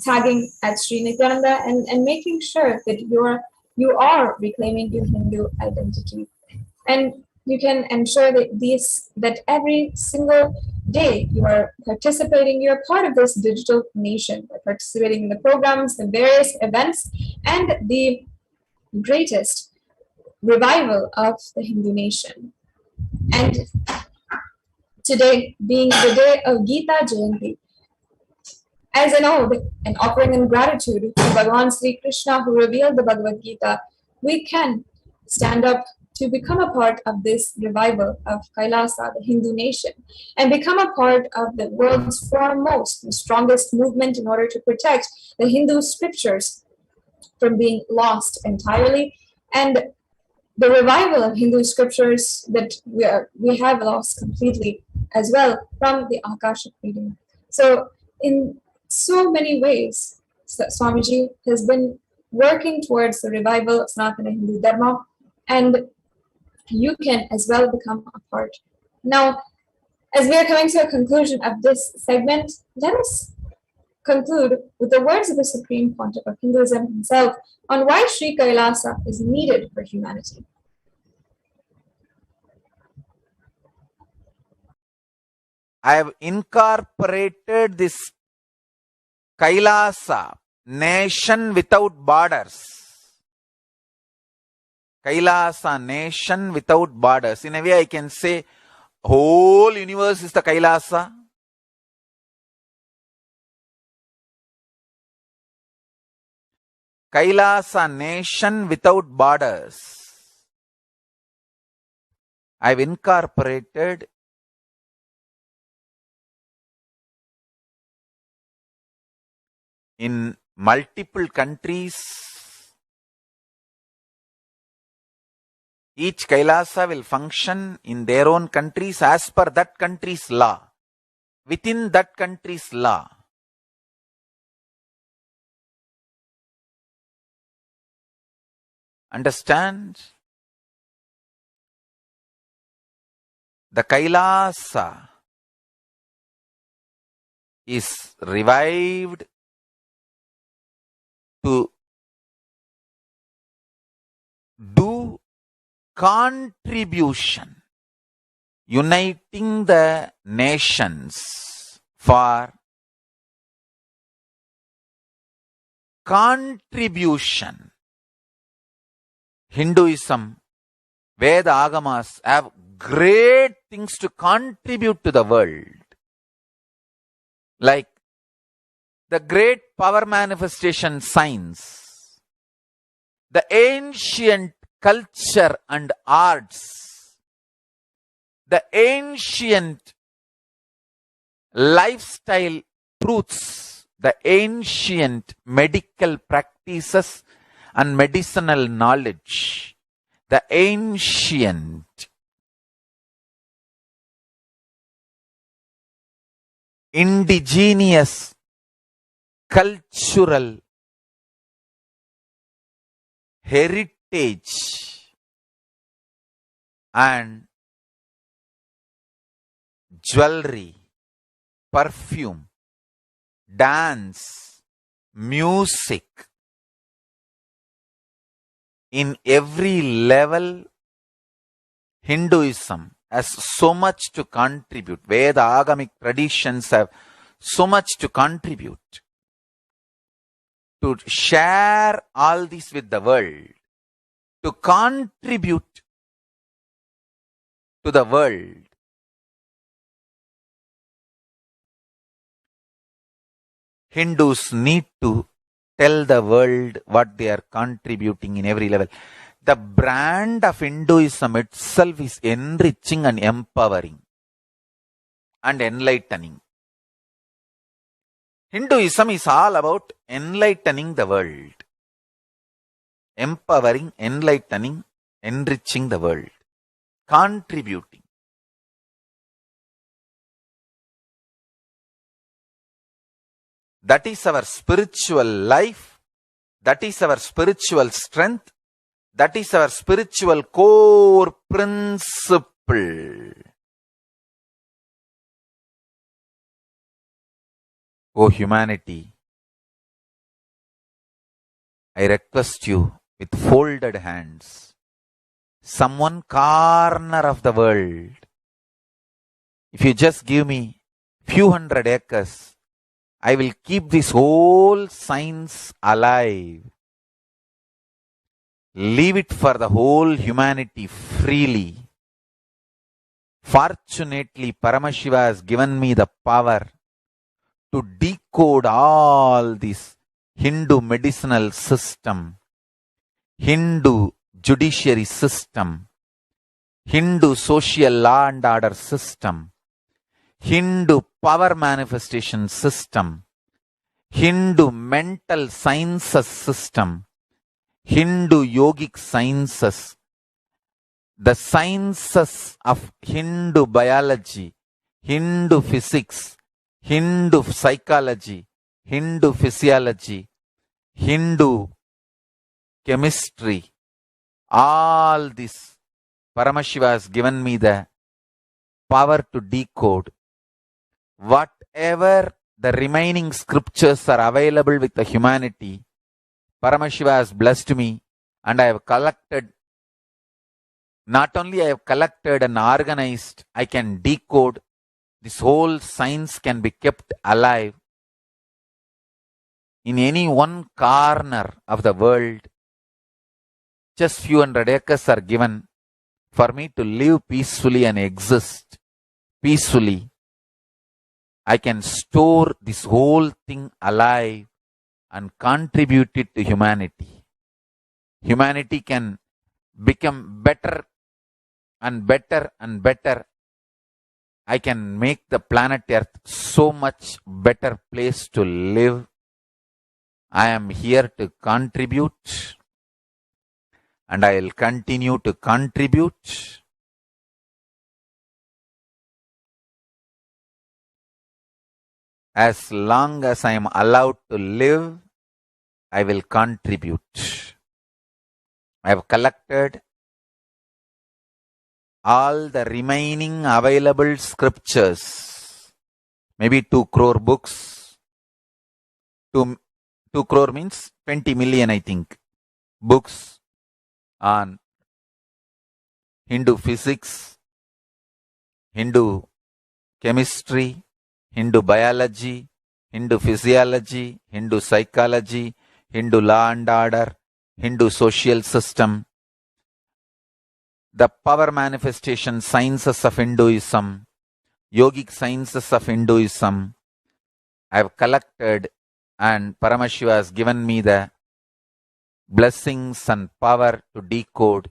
tagging at Sri Nithyananda and making sure that you are reclaiming your Hindu identity. And you can ensure that every single day you are participating, you're part of this digital nation by participating in the programs, the various events, and the greatest revival of the Hindu nation. And today being the day of Gita Jayanti, as an ode, an offering in gratitude to Bhagavan Sri Krishna who revealed the Bhagavad Gita, we can stand up to become a part of this revival of KAILASA, the Hindu nation, and become a part of the world's foremost and strongest movement in order to protect the Hindu scriptures from being lost entirely, and the revival of Hindu scriptures that we have lost completely as well from the Akashic reading. So in so many ways, Swamiji has been working towards the revival of Sanatana Hindu Dharma, and you can as well become a part. Now, as we are coming to a conclusion of this segment, let us conclude with the words of the Supreme Pontiff of Hinduism himself on why Sri Kailasa is needed for humanity. I have incorporated this Kailasa, nation without borders. Kailasa, nation without borders. In a way, I can say whole universe is the Kailasa. Kailasa, nation without borders. I have incorporated in multiple countries. Each Kailasa will function in their own countries as per that country's law, within that country's law. Understand? The Kailasa is revived to do contribution, uniting the nations for contribution. Hinduism, Veda Agamas have great things to contribute to the world. Like the great power manifestation science, the ancient culture and arts, the ancient lifestyle truths, the ancient medical practices and medicinal knowledge, the ancient indigenous cultural heritage and jewelry, perfume, dance, music. In every level, Hinduism has so much to contribute. Veda Agamic traditions have so much to contribute. To share all this with the world, to contribute to the world. Hindus need to tell the world what they are contributing in every level. The brand of Hinduism itself is enriching and empowering and enlightening. Hinduism is all about enlightening the world. Empowering, enlightening, enriching the world. Contributing. That is our spiritual life. That is our spiritual strength. That is our spiritual core principle. O humanity, I request you with folded hands, some one corner of the world, if you just give me few hundred acres. I will keep this whole science alive. Leave it for the whole humanity freely. Fortunately, Paramashiva has given me the power to decode all this Hindu medicinal system, Hindu judiciary system, Hindu social law and order system, Hindu power manifestation system, Hindu mental sciences system, Hindu yogic sciences, the sciences of Hindu biology, Hindu physics, Hindu psychology, Hindu physiology, Hindu chemistry, all this Paramashiva has given me the power to decode. Whatever the remaining scriptures are available with the humanity, Paramashiva has blessed me, and I have collected. Not only I have collected and organized, I can decode. This whole science can be kept alive in any one corner of the world. Just few hundred acres are given for me to live peacefully and exist peacefully. I can store this whole thing alive and contribute it to humanity. Humanity can become better and better and better. I can make the planet Earth so much better place to live. I am here to contribute, and I will continue to contribute. As long as I am allowed to live, I will contribute. I have collected all the remaining available scriptures, maybe 2 crore books. 2 crore means 20 million, I think, books on Hindu physics, Hindu chemistry, Hindu biology, Hindu physiology, Hindu psychology, Hindu law and order, Hindu social system, the power manifestation sciences of Hinduism, yogic sciences of Hinduism. I have collected, and Paramashiva has given me the blessings and power to decode.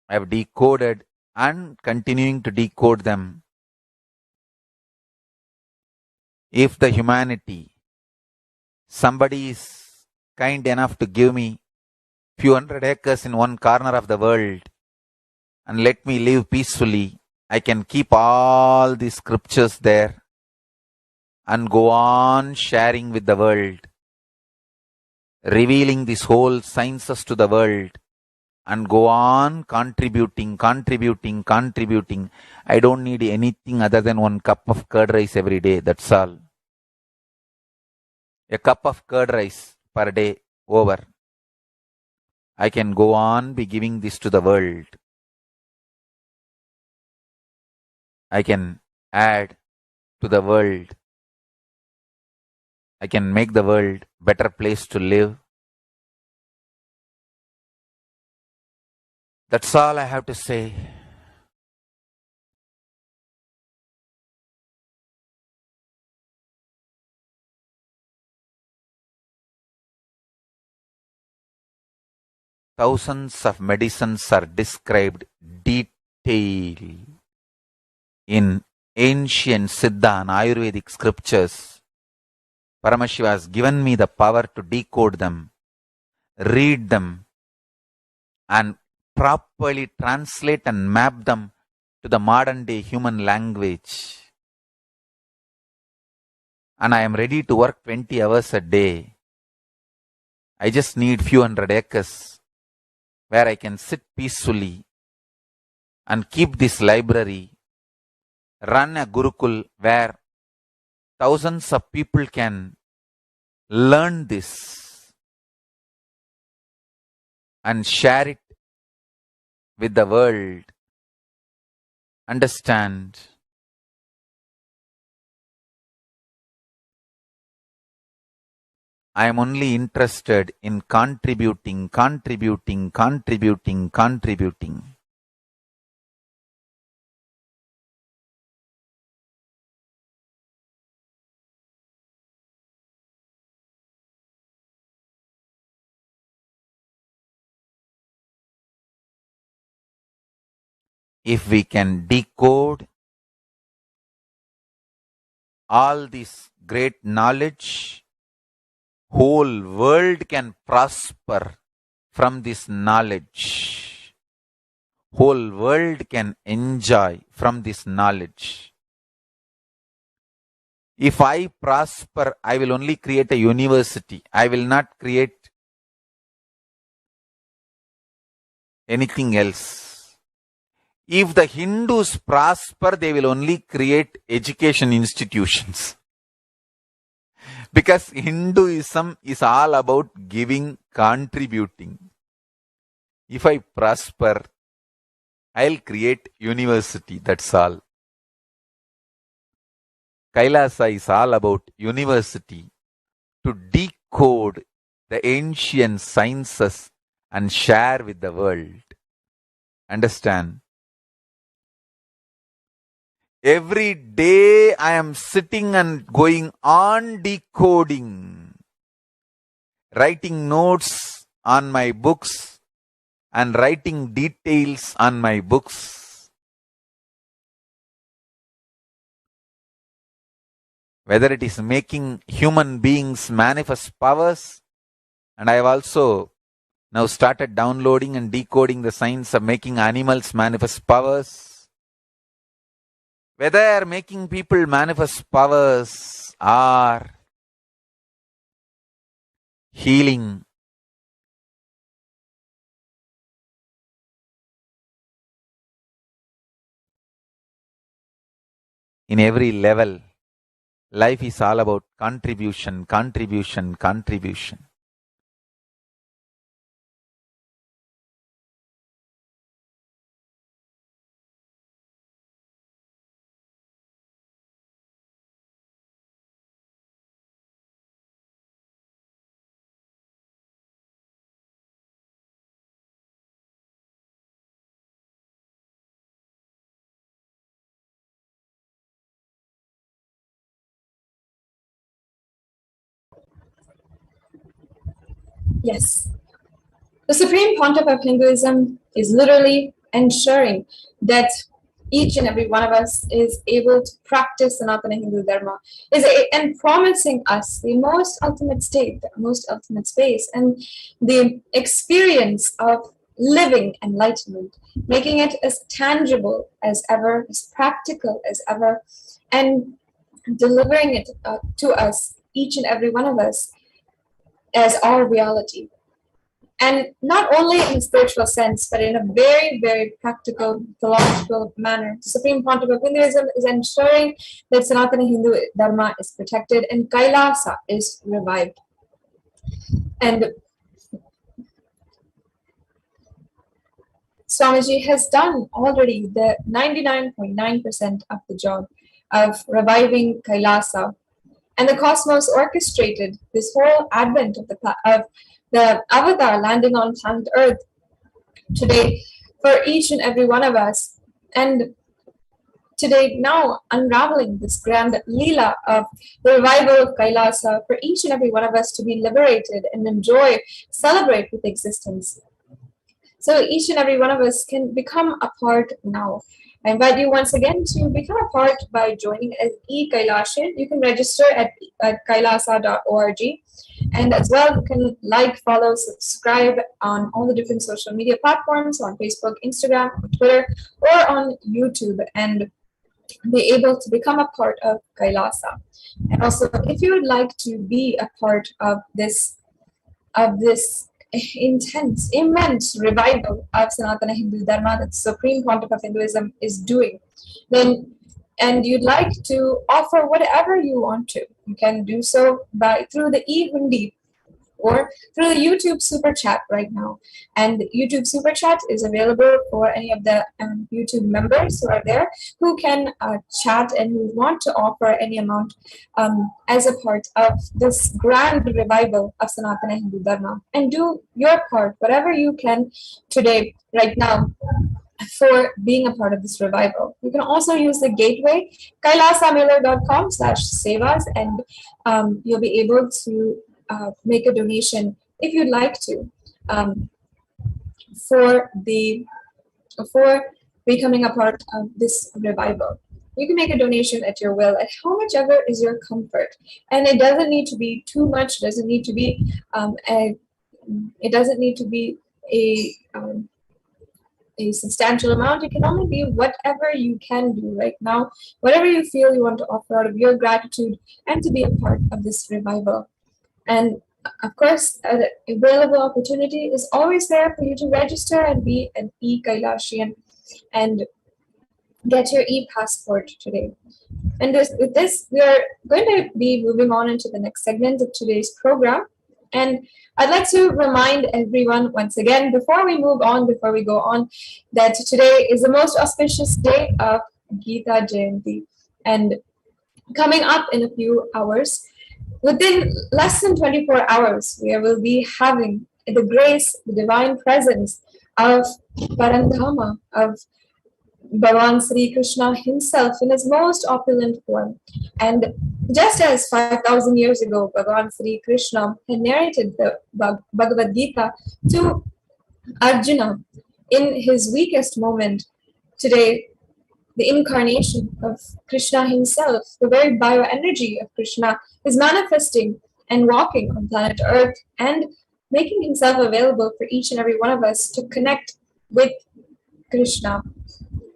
I have decoded and continuing to decode them. If the humanity, somebody is kind enough to give me few hundred acres in one corner of the world and let me live peacefully, I can keep all the scriptures there and go on sharing with the world, revealing this whole sciences to the world, and go on contributing. I don't need anything other than 1 cup of curd rice every day. That's all. A cup of curd rice per day over. I can go on be giving this to the world. I can add to the world. I can make the world better place to live. That's all I have to say. Thousands of medicines are described detail in ancient Siddha and Ayurvedic scriptures. Paramashiva has given me the power to decode them, read them, and properly translate and map them to the modern day human language. And I am ready to work 20 hours a day. I just need few hundred acres where I can sit peacefully and keep this library, run a Gurukul where thousands of people can learn this and share it with the world, understand. I am only interested in contributing. If we can decode all this great knowledge, whole world can prosper from this knowledge. Whole world can enjoy from this knowledge. If I prosper, I will only create a university. I will not create anything else. If the Hindus prosper, they will only create education institutions. Because Hinduism is all about giving, contributing. If I prosper, I'll create university, that's all. Kailasa is all about university, to decode the ancient sciences and share with the world. Understand? Every day I am sitting and going on decoding, writing notes on my books and writing details on my books. Whether it is making human beings manifest powers, and I have also now started downloading and decoding the science of making animals manifest powers. Whether making people manifest powers or healing, in every level, life is all about contribution. Yes. The Supreme Pontiff of Hinduism is literally ensuring that each and every one of us is able to practice Sanatana Hindu Dharma, and promising us the most ultimate state, the most ultimate space, and the experience of living enlightenment, making it as tangible as ever, as practical as ever, and delivering it to us, each and every one of us, as our reality. And not only in a spiritual sense, but in a very, very practical, theological manner. The Supreme Pontiff of Hinduism is ensuring that Sanatana Hindu Dharma is protected and Kailasa is revived. And Swamiji has done already the 99.9% of the job of reviving Kailasa. And the cosmos orchestrated this whole advent of the avatar landing on planet Earth today for each and every one of us. And today, now unraveling this grand Leela of the revival of Kailasa for each and every one of us to be liberated and enjoy, celebrate with existence. So each and every one of us can become a part now. I invite you once again to become a part by joining as e-Kailasha. You can register at kailasa.org. And as well, you can like, follow, subscribe on all the different social media platforms, on Facebook, Instagram, Twitter, or on YouTube, and be able to become a part of Kailasa. And also, if you would like to be a part of this intense, immense revival of Sanatana Hindu Dharma that the Supreme Pontiff of Hinduism is doing, then, and you'd like to offer whatever you want to, you can do so through the e-Hundi or through the YouTube Super Chat right now. And YouTube Super Chat is available for any of the YouTube members who are there who can chat and who want to offer any amount as a part of this grand revival of Sanatana Hindu Dharma. And do your part, whatever you can today, right now, for being a part of this revival. You can also use the gateway kailasamailer.com/sevas, and you'll be able to make a donation if you'd like to for becoming a part of this revival. You can make a donation at your will, at how much ever is your comfort, and it doesn't need to be too much. Doesn't need to be it doesn't need to be a substantial amount. It can only be whatever you can do right now, whatever you feel you want to offer out of your gratitude and to be a part of this revival. And of course, an available opportunity is always there for you to register and be an e-Kailashian and get your e-passport today. And with this, we are going to be moving on into the next segment of today's program. And I'd like to remind everyone once again, before we go on, that today is the most auspicious day of Gita Jayanti. And coming up in a few hours, within less than 24 hours, we will be having the grace, the divine presence of Parandhama, of Bhagavan Sri Krishna himself in his most opulent form. And just as 5,000 years ago, Bhagavan Sri Krishna had narrated the Bhagavad Gita to Arjuna in his weakest moment, today the incarnation of Krishna himself, the very bioenergy of Krishna, is manifesting and walking on planet Earth and making himself available for each and every one of us to connect with Krishna,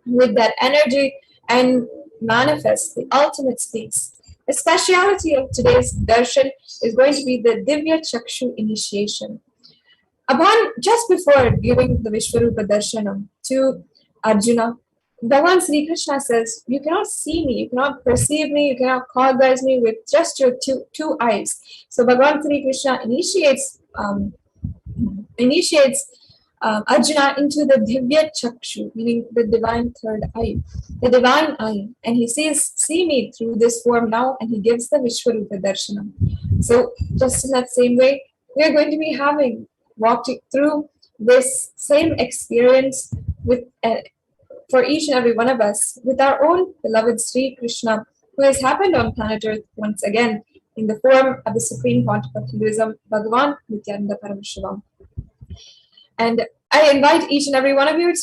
with that energy, and manifest the ultimate space. The speciality of today's darshan is going to be the Divya Chakshu initiation. Just before giving the Vishwarupa Darshanam to Arjuna, Bhagavan Sri Krishna says, you cannot see me, you cannot perceive me, you cannot cognize me with just your two eyes. So Bhagavan Sri Krishna initiates Arjuna into the Divya Chakshu, meaning the divine third eye, the divine eye. And he says, see me through this form now, and he gives the Vishwarupa Darshanam. So just in that same way, we are going to be walked through this same experience with for each and every one of us with our own beloved Sri Krishna, who has happened on planet Earth once again in the form of the Supreme Pontiff of Hinduism, Bhagavan Nithyananda Paramashivam. And I invite each and every one of you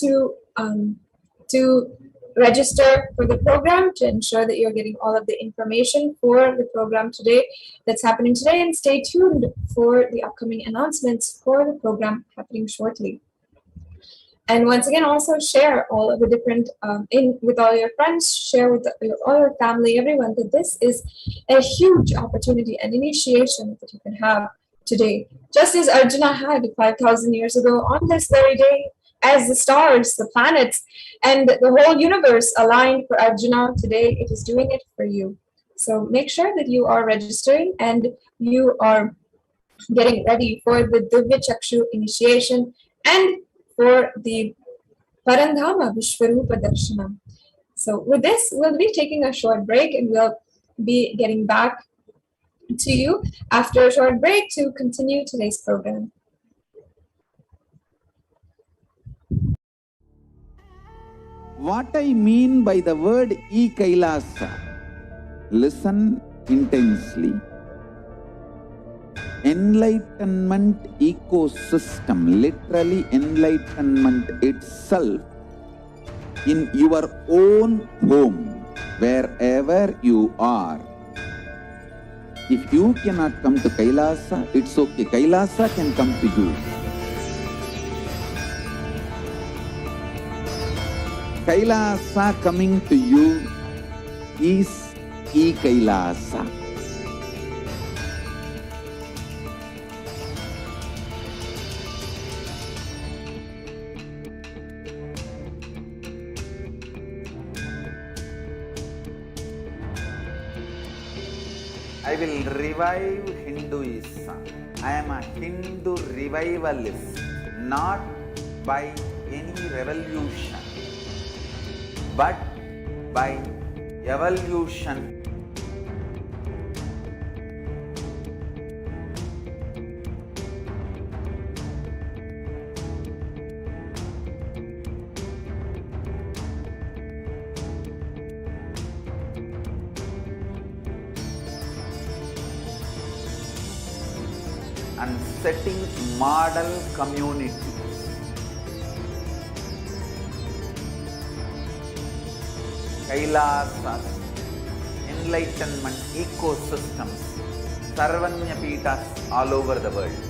to register for the program, to ensure that you're getting all of the information for the program today that's happening today, and stay tuned for the upcoming announcements for the program happening shortly. And once again, also share all of the different, with all your friends, share with all your family, everyone, that this is a huge opportunity and initiation that you can have today. Just as Arjuna had 5,000 years ago on this very day, as the stars, the planets, and the whole universe aligned for Arjuna, today it is doing it for you. So make sure that you are registering and you are getting ready for the Divya Chakshu initiation and for the Parandhama Vishwarupa Darshanam. So with this, we'll be taking a short break, and we'll be getting back to you after a short break to continue today's program. What I mean by the word KAILASA, listen intensely. Enlightenment ecosystem, literally enlightenment itself, in your own home, wherever you are. If you cannot come to KAILASA, it's okay. KAILASA can come to you. KAILASA coming to you is KAILASA. I will revive Hinduism. I am a Hindu revivalist, not by any revolution, but by evolution. And setting model communities. KAILASAs, enlightenment ecosystems, Sarvanyapitas all over the world.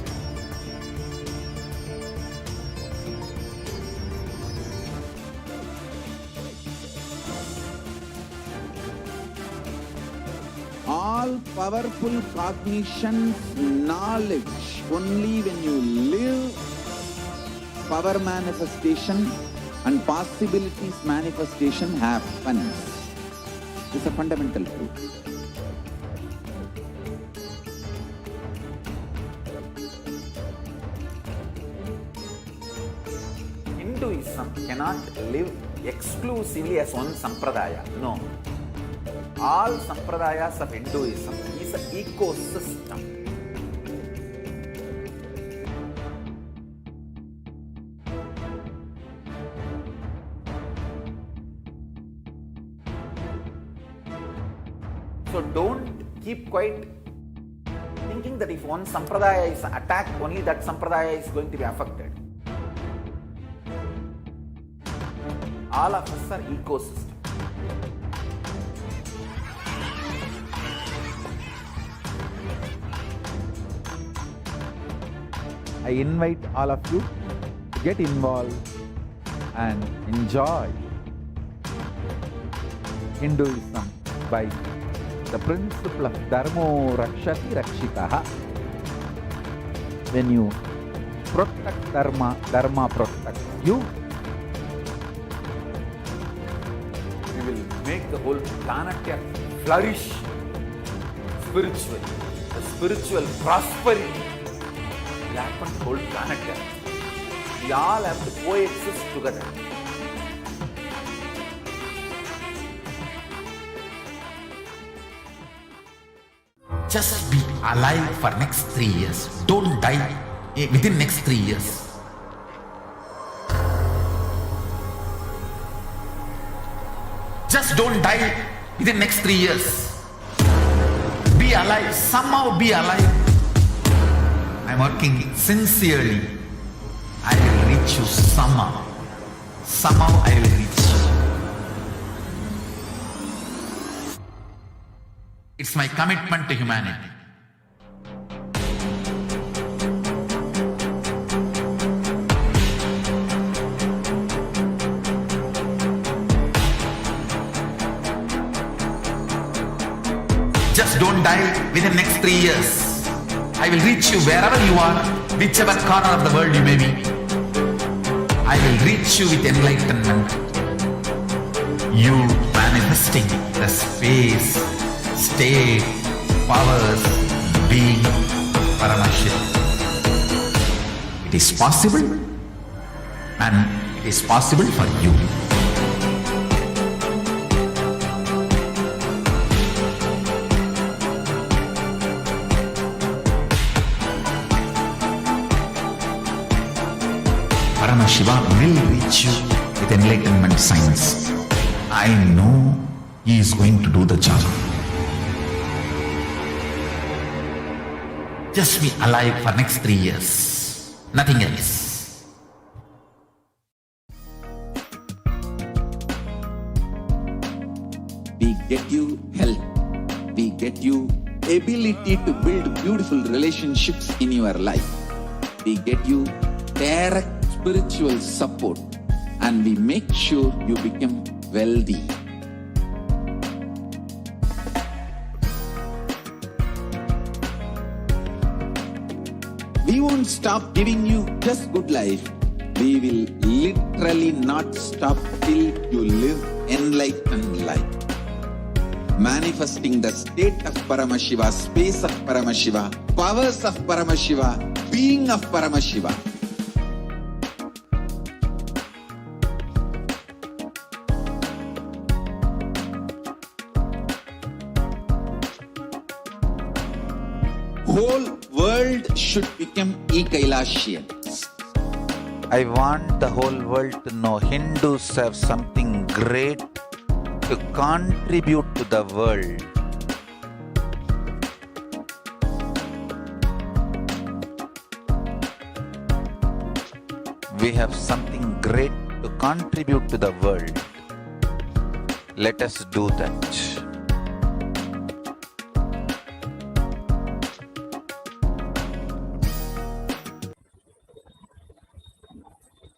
All powerful cognition, knowledge, only when you live, power manifestation and possibilities manifestation happens. It's a fundamental truth. Hinduism cannot live exclusively as one sampradaya. No. All sampradayas of Hinduism is an ecosystem. So don't keep quiet thinking that if one sampradaya is attacked, only that sampradaya is going to be affected. All of us are ecosystems. I invite all of you to get involved and enjoy Hinduism by the principle of Dharmo Rakshati Rakshitaha. When you protect Dharma, Dharma protects you. We will make the whole planet flourish spiritually. The spiritual prosperity will happen to the whole planet. We all have to coexist together. Just be alive for next 3 years. Don't die within next 3 years. Just don't die within next 3 years. Be alive. Somehow be alive. I'm working sincerely. I will reach you somehow. Somehow I will reach you. It's my commitment to humanity. Just don't die within next 3 years. I will reach you wherever you are, whichever corner of the world you may be. I will reach you with enlightenment. You manifesting the space, state, powers, being Paramashivoham. It is possible, and it is possible for you. Paramashivoham will reach you with enlightenment science. I know he is going to do the job. Just be alive for next 3 years. Nothing else. We get you health. We get you ability to build beautiful relationships in your life. We get you direct spiritual support, and we make sure you become wealthy. We won't stop giving you just good life. We will literally not stop till you live enlightened life. manifesting the state of Paramashiva, space of Paramashiva, powers of Paramashiva, being of Paramashiva. Whole world should become e-Kailasian. I want the whole world to know Hindus have something great to contribute to the world. We have something great to contribute to the world. Let us do that.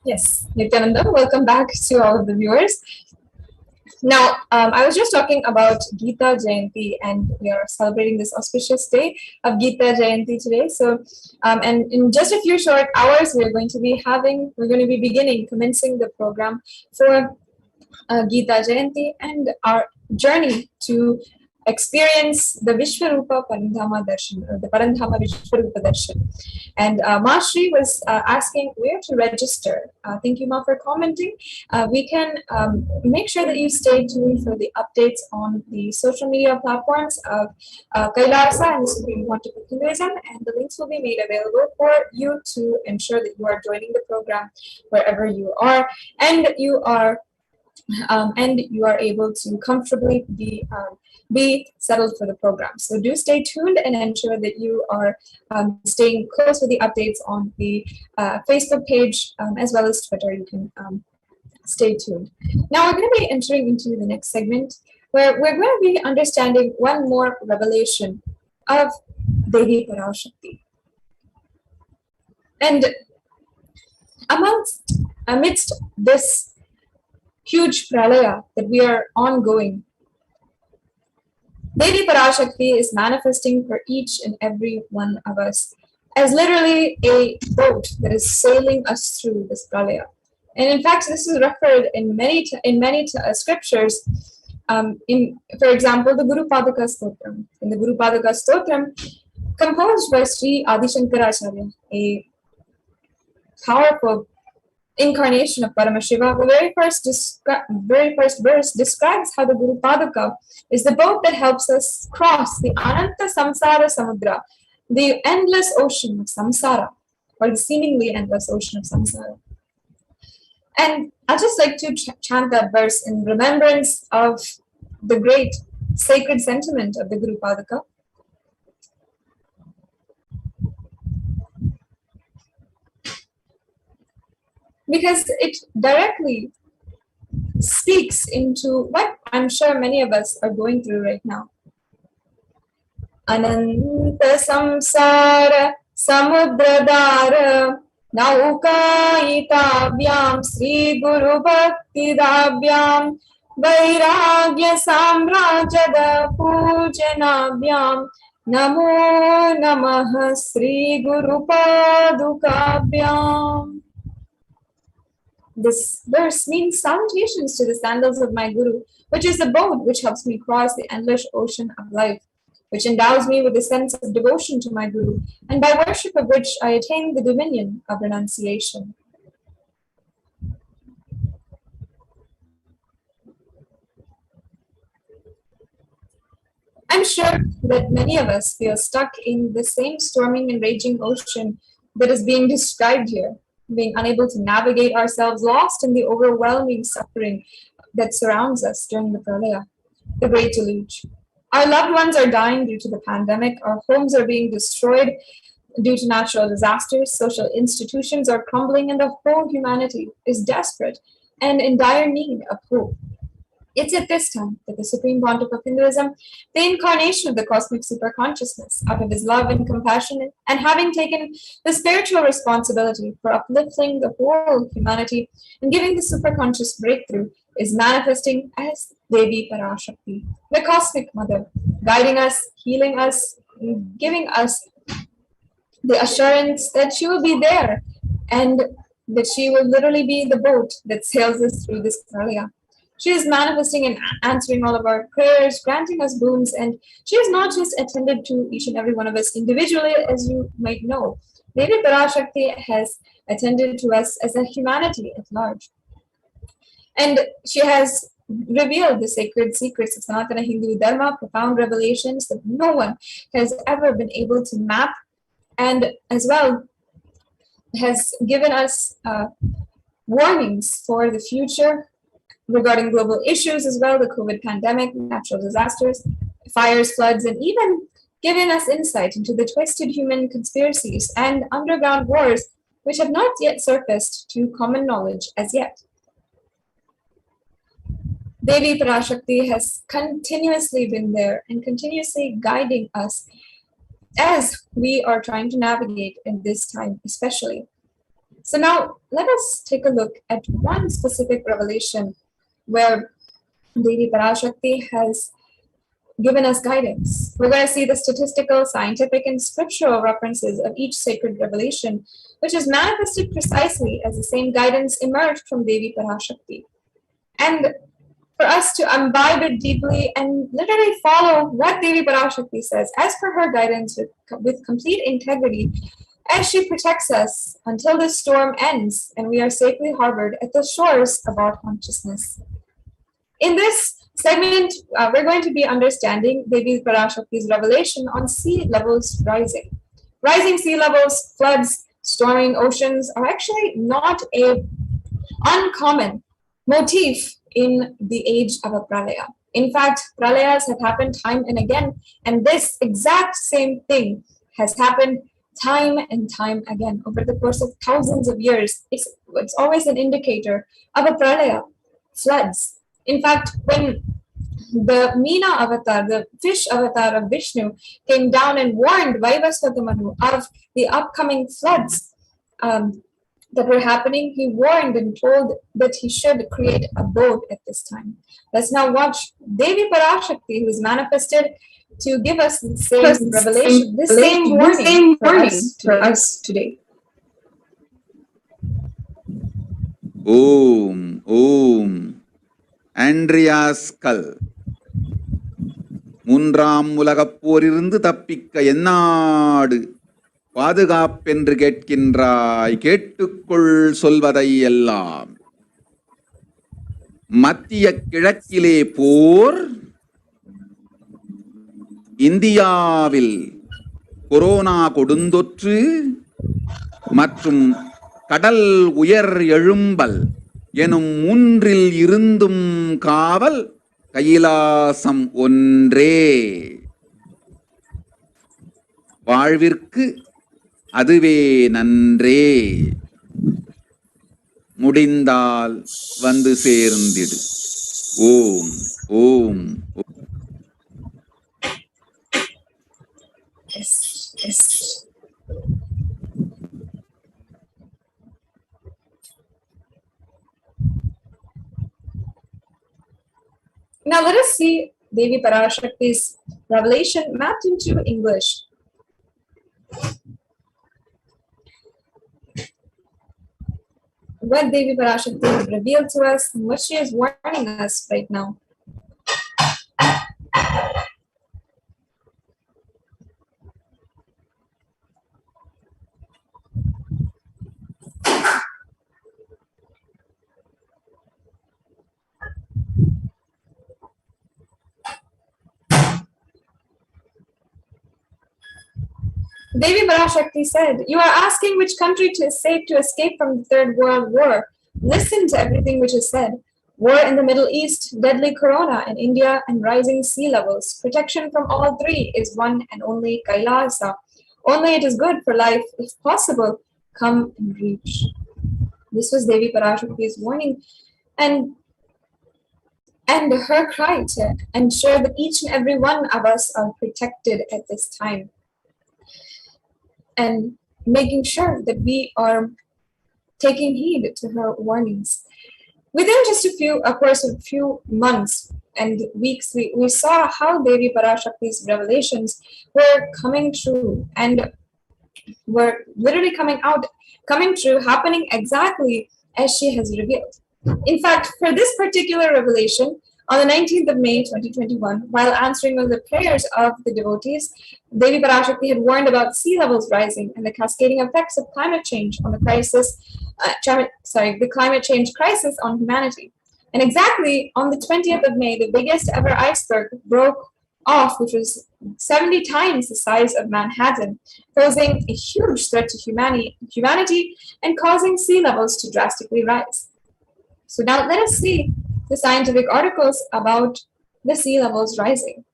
Yes, Nithyananda, welcome back to all of the viewers. Now, I was just talking about Gita Jayanti, and we are celebrating this auspicious day of Gita Jayanti today. So, and in just a few short hours, we're going to be commencing the program for Gita Jayanti and our journey to experience the Vishwarupa Parandhama Darshan, or the Parandhama Vishwarupa Darshan. And Mashri was asking where to register. Thank you, Ma, for commenting. We can make sure that you stay tuned for the updates on the social media platforms of KAILASA and the Supreme Pontifical Hinduism, and the links will be made available for you to ensure that you are joining the program wherever you are, and you are able to comfortably be settled for the program. So do stay tuned and ensure that you are staying close with the updates on the Facebook page as well as Twitter. You can stay tuned. Now we're going to be entering into the next segment where we're going to be understanding one more revelation of Devi Parashakti. And amidst this huge pralaya that we are ongoing, Devi Parashakti is manifesting for each and every one of us as literally a boat that is sailing us through this pralaya. And in fact, this is referred in many scriptures. For example, the Guru Padaka Stotram. In the Guru Padaka Stotram, composed by Sri Adi Shankaracharya, a powerful incarnation of Paramashiva, the very first verse describes how the Guru Padaka is the boat that helps us cross the Ananta Samsara Samudra, the endless ocean of samsara, or the seemingly endless ocean of samsara. And I'd just like to chant that verse in remembrance of the great sacred sentiment of the Guru Padaka. Because it directly speaks into what I'm sure many of us are going through right now. Ananta samsara samudradara naukaitabhyam Sri Guru Bhakti Dabhyam Vairagya Samrajada Pujanabhyam Namo Namaha Sri Guru Padukabhyam. This verse means salutations to the sandals of my Guru, which is the boat which helps me cross the endless ocean of life, which endows me with a sense of devotion to my Guru, and by worship of which I attain the dominion of renunciation. I'm sure that many of us feel stuck in the same storming and raging ocean that is being described here, being unable to navigate ourselves, lost in the overwhelming suffering that surrounds us during the pralaya, the great deluge. Our loved ones are dying due to the pandemic, our homes are being destroyed due to natural disasters, social institutions are crumbling, and the whole humanity is desperate and in dire need of hope. It's at this time that the Supreme Pontiff of Hinduism, the incarnation of the cosmic superconsciousness, out of his love and compassion, and having taken the spiritual responsibility for uplifting the whole humanity and giving the superconscious breakthrough, is manifesting as Devi Parashakti, the cosmic mother, guiding us, healing us, giving us the assurance that she will be there and that she will literally be the boat that sails us through this pralaya. She is manifesting and answering all of our prayers, granting us boons, and she has not just attended to each and every one of us individually, as you might know. Devi Parashakti has attended to us as a humanity at large. And she has revealed the sacred secrets of Sanatana Hindu Dharma, profound revelations that no one has ever been able to map, and as well has given us warnings for the future regarding global issues as well, the COVID pandemic, natural disasters, fires, floods, and even given us insight into the twisted human conspiracies and underground wars which have not yet surfaced to common knowledge as yet. Devi Parashakti has continuously been there and continuously guiding us as we are trying to navigate in this time especially. So now let us take a look at one specific revelation where Devi Parashakti has given us guidance. We're going to see the statistical, scientific, and scriptural references of each sacred revelation, which is manifested precisely as the same guidance emerged from Devi Parashakti. And for us to imbibe it deeply and literally follow what Devi Parashakti says, as per her guidance with complete integrity, as she protects us until this storm ends and we are safely harbored at the shores of our consciousness. In this segment, we're going to be understanding Devi Parashakti's revelation on sea levels rising. Rising sea levels, floods, storming oceans are actually not a uncommon motif in the age of a pralaya. In fact, pralayas have happened time and again, and this exact same thing has happened time and time again over the course of thousands of years. It's always an indicator of a pralaya, floods. In fact, when the Meena avatar, the fish avatar of Vishnu, came down and warned Vaivasvata Manu of the upcoming floods that were happening, he warned and told that he should create a boat at this time. Let's now watch Devi Parashakti, who is manifested to give us the same revelation, the same warning for us today. Om. Andreas Kal. மூன்றாம் உலகப் போரிலிருந்து தப்பிக்க எந்நாடு பாதுகாப்பென்று கேட்கின்றாய், கேட்டுக்கொள் சொல்வதை எல்லாம். மத்திய கிழக்கிலே போர், இந்தியாவில் corona கொடுந்தொற்று மற்றும் கடல் உயர் எழும்பல் எனும் மூன்றில் இருந்தும் காவல் கைலாசம் ஒன்றே. வாழ்விற்கு அதுவே நன்றே. முடிந்தால் வந்து சேர்ந்திடு. ஓம் ஓம். Now let us see Devi Parashakti's revelation mapped into English. What Devi Parashakti has revealed to us and what she is warning us right now. Devi Parashakti said, "You are asking which country is safe to escape from the Third World War. Listen to everything which is said. War in the Middle East, deadly corona in India, and rising sea levels. Protection from all three is one and only KAILASA. Only it is good for life, if possible, come and reach." This was Devi Parashakti's warning and her cry to ensure that each and every one of us are protected at this time, and making sure that we are taking heed to her warnings. Within just a few months and weeks, we saw how Devi Parashakti's revelations were coming true and were literally coming true, happening exactly as she has revealed. In fact, for this particular revelation, on the 19th of May 2021, while answering one of the prayers of the devotees, Devi Parashakti had warned about sea levels rising and the cascading effects of climate change on the the climate change crisis on humanity. And exactly on the 20th of May, the biggest ever iceberg broke off, which was 70 times the size of Manhattan, posing a huge threat to humanity and causing sea levels to drastically rise. So now let us see the scientific articles about the sea levels rising.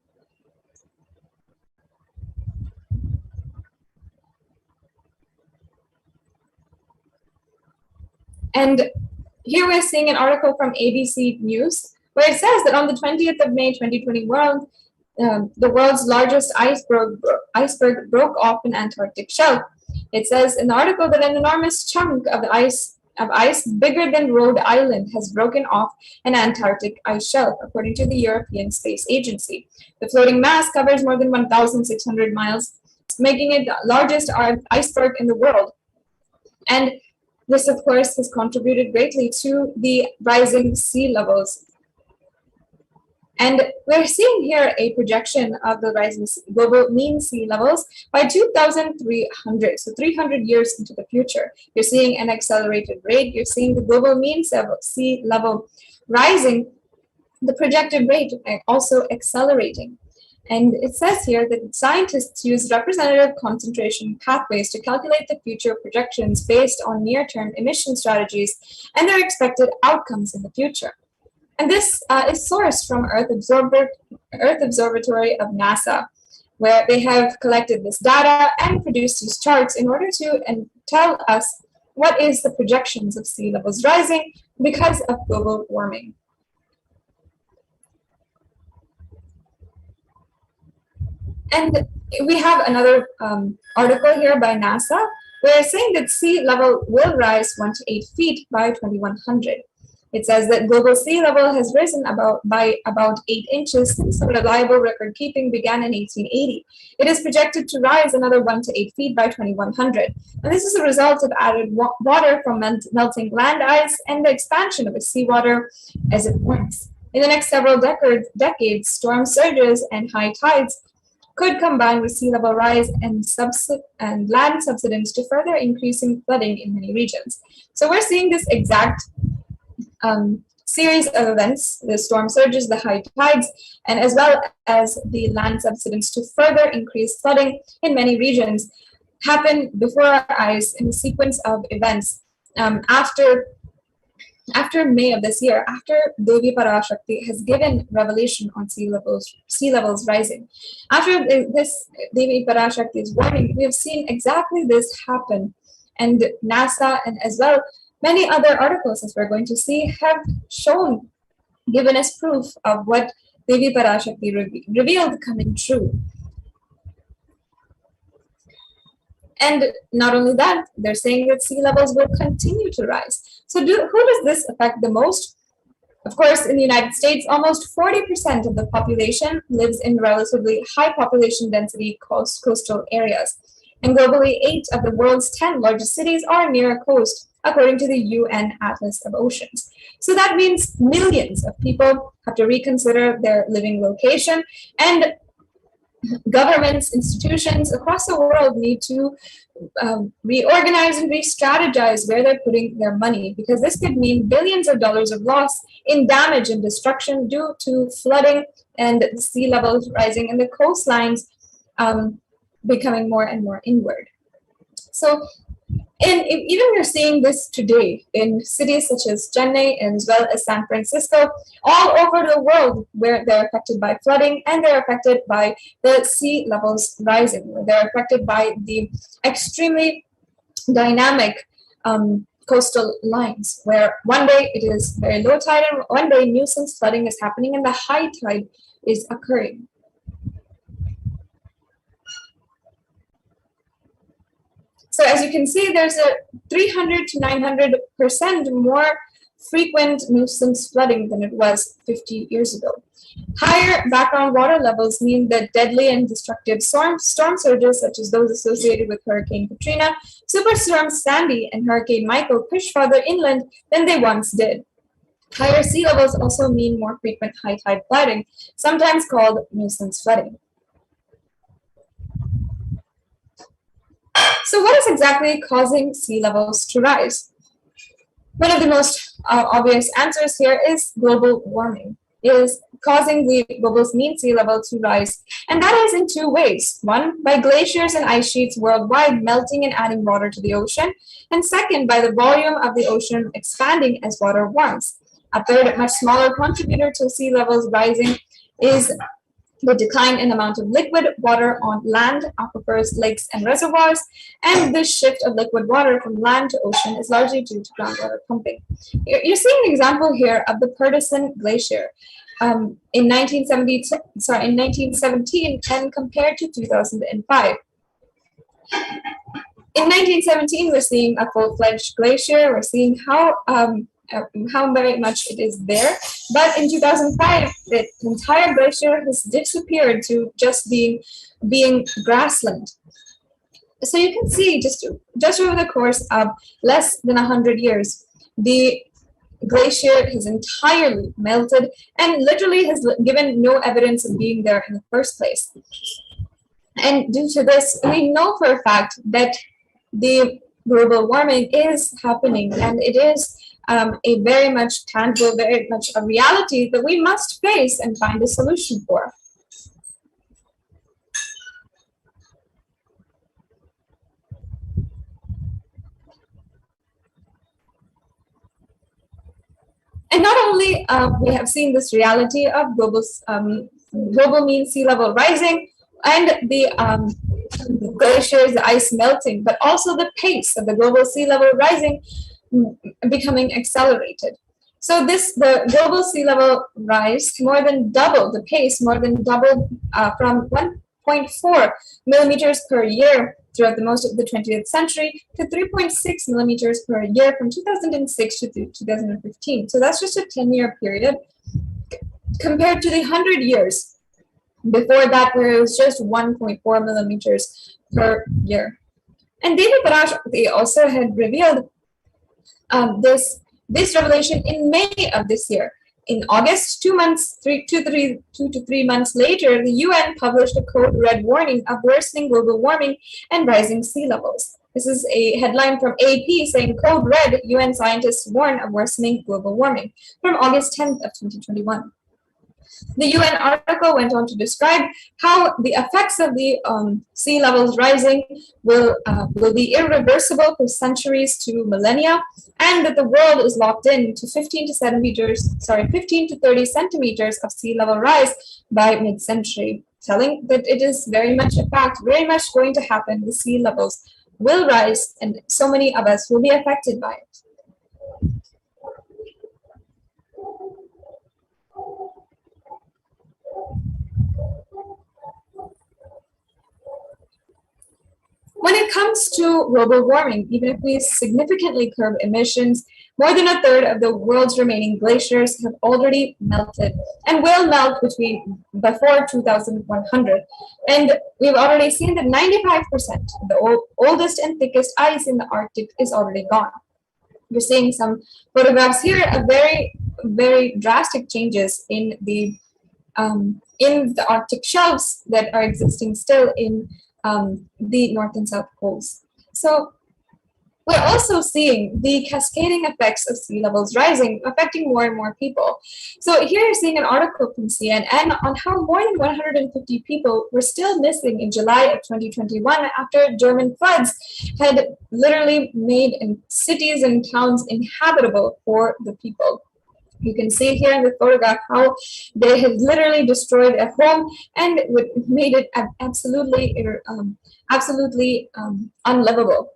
And here we're seeing an article from ABC News where it says that on the 20th of May 2021, the world's largest iceberg broke off an Antarctic shelf. It says in the article that an enormous chunk of ice bigger than Rhode Island has broken off an Antarctic ice shelf, according to the European Space Agency. The floating mass covers more than 1,600 miles, making it the largest iceberg in the world. And this, of course, has contributed greatly to the rising sea levels. And we're seeing here a projection of the rising global mean sea levels by 2300, so 300 years into the future. You're seeing an accelerated rate. You're seeing the global mean sea level rising, the projected rate also accelerating. And it says here that scientists use representative concentration pathways to calculate the future projections based on near-term emission strategies and their expected outcomes in the future. And this is sourced from Earth Observatory of NASA, where they have collected this data and produced these charts in order to tell us what is the projections of sea levels rising because of global warming. And we have another article here by NASA where it's saying that sea level will rise 1 to 8 feet by 2100. It says that global sea level has risen by about 8 inches since reliable record keeping began in 1880. It is projected to rise another 1 to 8 feet by 2100. And this is a result of added water from melting land ice and the expansion of the seawater as it warms. In the next several decades, storm surges and high tides could combine with sea level rise and land subsidence to further increasing flooding in many regions. So we're seeing this exact series of events, the storm surges, the high tides, and as well as the land subsidence to further increase flooding in many regions happen before our eyes in a sequence of events after May of this year, after Devi Parashakti has given revelation on sea levels rising. After this Devi Parashakti's warning, we have seen exactly this happen. And NASA and as well many other articles, as we're going to see, have given us proof of what Devi Parashakti revealed coming true. And not only that, they're saying that sea levels will continue to rise. So who does this affect the most? Of course, in the United States, almost 40% of the population lives in relatively high population density coastal areas. And globally, 8 of the world's 10 largest cities are near a coast, according to the UN Atlas of Oceans. So that means millions of people have to reconsider their living location, and governments, institutions across the world need to reorganize and re-strategize where they're putting their money, because this could mean billions of dollars of loss in damage and destruction due to flooding and sea levels rising and the coastlines becoming more and more inward. So even we're seeing this today in cities such as Chennai and as well as San Francisco, all over the world, where they're affected by flooding and they're affected by the sea levels rising, where they're affected by the extremely dynamic coastal lines, where one day it is very low tide and one day nuisance flooding is happening and the high tide is occurring. So as you can see, there's a 300 to 900% more frequent nuisance flooding than it was 50 years ago. Higher background water levels mean that deadly and destructive storm surges, such as those associated with Hurricane Katrina, Superstorm Sandy, and Hurricane Michael, push farther inland than they once did. Higher sea levels also mean more frequent high tide flooding, sometimes called nuisance flooding. So what is exactly causing sea levels to rise? One of the most obvious answers here is global warming. It is causing the global mean sea level to rise, and that is in two ways. One, by glaciers and ice sheets worldwide melting and adding water to the ocean, and second, by the volume of the ocean expanding as water warms. A third, much smaller contributor to sea levels rising is the decline in the amount of liquid water on land, aquifers, lakes, and reservoirs, and this shift of liquid water from land to ocean is largely due to groundwater pumping. You're seeing an example here of the Purdisan Glacier in 1917 and compared to 2005. In 1917, we're seeing a full-fledged glacier. We're seeing how very much it is there. But in 2005, the entire glacier has disappeared to just being grassland. So you can see just over the course of less than 100 years, the glacier has entirely melted and literally has given no evidence of being there in the first place. And due to this, we know for a fact that the global warming is happening, and it is a very much tangible, very much a reality that we must face and find a solution for. And not only we have seen this reality of global mean sea level rising and the glaciers, the ice melting, but also the pace of the global sea level rising becoming accelerated. So the global sea level rise more than doubled, the pace more than doubled from 1.4 millimeters per year throughout the most of the 20th century to 3.6 millimeters per year from 2006 to 2015. So that's just a 10-year period compared to the 100 years before that, where it was just 1.4 millimeters per year. And David Parashakti also had revealed this revelation in May of this year. In August, 2 to 3 months later, the UN published a code red warning of worsening global warming and rising sea levels. This is a headline from AP saying, Code Red, UN scientists warn of worsening global warming, from August 10th of 2021. The UN article went on to describe how the effects of the sea levels rising will be irreversible for centuries to millennia, and that the world is locked in to 15 to 30 centimeters of sea level rise by mid-century, telling that it is very much a fact, very much going to happen. The sea levels will rise, and so many of us will be affected by it. When it comes to global warming, even if we significantly curb emissions, more than a third of the world's remaining glaciers have already melted and will melt before 2100. And we've already seen that 95% of the oldest and thickest ice in the Arctic is already gone. We're seeing some photographs here of very, very drastic changes in the Arctic shelves that are existing still in the North and South poles. So we're also seeing the cascading effects of sea levels rising, affecting more and more people. So here you're seeing an article from CNN on how more than 150 people were still missing in July of 2021 after German floods had literally made cities and towns inhabitable for the people. You can see here in the photograph how they had literally destroyed a home and made it absolutely unlivable.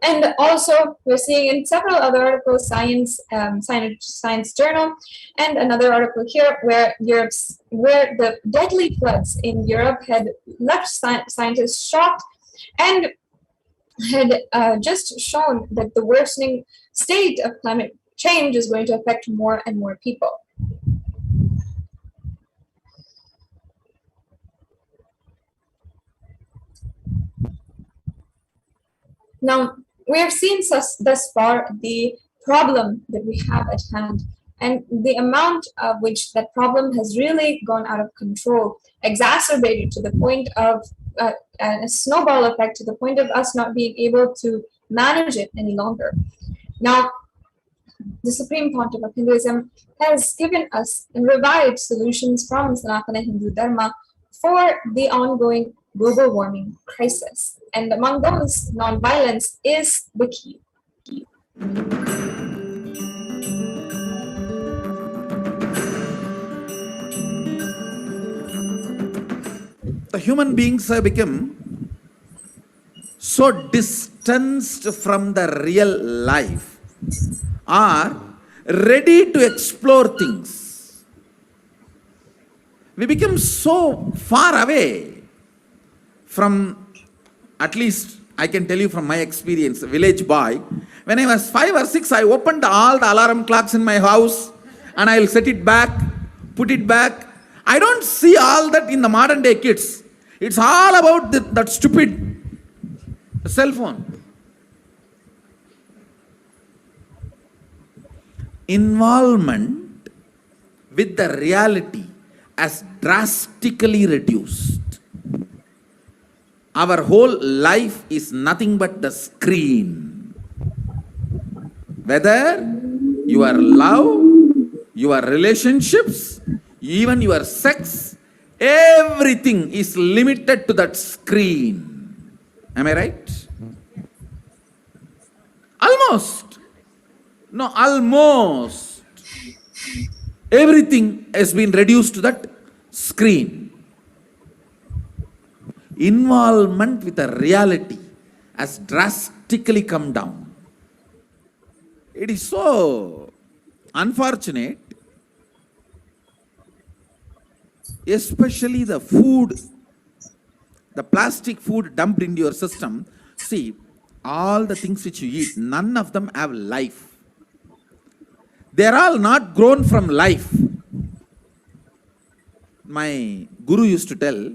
And also, we're seeing in several other articles, Science Journal, and another article here where the deadly floods in Europe had left scientists shocked and had just shown that the worsening state of climate change is going to affect more and more people. Now, we have seen thus far the problem that we have at hand, And the amount of which that problem has really gone out of control, exacerbated to the point of a snowball effect, to the point of us not being able to manage it any longer. Now, the Supreme Pontiff of Hinduism has given us and revived solutions from Sanatana Hindu Dharma for the ongoing global warming crisis. And among those, nonviolence is the key. The human beings have become so distanced from the real life, are ready to explore things. We become so far away from, at least I can tell you from my experience, village boy. When I was 5 or 6, I opened all the alarm clocks in my house and I'll set it back, put it back. I don't see all that in the modern day kids. It's all about that stupid cell phone. Involvement with the reality has drastically reduced. Our whole life is nothing but the screen. Whether your love, your relationships, even your sex, everything is limited to that screen. Am I right? Almost. No, almost. Everything has been reduced to that screen. Involvement with the reality has drastically come down. It is so unfortunate, especially the food, the plastic food dumped into your system. See, all the things which you eat, none of them have life. They are all not grown from life. My guru used to tell,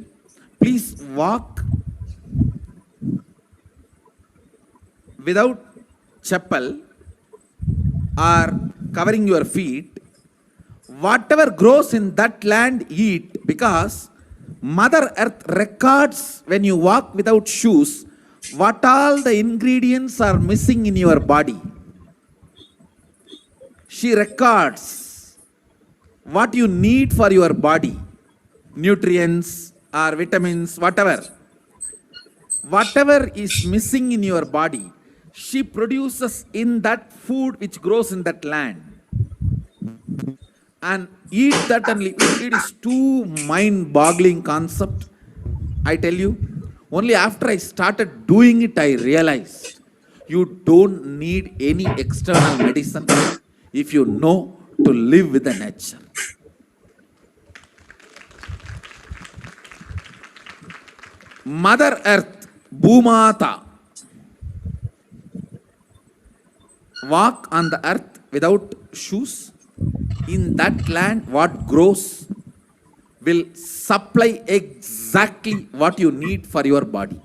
please walk without chappal or covering your feet. Whatever grows in that land, eat, because Mother Earth records when you walk without shoes what all the ingredients are missing in your body. She records what you need for your body, nutrients or vitamins, whatever. Whatever is missing in your body, she produces in that food which grows in that land. And eat that and live. It is too mind-boggling concept. I tell you, only after I started doing it, I realized you don't need any external medicine if you know to live with the nature. Mother Earth, Bhumata, walk on the earth without shoes. In that land, what grows will supply exactly what you need for your body.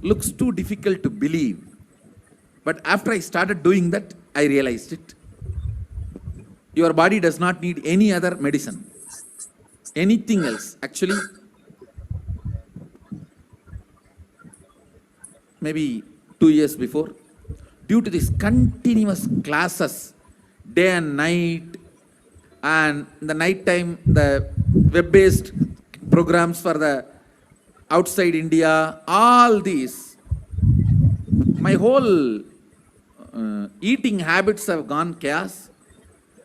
Looks too difficult to believe, but after I started doing that, I realized it. Your body does not need any other medicine, anything else. Actually, maybe 2 years before, due to these continuous classes, day and night, and in the night time, the web-based programs for the outside India, all these, my whole eating habits have gone chaos,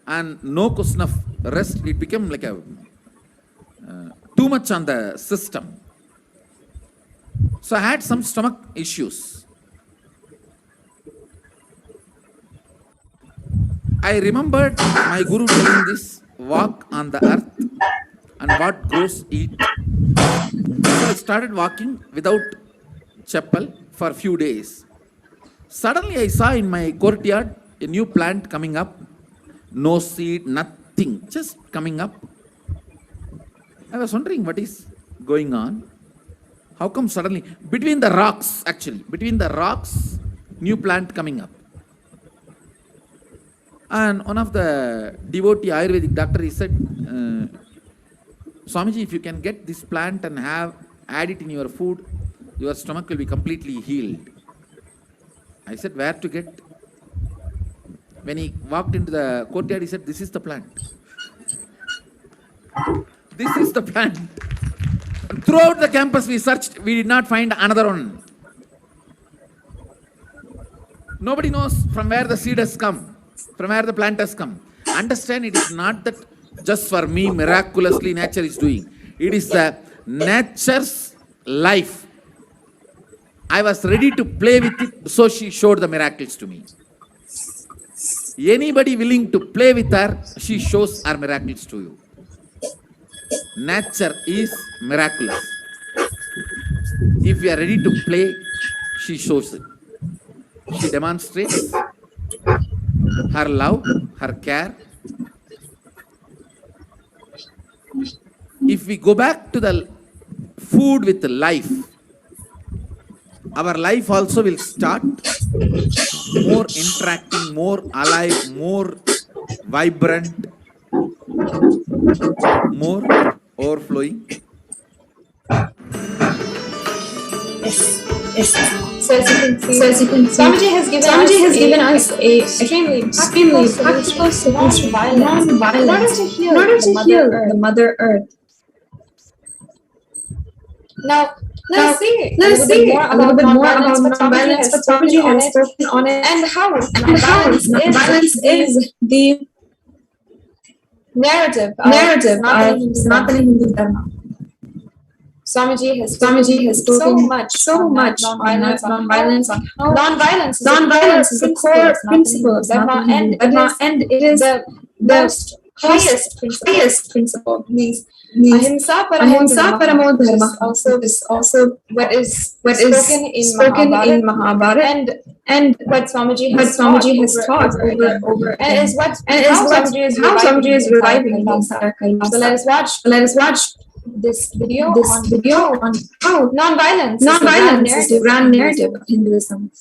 and no question of rest. It became like a too much on the system. So I had some stomach issues. I remembered my guru telling this, walk on the earth and what grows eat. So I started walking without chappal for a few days. Suddenly I saw in my courtyard a new plant coming up. No seed, nothing, just coming up. I was wondering what is going on. How come suddenly? Between the rocks, actually. Between the rocks, new plant coming up. And one of the devotee Ayurvedic doctor, he said, Swamiji, if you can get this plant and add it in your food, your stomach will be completely healed. I said, where to get? When he walked into the courtyard, he said, this is the plant. This is the plant. Throughout the campus we searched, we did not find another one. Nobody knows from where the seed has come, from where the plant has come. Understand, it is not that just for me miraculously nature is doing. It is the nature's life. I was ready to play with it, so she showed the miracles to me. Anybody willing to play with her, she shows her miracles to you. Nature is miraculous. If you are ready to play, she shows it. She demonstrates her love, her care. If we go back to the food with life, our life also will start more interacting, more alive, more vibrant, more overflowing. Yes. So as you can see, Swamiji has given us a extremely practical solution to non-violence in order to heal the Mother Earth. Now, let's see a little bit more about non-violence, but Swamiji has spoken on it, and how non-violence is the narrative of Sanatana Hindu Dharma. Swamiji has spoken so much on non-violence, on how non-violence is the core principle of Dharma, and it is the highest principle. Ahimsa Paramo Dharma is also what is spoken in Mahabharata, and what Swamiji has taught over and is how Swamiji is reviving the entire KAILASA. So let us watch this video on how non-violence is the grand narrative of Hinduism.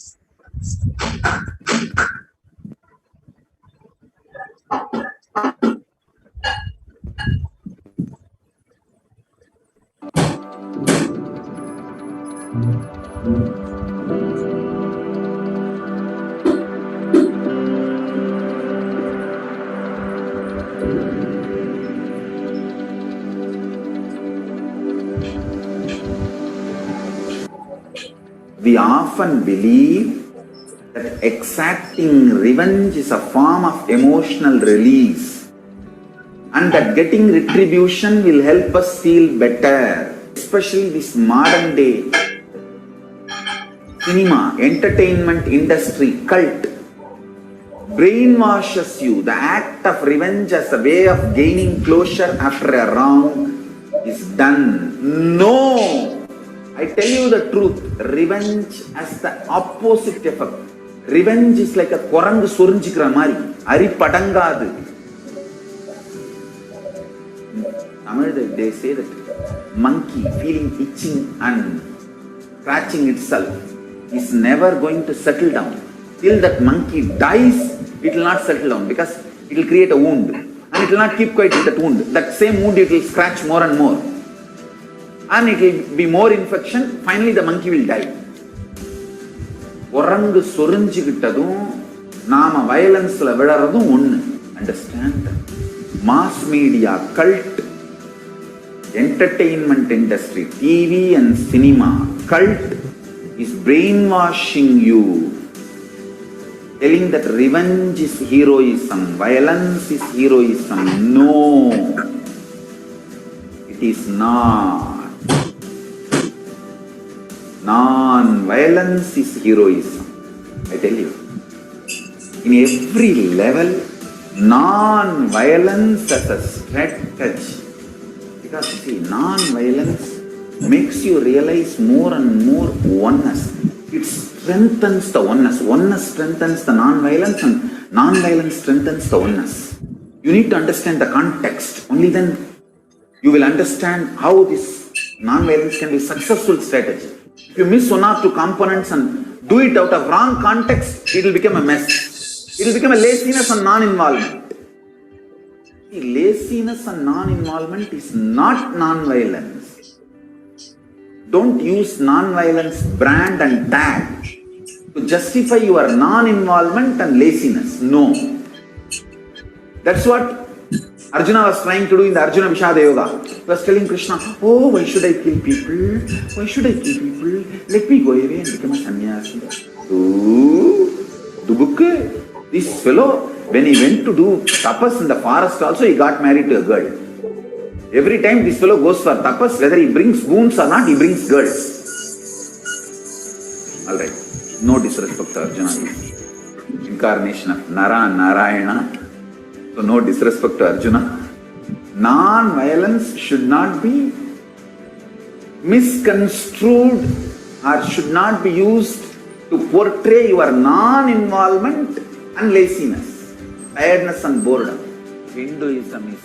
We often believe that exacting revenge is a form of emotional release and that getting retribution will help us feel better. Especially this modern day cinema, entertainment industry, cult brainwashes you. The act of revenge as a way of gaining closure after a wrong is done. No! I tell you the truth, revenge has the opposite effect. Revenge is like a korangu sorinjikra mari, ari padangadu. Tamil, they say that monkey feeling itching and scratching itself is never going to settle down. Till that monkey dies, it will not settle down because it will create a wound. And it will not keep quiet with that wound. That same wound, it will scratch more and more. And it will be more infection. Finally, the monkey will die. Orangu sorinjikitadum, nama violence la vidaradum onnu. Understand? Mass media, cult, entertainment industry, TV and cinema, cult is brainwashing you, telling that revenge is heroism, violence is heroism. No, it is not. Non-violence is heroism. I tell you, in every level, non-violence as a strategy. Because see, non-violence makes you realize more and more oneness. It strengthens the oneness. Oneness strengthens the non-violence and non-violence strengthens the oneness. You need to understand the context. Only then you will understand how this Non-violence can be a successful strategy. If you miss one or two components and do it out of wrong context, it will become a mess. It will become a laziness and non-involvement. Laziness and non-involvement is not non-violence. Don't use non-violence brand and tag to justify your non-involvement and laziness. No. That's what Arjuna was trying to do in the Arjuna Vishada Yoga. He was telling Krishna, oh, why should I kill people? Why should I kill people? Let me go away and become a sannyasi. This fellow, when he went to do tapas in the forest also, he got married to a girl. Every time this fellow goes for tapas, whether he brings boons or not, he brings girls. Alright, no disrespect to Arjuna. Incarnation of Nara and Narayana. So no disrespect to Arjuna. Non-violence should not be misconstrued or should not be used to portray your non-involvement and laziness, tiredness and boredom. Hinduism is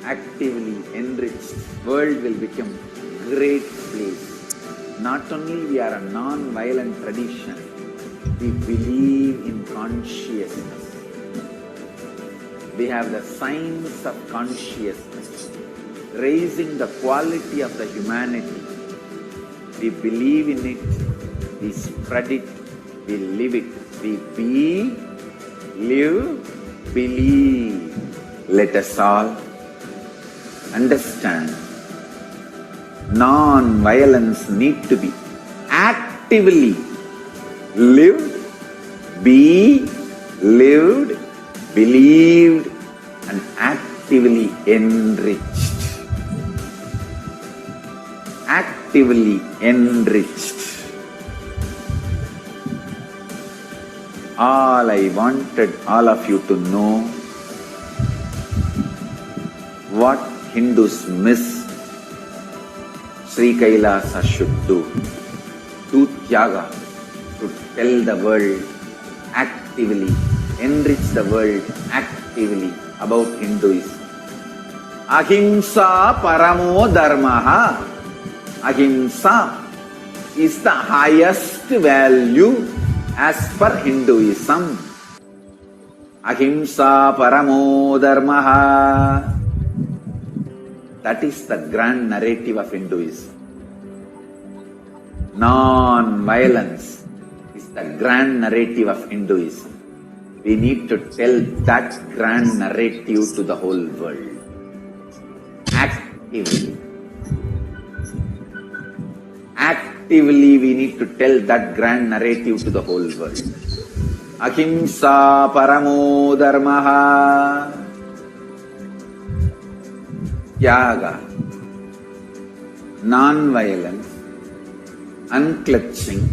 actively enriched. World will become a great place. Not only we are a non-violent tradition, we believe in consciousness. We have the science of consciousness, raising the quality of the humanity. We believe in it, we spread it, we live it. We be, live, believe. Let us all understand non-violence need to be actively lived, be lived, believed and actively enriched. Actively enriched. All I wanted all of you to know what Hindus miss, Sri KAILASA should do Tyaga, to tell the world actively, enrich the world actively about Hinduism. Ahimsa paramo dharmaha. Ahimsa is the highest value as per Hinduism. Ahimsa paramo dharmaha. That is the grand narrative of Hinduism. Non-violence is the grand narrative of Hinduism. We need to tell that grand narrative to the whole world. Actively. Actively we need to tell that grand narrative to the whole world. Ahimsa paramo dharmaha. Tyaga. Non-violence. Unclutching.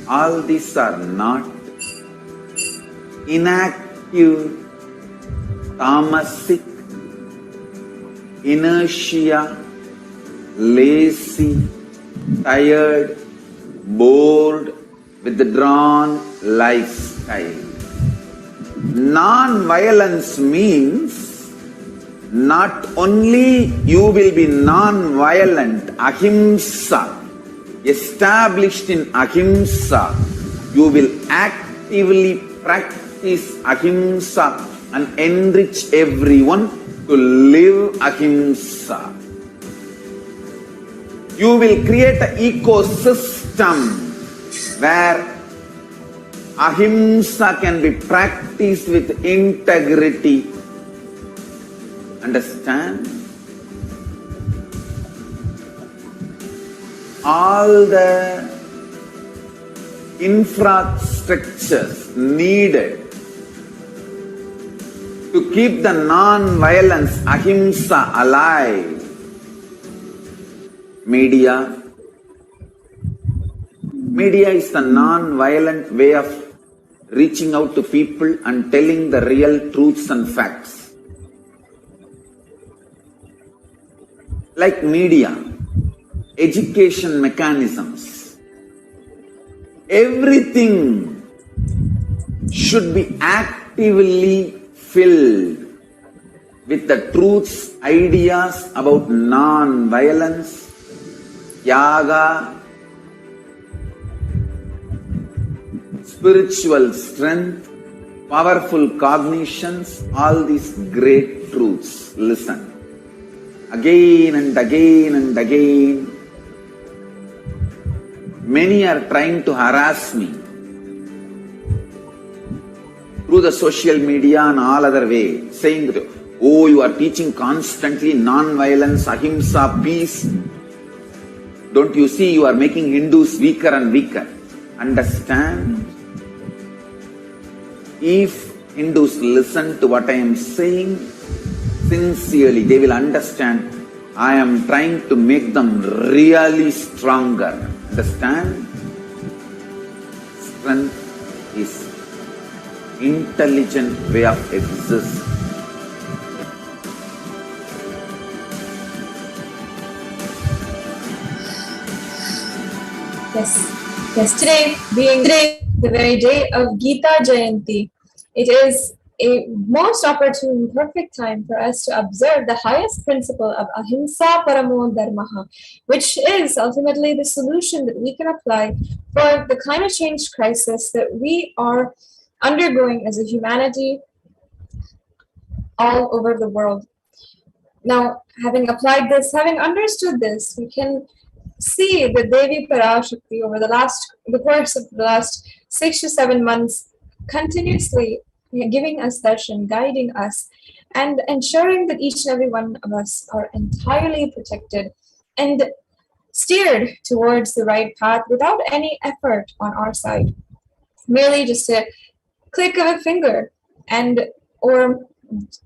All these are not inactive, tamasic, inertia, lazy, tired, bored, withdrawn lifestyle. Non-violence means not only you will be non-violent, ahimsa, established in ahimsa, you will actively practice ahimsa and enrich everyone to live ahimsa. You will create an ecosystem where ahimsa can be practiced with integrity. Understand? All the infrastructures needed to keep the non-violence ahimsa alive. Media is the non-violent way of reaching out to people and telling the real truths and facts. Like media, education mechanisms, everything should be actively filled with the truths, ideas about non-violence, Tyaga, spiritual strength, powerful cognitions, all these great truths. Listen. Again and again and again, many are trying to harass me through the social media and all other way, saying that, oh, you are teaching constantly non-violence, ahimsa, peace. Don't you see you are making Hindus weaker and weaker? Understand? If Hindus listen to what I am saying sincerely, they will understand I am trying to make them really stronger. Understand? Strength is intelligent way of existing. Yes. Today being the very day of Gita Jayanti, it is a most opportune, perfect time for us to observe the highest principle of Ahimsa Paramo Dharmaha, which is ultimately the solution that we can apply for the climate change crisis that we are undergoing as a humanity all over the world. Now, having applied this, having understood this, we can see that Devi Parashakti over the course of the last 6 to 7 months continuously giving us darshan, guiding us, and ensuring that each and every one of us are entirely protected and steered towards the right path without any effort on our side. Merely just a click of a finger or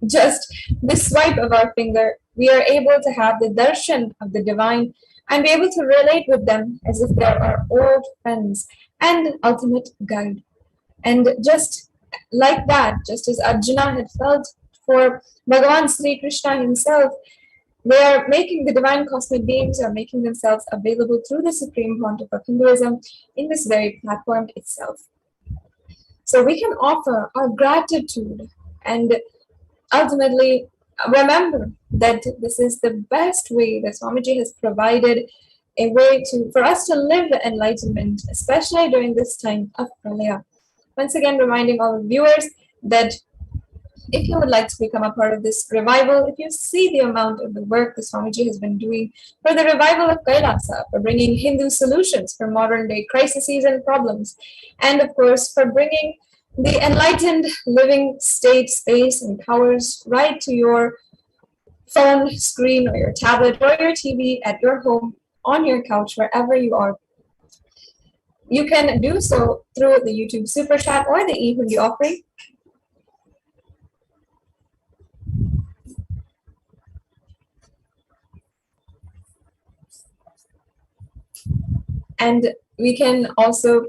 just the swipe of our finger, we are able to have the darshan of the divine and be able to relate with them as if they are our old friends and ultimate guide. And just like that, just as Arjuna had felt for Bhagavan Sri Krishna himself, they are making the divine cosmic beings are making themselves available through the supreme pontiff of Hinduism in this very platform itself. So we can offer our gratitude and ultimately remember that this is the best way that Swamiji has provided a way for us to live enlightenment, especially during this time of Pralaya. Once again, reminding all the viewers that if you would like to become a part of this revival, if you see the amount of the work that Swamiji has been doing for the revival of KAILASA, for bringing Hindu solutions for modern day crises and problems, and of course for bringing the enlightened living state, space, and powers right to your phone screen or your tablet or your TV at your home, on your couch, wherever you are. You can do so through the YouTube Super Chat or the e-Hundi offering. And we can also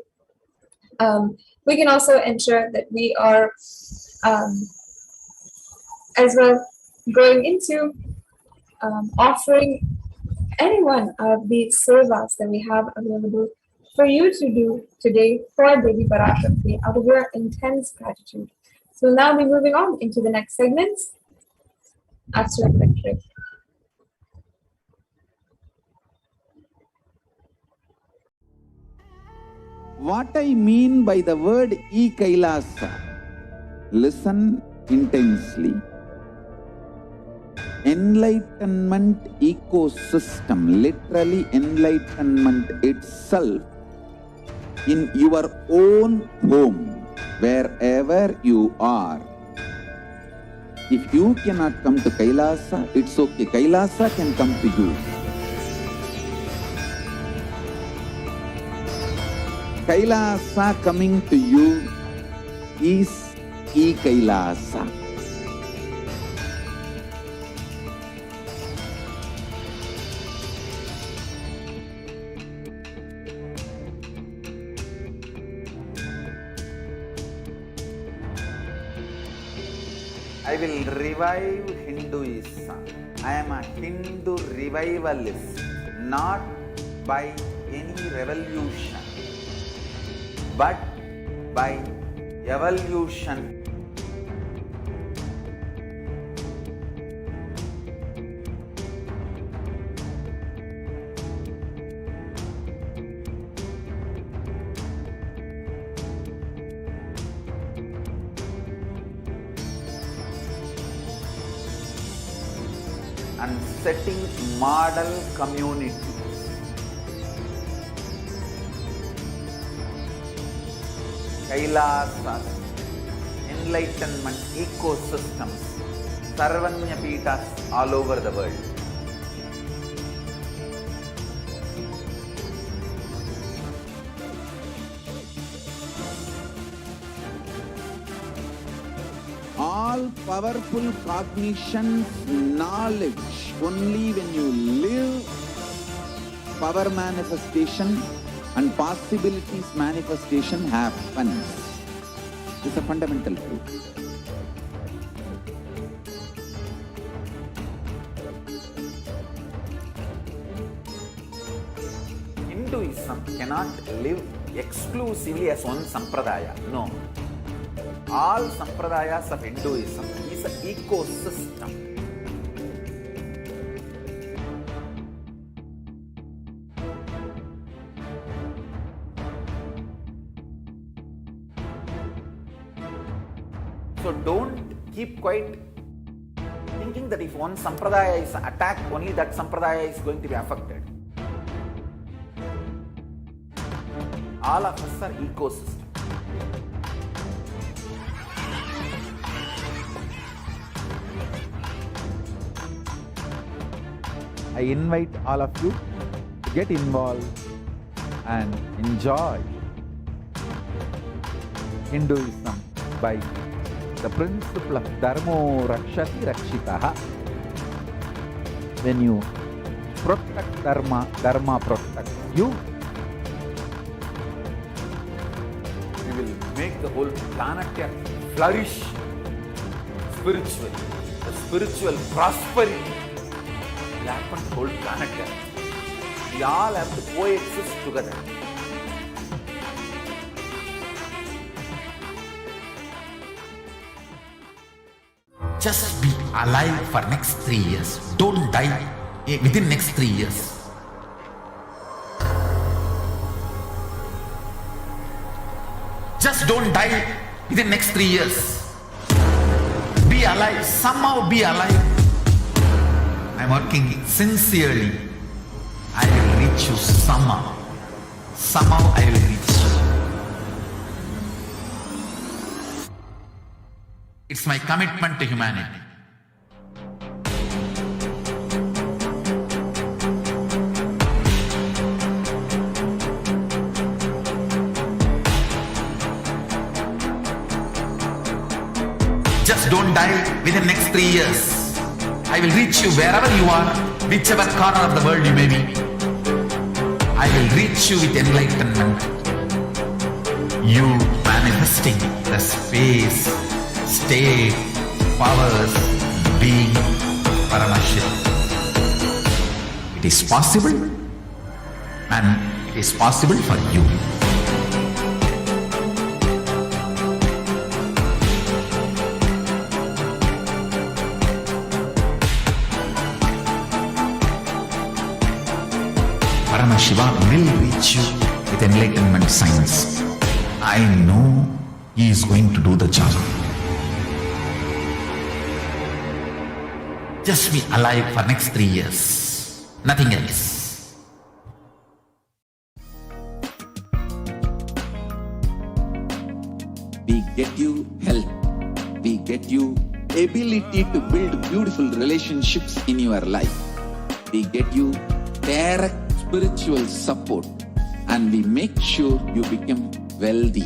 ensure that we are as well going into offering any one of the sevas that we have available for you to do today for Devi Parashakti out of your intense gratitude. So we'll now be moving on into the next segments after a quick break. What I mean by the word KAILASA, listen intensely. Enlightenment ecosystem, literally enlightenment itself, in your own home, wherever you are. If you cannot come to KAILASA, it's okay. KAILASA can come to you. KAILASA coming to you is KAILASA. I will revive Hinduism. I am a Hindu revivalist, not by any revolution, but by evolution. and setting model communities. KAILASA, Enlightenment ecosystems, Sarvanya Peethas all over the world. All powerful cognition, knowledge, only when you live, power manifestation and possibilities manifestation happens. It's a fundamental truth. Hinduism cannot live exclusively as one sampradaya. No. All sampradayas of Hinduism is an ecosystem. So don't keep quiet thinking that if one sampradaya is attacked, only that sampradaya is going to be affected. All of us are ecosystem. I invite all of you to get involved and enjoy Hinduism by the principle of Dharmo Rakshati Rakshitaha. When you protect Dharma, Dharma protects you. We will make the whole planet flourish spiritually. The spiritual prosperity will happen to the whole planet. We all have to coexist together. Just be alive for next 3 years. Don't die within next 3 years. Just don't die within next 3 years. Be alive. Somehow be alive. I'm working sincerely. I will reach you somehow. Somehow I will reach you. It's my commitment to humanity. Just don't die within next 3 years. I will reach you wherever you are, whichever corner of the world you may be. I will reach you with enlightenment. You manifesting the space, state, powers, being Paramashivoham. It is possible, and it is possible for you. Paramashivoham will reach you with enlightenment science. I know he is going to do the job. Just be alive for next 3 years. Nothing else. We get you health. We get you ability to build beautiful relationships in your life. We get you direct spiritual support, and we make sure you become wealthy.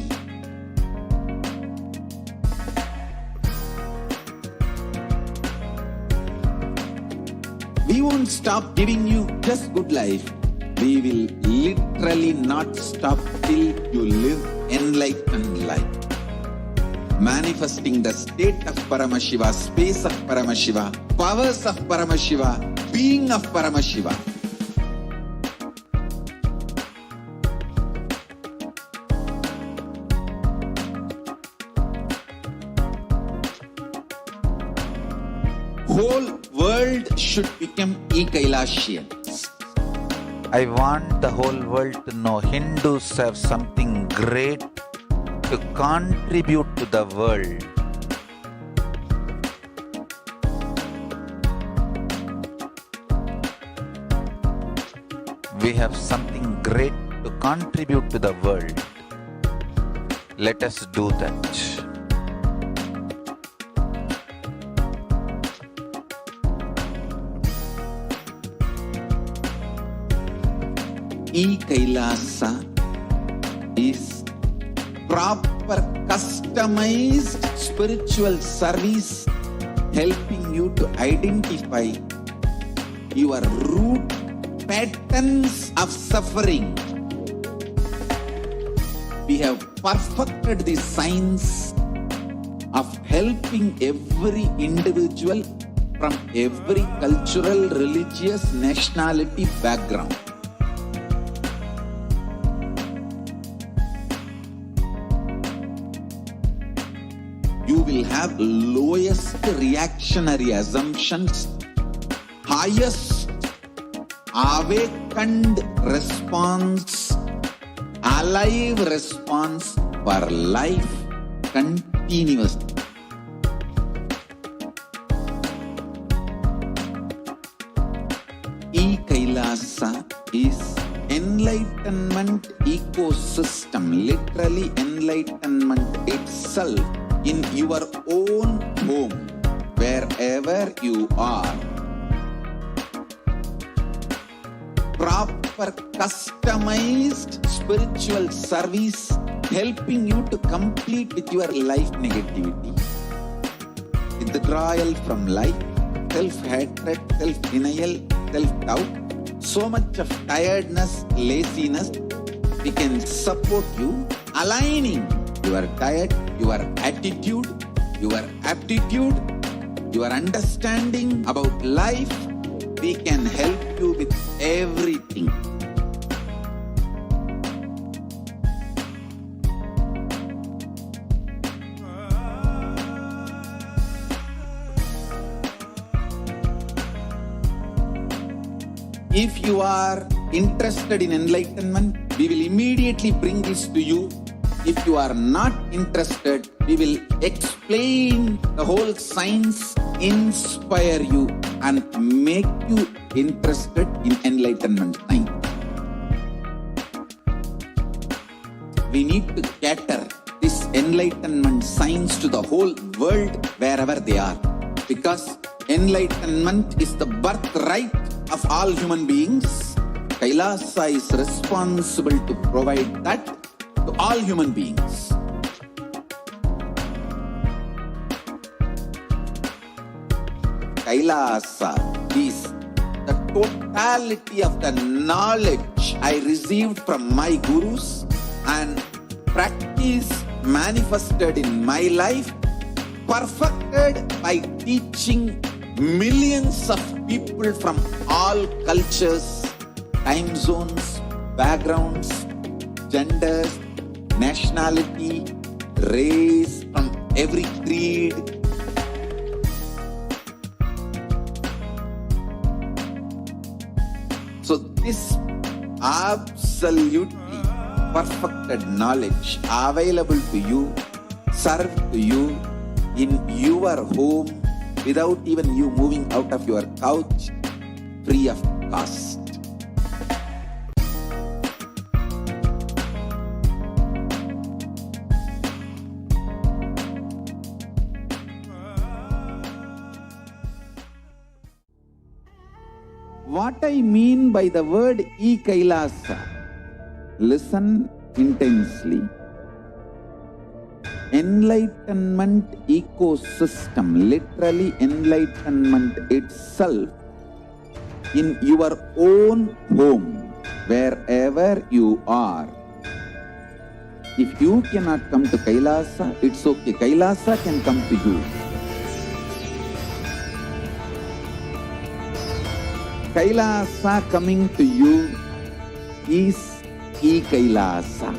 We won't stop giving you just good life. We will literally not stop till you live enlightened life. Manifesting the state of Paramashiva, space of Paramashiva, powers of Paramashiva, being of Paramashiva. Whole world should become KAILAShians. I want the whole world to know Hindus have something great to contribute to the world. We have something great to contribute to the world. Let us do that. KAILASA is proper customized spiritual service helping you to identify your root patterns of suffering. We have perfected the science of helping every individual from every cultural, religious, nationality background. You will have lowest reactionary assumptions, highest awakened response, alive response for life continuously. KAILASA is enlightenment ecosystem, literally enlightenment itself in your own home, wherever you are. Proper customized spiritual service helping you to complete with your life negativity, withdrawal from life, self-hatred, self-denial, self-doubt, so much of tiredness, laziness. We can support you aligning your diet, your attitude, your aptitude, your understanding about life. We can help you with everything. If you are interested in enlightenment, we will immediately bring this to you. If you are not interested, we will explain the whole science, inspire you and make you interested in enlightenment science. We need to cater this enlightenment science to the whole world wherever they are, because enlightenment is the birthright of all human beings. KAILASA is responsible to provide that to all human beings. KAILASA is the totality of the knowledge I received from my gurus and practice manifested in my life, perfected by teaching millions of people from all cultures, time zones, backgrounds, genders, nationality, race, from every creed. So this absolutely perfected knowledge available to you, served to you in your home without even you moving out of your couch, free of cost. What I mean by the word KAILASA, listen intensely. Enlightenment ecosystem, literally enlightenment itself in your own home, wherever you are. If you cannot come to KAILASA, it's okay. KAILASA can come to you. KAILASA coming to you is KAILASA.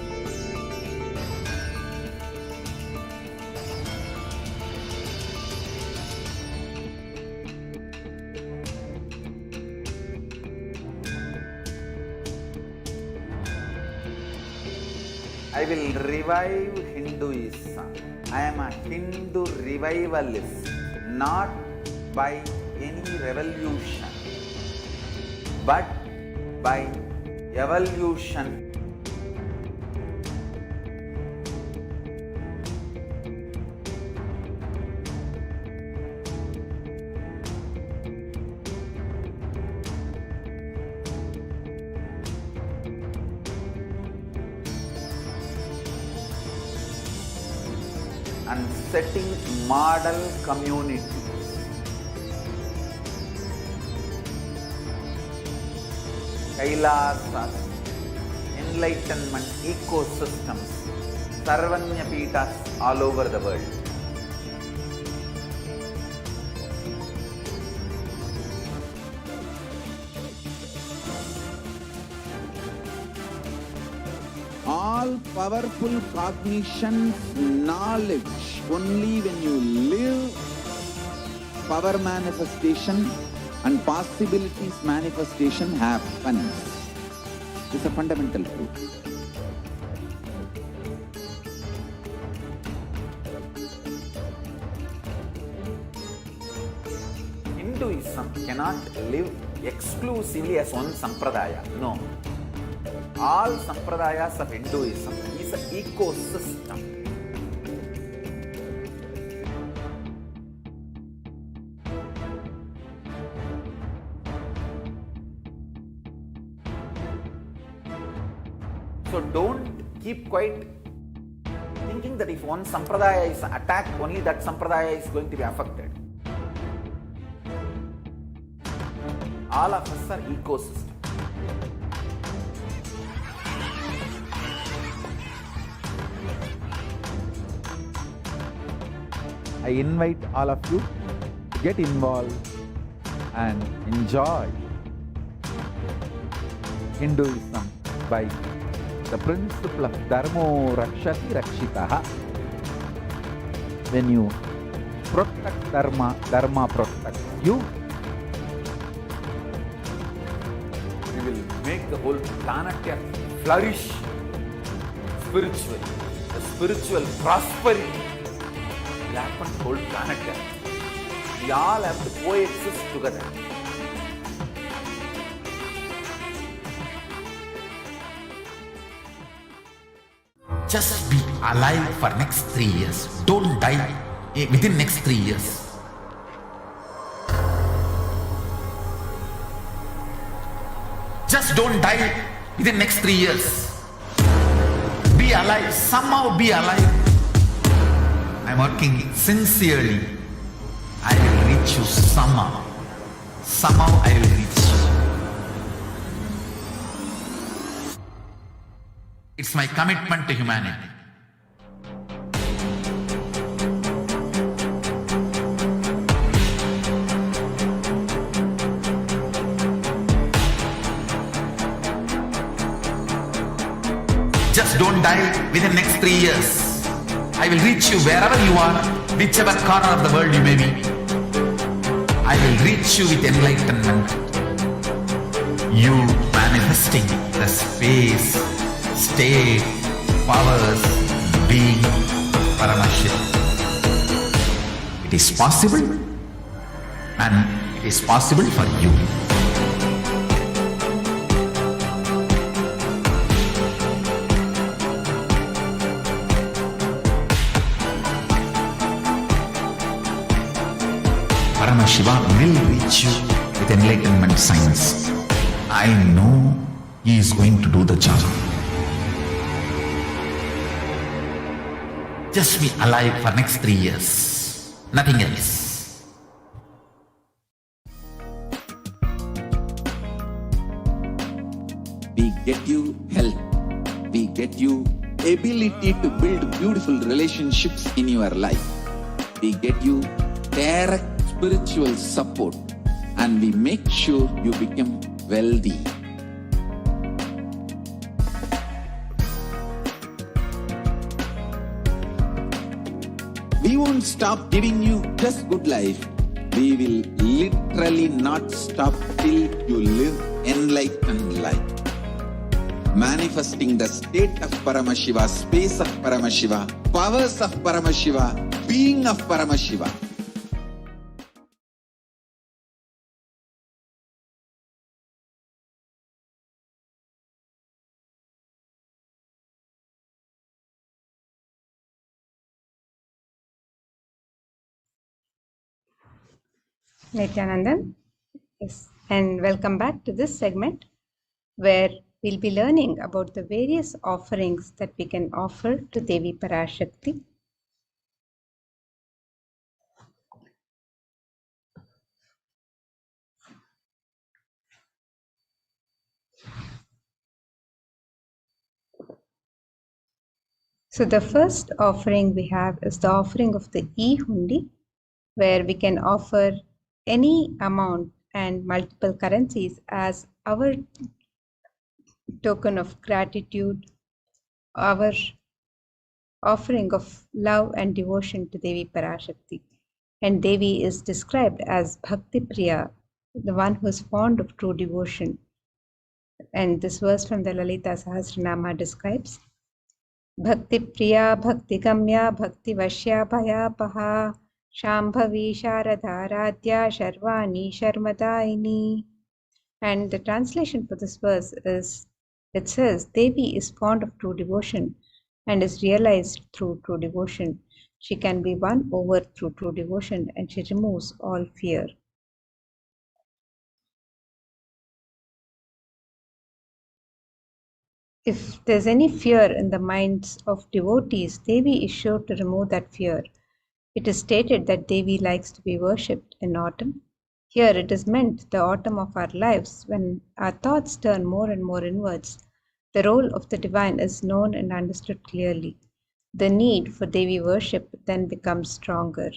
I will revive Hinduism. I am a Hindu revivalist, not by any revolution, but by evolution. And setting model community. KAILASA, Enlightenment ecosystems, Sarvanyapitas all over the world. All powerful cognition, knowledge, only when you live power manifestation and possibilities manifestation happens. It's a fundamental truth. Hinduism cannot live exclusively as one sampradaya. No. All sampradayas of Hinduism is an ecosystem. So don't keep quiet thinking that if one sampradaya is attacked, only that sampradaya is going to be affected. All of us are ecosystem. I invite all of you to get involved and enjoy Hinduism by the principle of Dharmo Rakshati Rakshitaha. When you protect Dharma, Dharma protects you. We will make the whole planet Earth flourish spiritually. The spiritual prosperity will happen to the whole planet Earth. We all have to coexist together. Just be alive for next 3 years. Don't die within next 3 years. Just don't die within next 3 years. Be alive. Somehow be alive. I'm working sincerely. I will reach you somehow. Somehow I will reach you. It's my commitment to humanity. Just don't die within next 3 years. I will reach you wherever you are, whichever corner of the world you may be. I will reach you with enlightenment. You manifesting the space, state, powers, being, Paramashivoham. It is possible, and it is possible for you. Paramashivoham will reach you with enlightenment science. I know he is going to do the job. Just be alive for next 3 years. Nothing else. We get you help. We get you ability to build beautiful relationships in your life. We get you direct spiritual support, and we make sure you become wealthy. We won't stop giving you just good life. We will literally not stop till you live enlightened life. Manifesting the state of Paramashiva, space of Paramashiva, powers of Paramashiva, being of Paramashiva. Nithyanandan. Yes, and welcome back to this segment where we'll be learning about the various offerings that we can offer to Devi Parashakti. So the first offering we have is the offering of the E-Hundi, where we can offer any amount and multiple currencies as our token of gratitude, our offering of love and devotion to Devi Parashakti. And Devi is described as Bhakti Priya, the one who is fond of true devotion. And this verse from the Lalita Sahasranama describes Bhakti Priya, Bhakti Gamya, Bhakti Vashya, Bhayapaha, Shambhavi, Sharadharadhya, Sharvani, Sharmadaini. And the translation for this verse is, it says, Devi is fond of true devotion and is realized through true devotion. She can be won over through true devotion and she removes all fear. If there's any fear in the minds of devotees, Devi is sure to remove that fear. It is stated that Devi likes to be worshipped in autumn. Here it is meant the autumn of our lives when our thoughts turn more and more inwards. The role of the divine is known and understood clearly. The need for Devi worship then becomes stronger.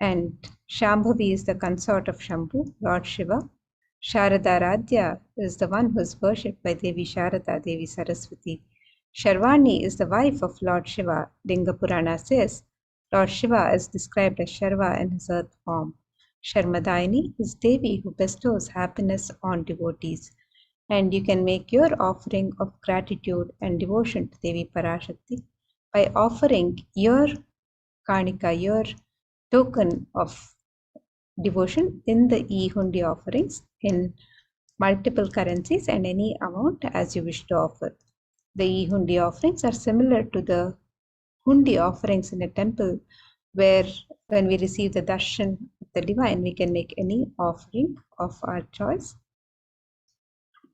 And Shambhavi is the consort of Shambhu, Lord Shiva. Sharadharadhya is the one who is worshipped by Devi Sharada, Devi Saraswati. Sharvani is the wife of Lord Shiva. Linga Purana says Lord Shiva is described as Sharva in his earth form. Sharmadaini is Devi who bestows happiness on devotees. And you can make your offering of gratitude and devotion to Devi Parashakti by offering your Kanika, your token of devotion in the E-Hundi offerings in multiple currencies and any amount as you wish to offer. The E-Hundi offerings are similar to the Hundi offerings in a temple where when we receive the darshan of the divine, we can make any offering of our choice.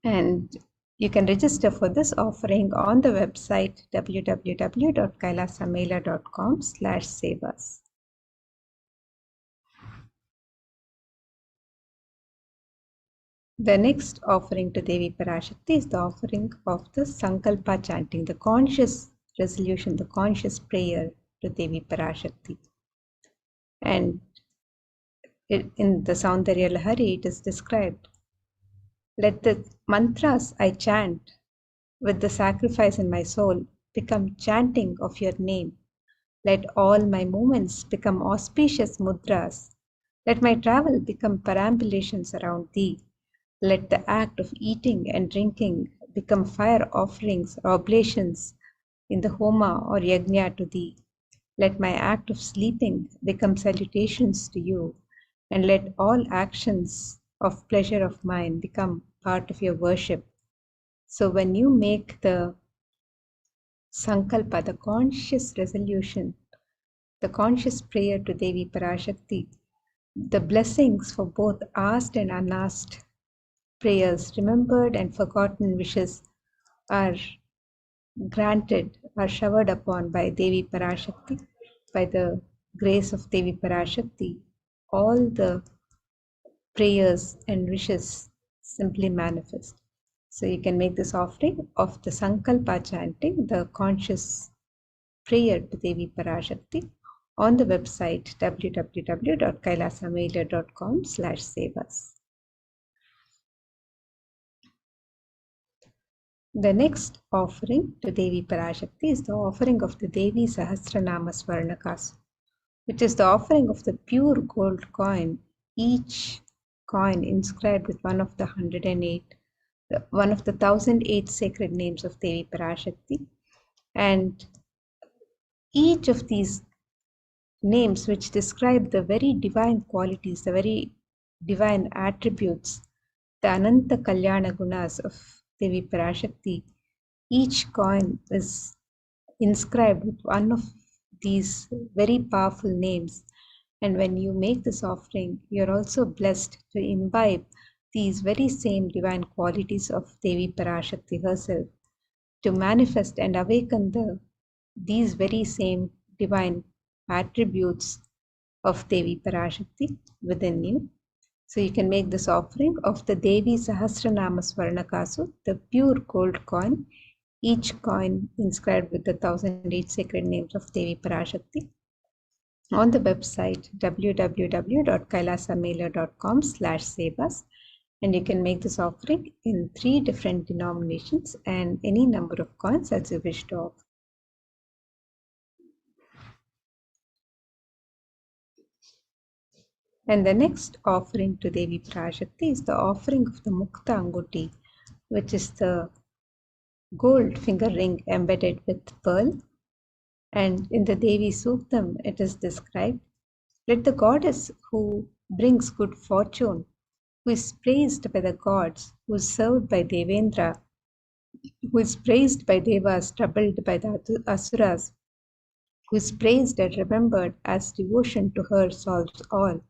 And you can register for this offering on the website www.kailasamela.com/sevas. The next offering to Devi Parashakti is the offering of the Sankalpa chanting, the conscious resolution, the conscious prayer to Devi Parashakti. And in the Saundarya Lahari, it is described, let the mantras I chant with the sacrifice in my soul become chanting of your name. Let all my movements become auspicious mudras. Let my travel become perambulations around thee. Let the act of eating and drinking become fire offerings or oblations in the homa or yajna to thee. Let my act of sleeping become salutations to you, and let all actions of pleasure of mine become part of your worship. So when you make the sankalpa, the conscious resolution, the conscious prayer to Devi Parashakti, the blessings for both asked and unasked prayers, remembered and forgotten wishes are granted, are showered upon by Devi Parashakti, by the grace of Devi Parashakti. All the prayers and wishes simply manifest. So you can make this offering of the Sankalpa chanting, the conscious prayer to Devi Parashakti on the website www.kailasamela.com/sevas. The next offering to Devi Parashakti is the offering of the Devi Sahasranama Swarnakasu, which is the offering of the pure gold coin, each coin inscribed with one of the 108, one of the 1008 sacred names of Devi Parashakti. And each of these names which describe the very divine qualities, the very divine attributes, the Ananta Kalyana Gunas of Devi Parashakti, each coin is inscribed with one of these very powerful names. And when you make this offering, you're also blessed to imbibe these very same divine qualities of Devi Parashakti herself, to manifest and awaken these very same divine attributes of Devi Parashakti within you. So you can make this offering of the Devi Sahasranama Swarnakasu, the pure gold coin, each coin inscribed with the 1008 sacred names of Devi Parashakti, on the website www.kailasamailer.com/sevas, and you can make this offering in 3 different denominations and any number of coins as you wish to offer. And the next offering to Devi Parashakti is the offering of the Mukta Anguti, which is the gold finger ring embedded with pearl. And in the Devi Suktam, it is described, let the goddess who brings good fortune, who is praised by the gods, who is served by Devendra, who is praised by Devas, troubled by the Asuras, who is praised and remembered as devotion to her solves all,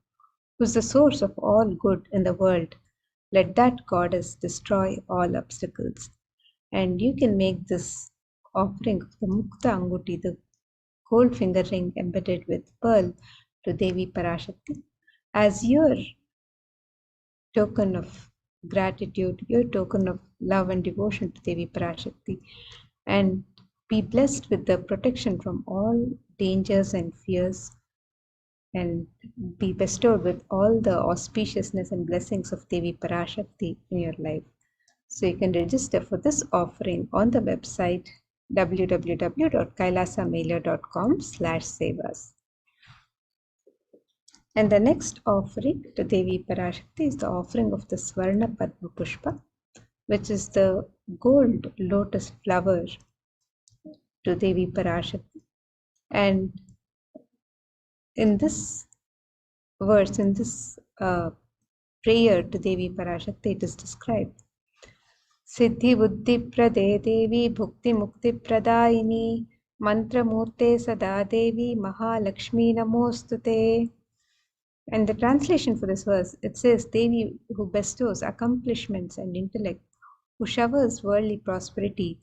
who is the source of all good in the world, let that goddess destroy all obstacles. And you can make this offering of the Mukta Anguti, the gold finger ring embedded with pearl, to Devi Parashakti as your token of gratitude, your token of love and devotion to Devi Parashakti, and be blessed with the protection from all dangers and fears, and be bestowed with all the auspiciousness and blessings of Devi Parashakti in your life. So you can register for this offering on the website www.kailasamailer.com/sevas. And the next offering to Devi Parashakti is the offering of the Swarna Padma Pushpa, which is the gold lotus flower to Devi Parashakti. And in this verse, in this prayer to Devi Parashakti, it is described, Siddhi Buddhi Prade Devi Bhukti Mukti Pradayini Mantra Murte Sada Devi Mahalakshmi Namostute. And the translation for this verse, it says, Devi who bestows accomplishments and intellect, who showers worldly prosperity,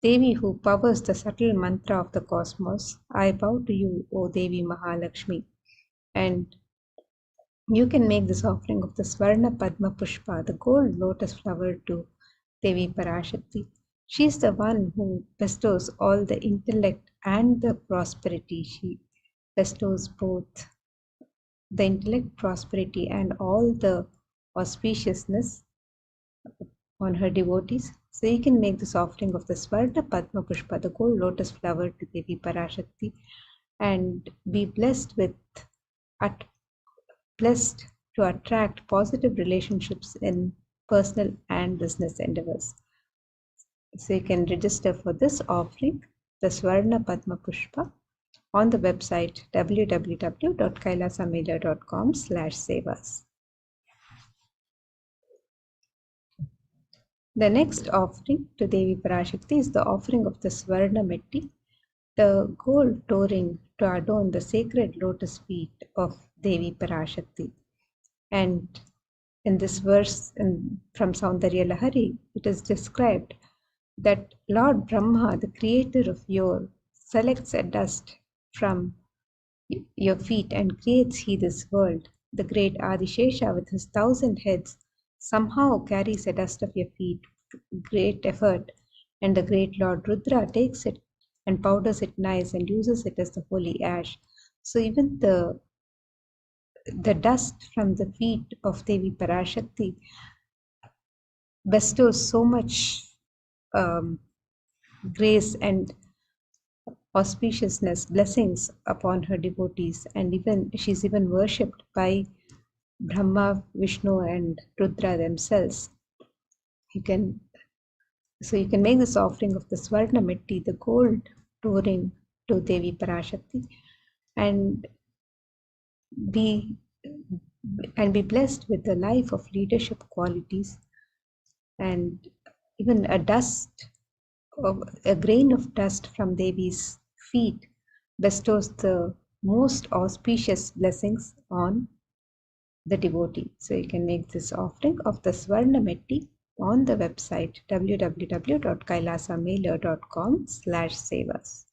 Devi who powers the subtle mantra of the cosmos, I bow to you, O Devi Mahalakshmi. And you can make this offering of the Swarna Padma Pushpa, the gold lotus flower, to Devi Parashakti. She is the one who bestows all the intellect and the prosperity. She bestows both the intellect, prosperity, and all the auspiciousness on her devotees. So you can make this offering of the Swarna Padma Pushpa, the gold lotus flower, to Devi Parashakti, and be blessed to attract positive relationships in personal and business endeavors. So you can register for this offering, the Swarna Padma Pushpa, on the website www.kailasamailer.com/sevas. The next offering to Devi Parashakti is the offering of the Swarna Metti, the gold touring to adorn the sacred lotus feet of Devi Parashakti. And in this verse from Saundarya Lahari, it is described that Lord Brahma, the creator of Yor, selects a dust from your feet and creates he this world. The great Adishesha with his 1,000 heads somehow carries a dust of your feet with great effort, and the great Lord Rudra takes it and powders it nice and uses it as the holy ash. So even the dust from the feet of Devi Parashakti bestows so much grace and auspiciousness, blessings upon her devotees, and she's even worshipped by Brahma, Vishnu, and Rudra themselves. You can make this offering of the Swarna Metti, the gold touring, to Devi Parashakti, and be blessed with the life of leadership qualities, and even a grain of dust from Devi's feet bestows the most auspicious blessings on the devotee. So you can make this offering of the Swarna Metti on the website www.kailasamailer.com/sevas.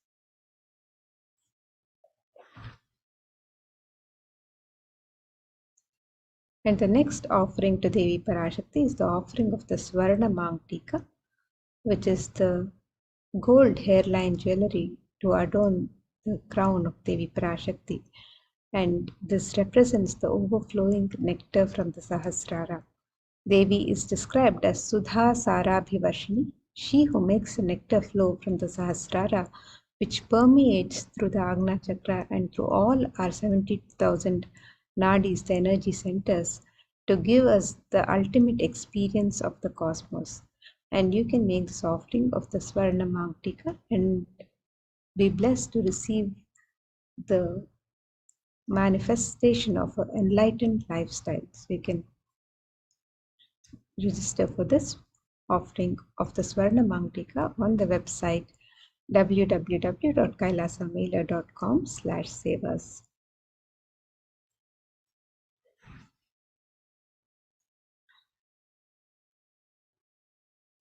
And the next offering to Devi Parashakti is the offering of the Swarna Mangtika, which is the gold hairline jewelry to adorn the crown of Devi Parashakti. And this represents the overflowing nectar from the Sahasrara. Devi is described as Sudha Sarabhivarshini, she who makes the nectar flow from the Sahasrara, which permeates through the Agna Chakra and through all our 70,000 nadis, the energy centers, to give us the ultimate experience of the cosmos. And you can make this offering of the Swarna Mangtika and be blessed to receive the manifestation of an enlightened lifestyle. So you can register for this offering of the Swarna Mangtika on the website www.kailasamailer.com/sevas.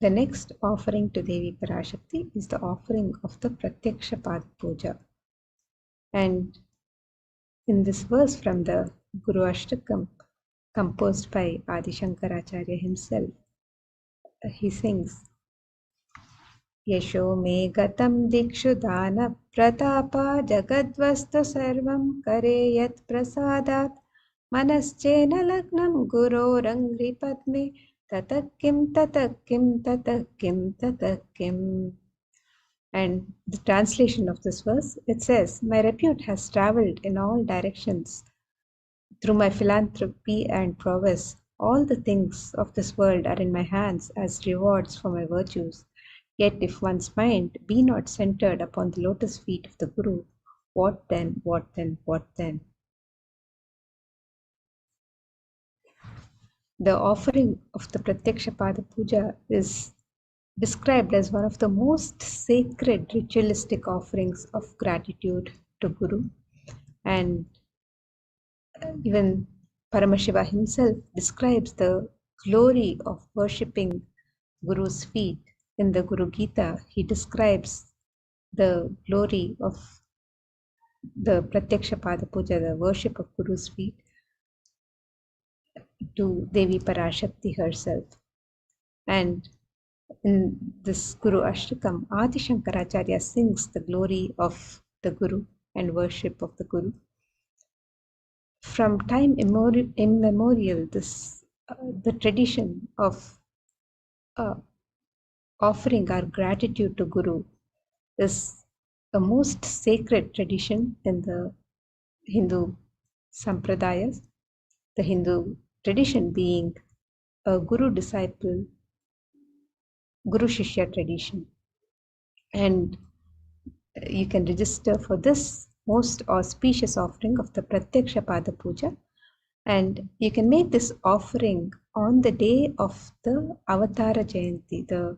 The next offering to Devi Parashakti is the offering of the Pratyaksha Pad Puja. And in this verse from the Guru Ashtakam, composed by Adi Shankaracharya himself, he sings, Yasho me gatam dikshu dana pratapa jagadvastu sarvam kare yat prasadat manaschena lagnam guru rangri padme tatakim tatakim tatakim tatakim. And the translation of this verse, it says, my repute has traveled in all directions. Through my philanthropy and prowess, all the things of this world are in my hands as rewards for my virtues. Yet if one's mind be not centered upon the lotus feet of the Guru, what then, what then, what then? The offering of the Pratyaksha Pada Puja is described as one of the most sacred ritualistic offerings of gratitude to Guru. And even Paramashiva himself describes the glory of worshipping Guru's feet. In the Guru Gita, he describes the glory of the Pratyaksha Pada Puja, the worship of Guru's feet, to Devi Parashakti herself. And in this Guru Ashtakam, Adi Shankaracharya sings the glory of the Guru and worship of the Guru. From time immemorial, the tradition of offering our gratitude to Guru is a most sacred tradition in the Hindu sampradayas, the Hindu tradition being a Guru-disciple, Guru-Shishya tradition. And you can register for this most auspicious offering of the Pratyaksha Pada Puja. And you can make this offering on the day of the Avatara Jayanti, the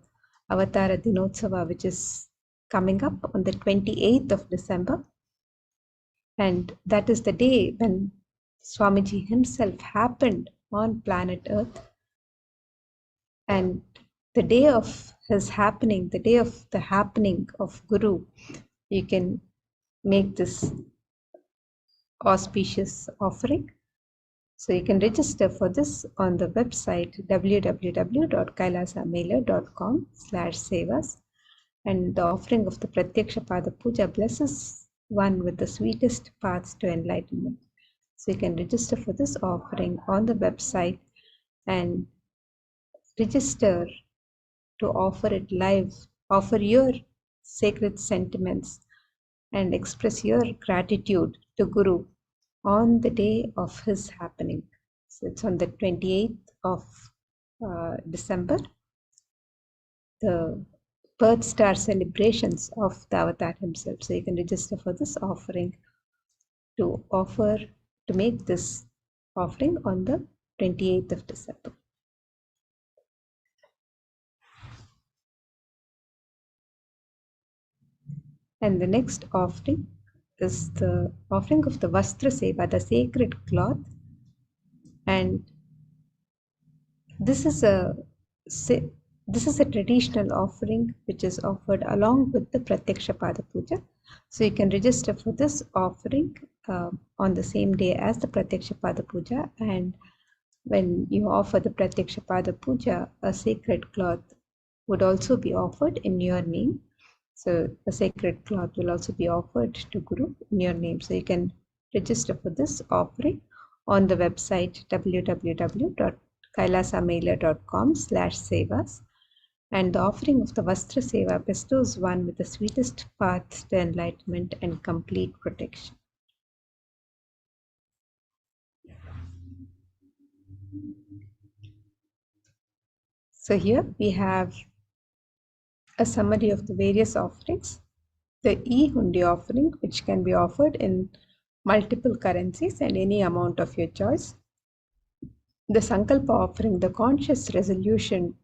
Avatara Dinotsava, which is coming up on the 28th of December. And that is the day when Swamiji himself happened on planet Earth. And the day of his happening, the day of the happening of Guru, you can make this auspicious offering. So you can register for this on the website www.kailasamailer.com/sevas. And the offering of the Pratyaksha Pada Puja blesses one with the sweetest paths to enlightenment. So you can register for this offering on the website and register to offer it live, offer your sacred sentiments and express your gratitude to Guru on the day of his happening. So it's on the 28th of December, the birth star celebrations of the Avatar himself. So you can register for this offering to make this offering on the 28th of December. And the next offering is the offering of the Vastra Seva, the sacred cloth, and this is a traditional offering which is offered along with the Pratyaksha Pada Puja. So you can register for this offering on the same day as the Pratyaksha Pada Puja, and when you offer the Pratyaksha Pada Puja, a sacred cloth would also be offered in your name. So a sacred cloth will also be offered to Guru in your name. So you can register for this offering on the website www.kailasamailer.com/sevas. And the offering of the Vastra Seva bestows one with the sweetest path to enlightenment and complete protection. So here we have a summary of the various offerings. The e-hundi offering, which can be offered in multiple currencies and any amount of your choice. The Sankalpa offering, the conscious resolution,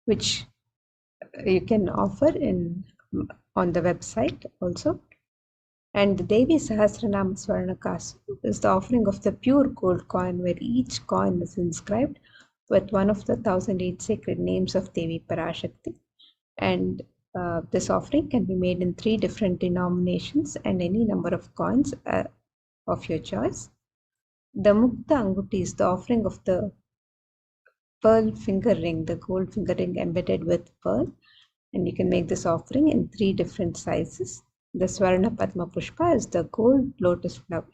which you can offer on the website also. And the Devi Sahasranama Swarnakasu is the offering of the pure gold coin, where each coin is inscribed with one of the 1008 sacred names of Devi Parashakti. And this offering can be made in 3 different denominations and any number of coins of your choice. The Mukta Anguti is the offering of the pearl finger ring, the gold finger ring embedded with pearl, and you can make this offering in 3 different sizes. The Swarna Padma Pushpa is the gold lotus flower,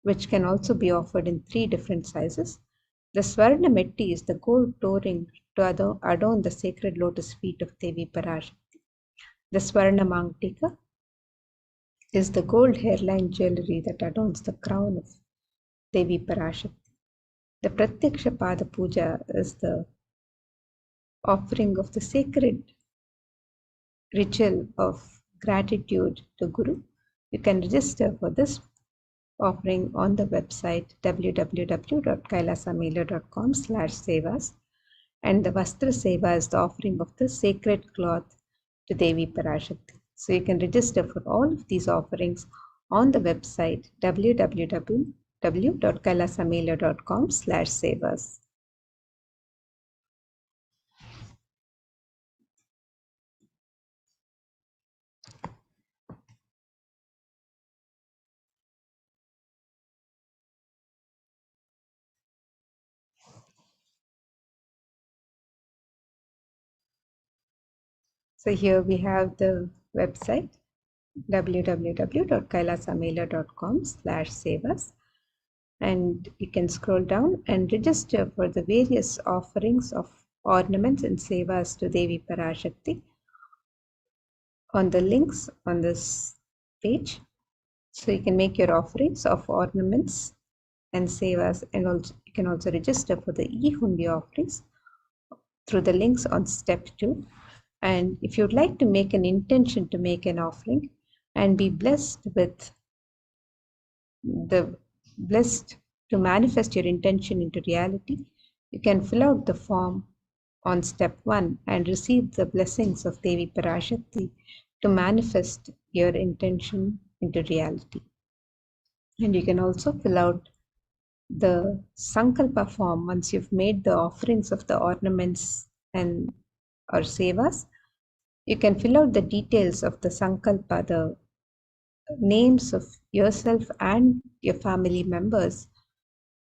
which can also be offered in 3 different sizes. The Swarna Metti is the gold toe ring to adorn the sacred lotus feet of Devi Parashakti. The Swarna Mangtika is the gold hairline jewelry that adorns the crown of Devi Parashakti. The Pratyaksha Pada Puja is the offering of the sacred ritual of gratitude to Guru. You can register for this offering on the website www.kailasamailer.com/sevas. And the Vastra Seva is the offering of the sacred cloth to Devi Parashakti. So you can register for all of these offerings on the website www.kailasamailer.com/sevas. So here we have the website www.kailasamailer.com/sevas, and you can scroll down and register for the various offerings of ornaments and sevas to Devi Parashakti on the links on this page. So you can make your offerings of ornaments and sevas, and also you can also register for the e-hundi offerings through the links on step 2. And if you'd like to make an intention to make an offering and be blessed to manifest your intention into reality, you can fill out the form on step 1 and receive the blessings of Devi Parashakti to manifest your intention into reality. And you can also fill out the Sankalpa form once you've made the offerings of the ornaments and or sevas. You can fill out the details of the Sankalpa, the names of yourself and your family members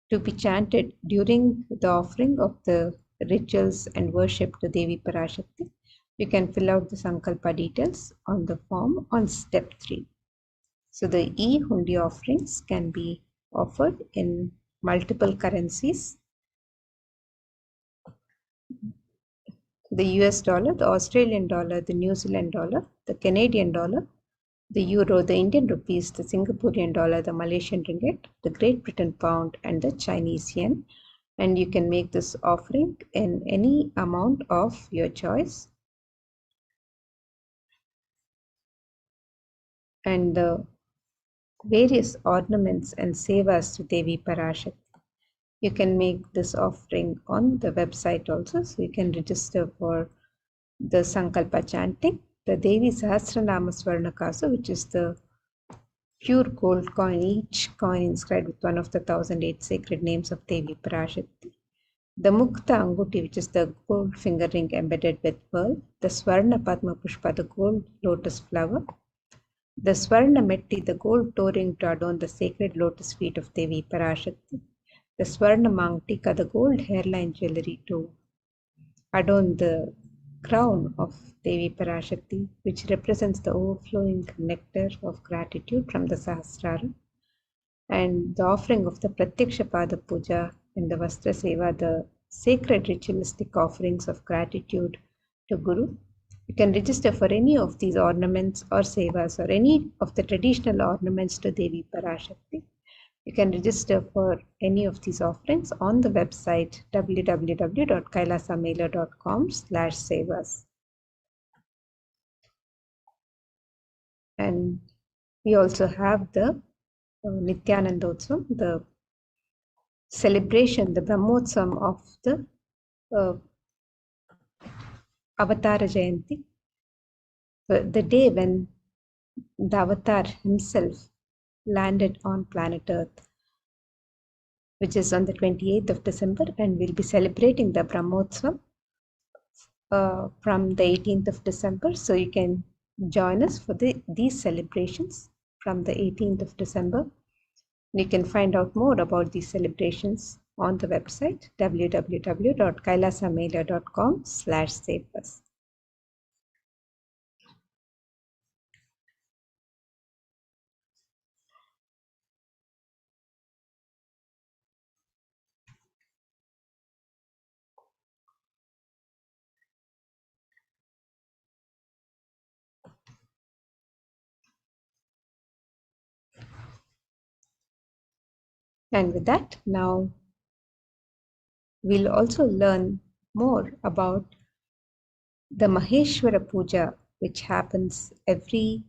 to be chanted during the offering of the rituals and worship to Devi Parashakti. You can fill out the Sankalpa details on the form on step 3. So the e-hundi offerings can be offered in multiple currencies: the US dollar, the Australian dollar, the New Zealand dollar, the Canadian dollar, the euro, the Indian rupees, the Singaporean dollar, the Malaysian ringgit, the Great Britain pound, and the Chinese yen. And you can make this offering in any amount of your choice. And the various ornaments and sevas to Devi Parashakti, you can make this offering on the website also. So you can register for the Sankalpa chanting the Devi Sahasranama Swarnakasu, which is the pure gold coin, each coin inscribed with one of the 1008 sacred names of Devi Parashakti. The Mukta Anguti, which is the gold finger ring embedded with pearl. The Swarna Padma Pushpa, the gold lotus flower. The Swarna Metti, the gold toe ring to adorn the sacred lotus feet of Devi Parashakti. The Swarna Mangtika, the gold hairline jewelry to adorn the crown of Devi Parashakti, which represents the overflowing nectar of gratitude from the Sahasrara. And the offering of the Pratyaksha Pada Puja and the Vastra Seva, the sacred ritualistic offerings of gratitude to Guru. You can register for any of these ornaments or sevas or any of the traditional ornaments to Devi Parashakti. You can register for any of these offerings on the website www.kailasamailer.com/sevas. And we also have the Nithyanandotsavam, the celebration, the Brahmotsavam of the Avatara Jayanti, the day when the Avatar himself landed on planet Earth, which is on the 28th of December, and we'll be celebrating the Brahmotsavam from the 18th of December. So you can join us for these celebrations from the 18th of December. You can find out more about these celebrations on the website www.kailasamailer.com/sevas. And with that, now we'll also learn more about the Maheshwara Puja, which happens every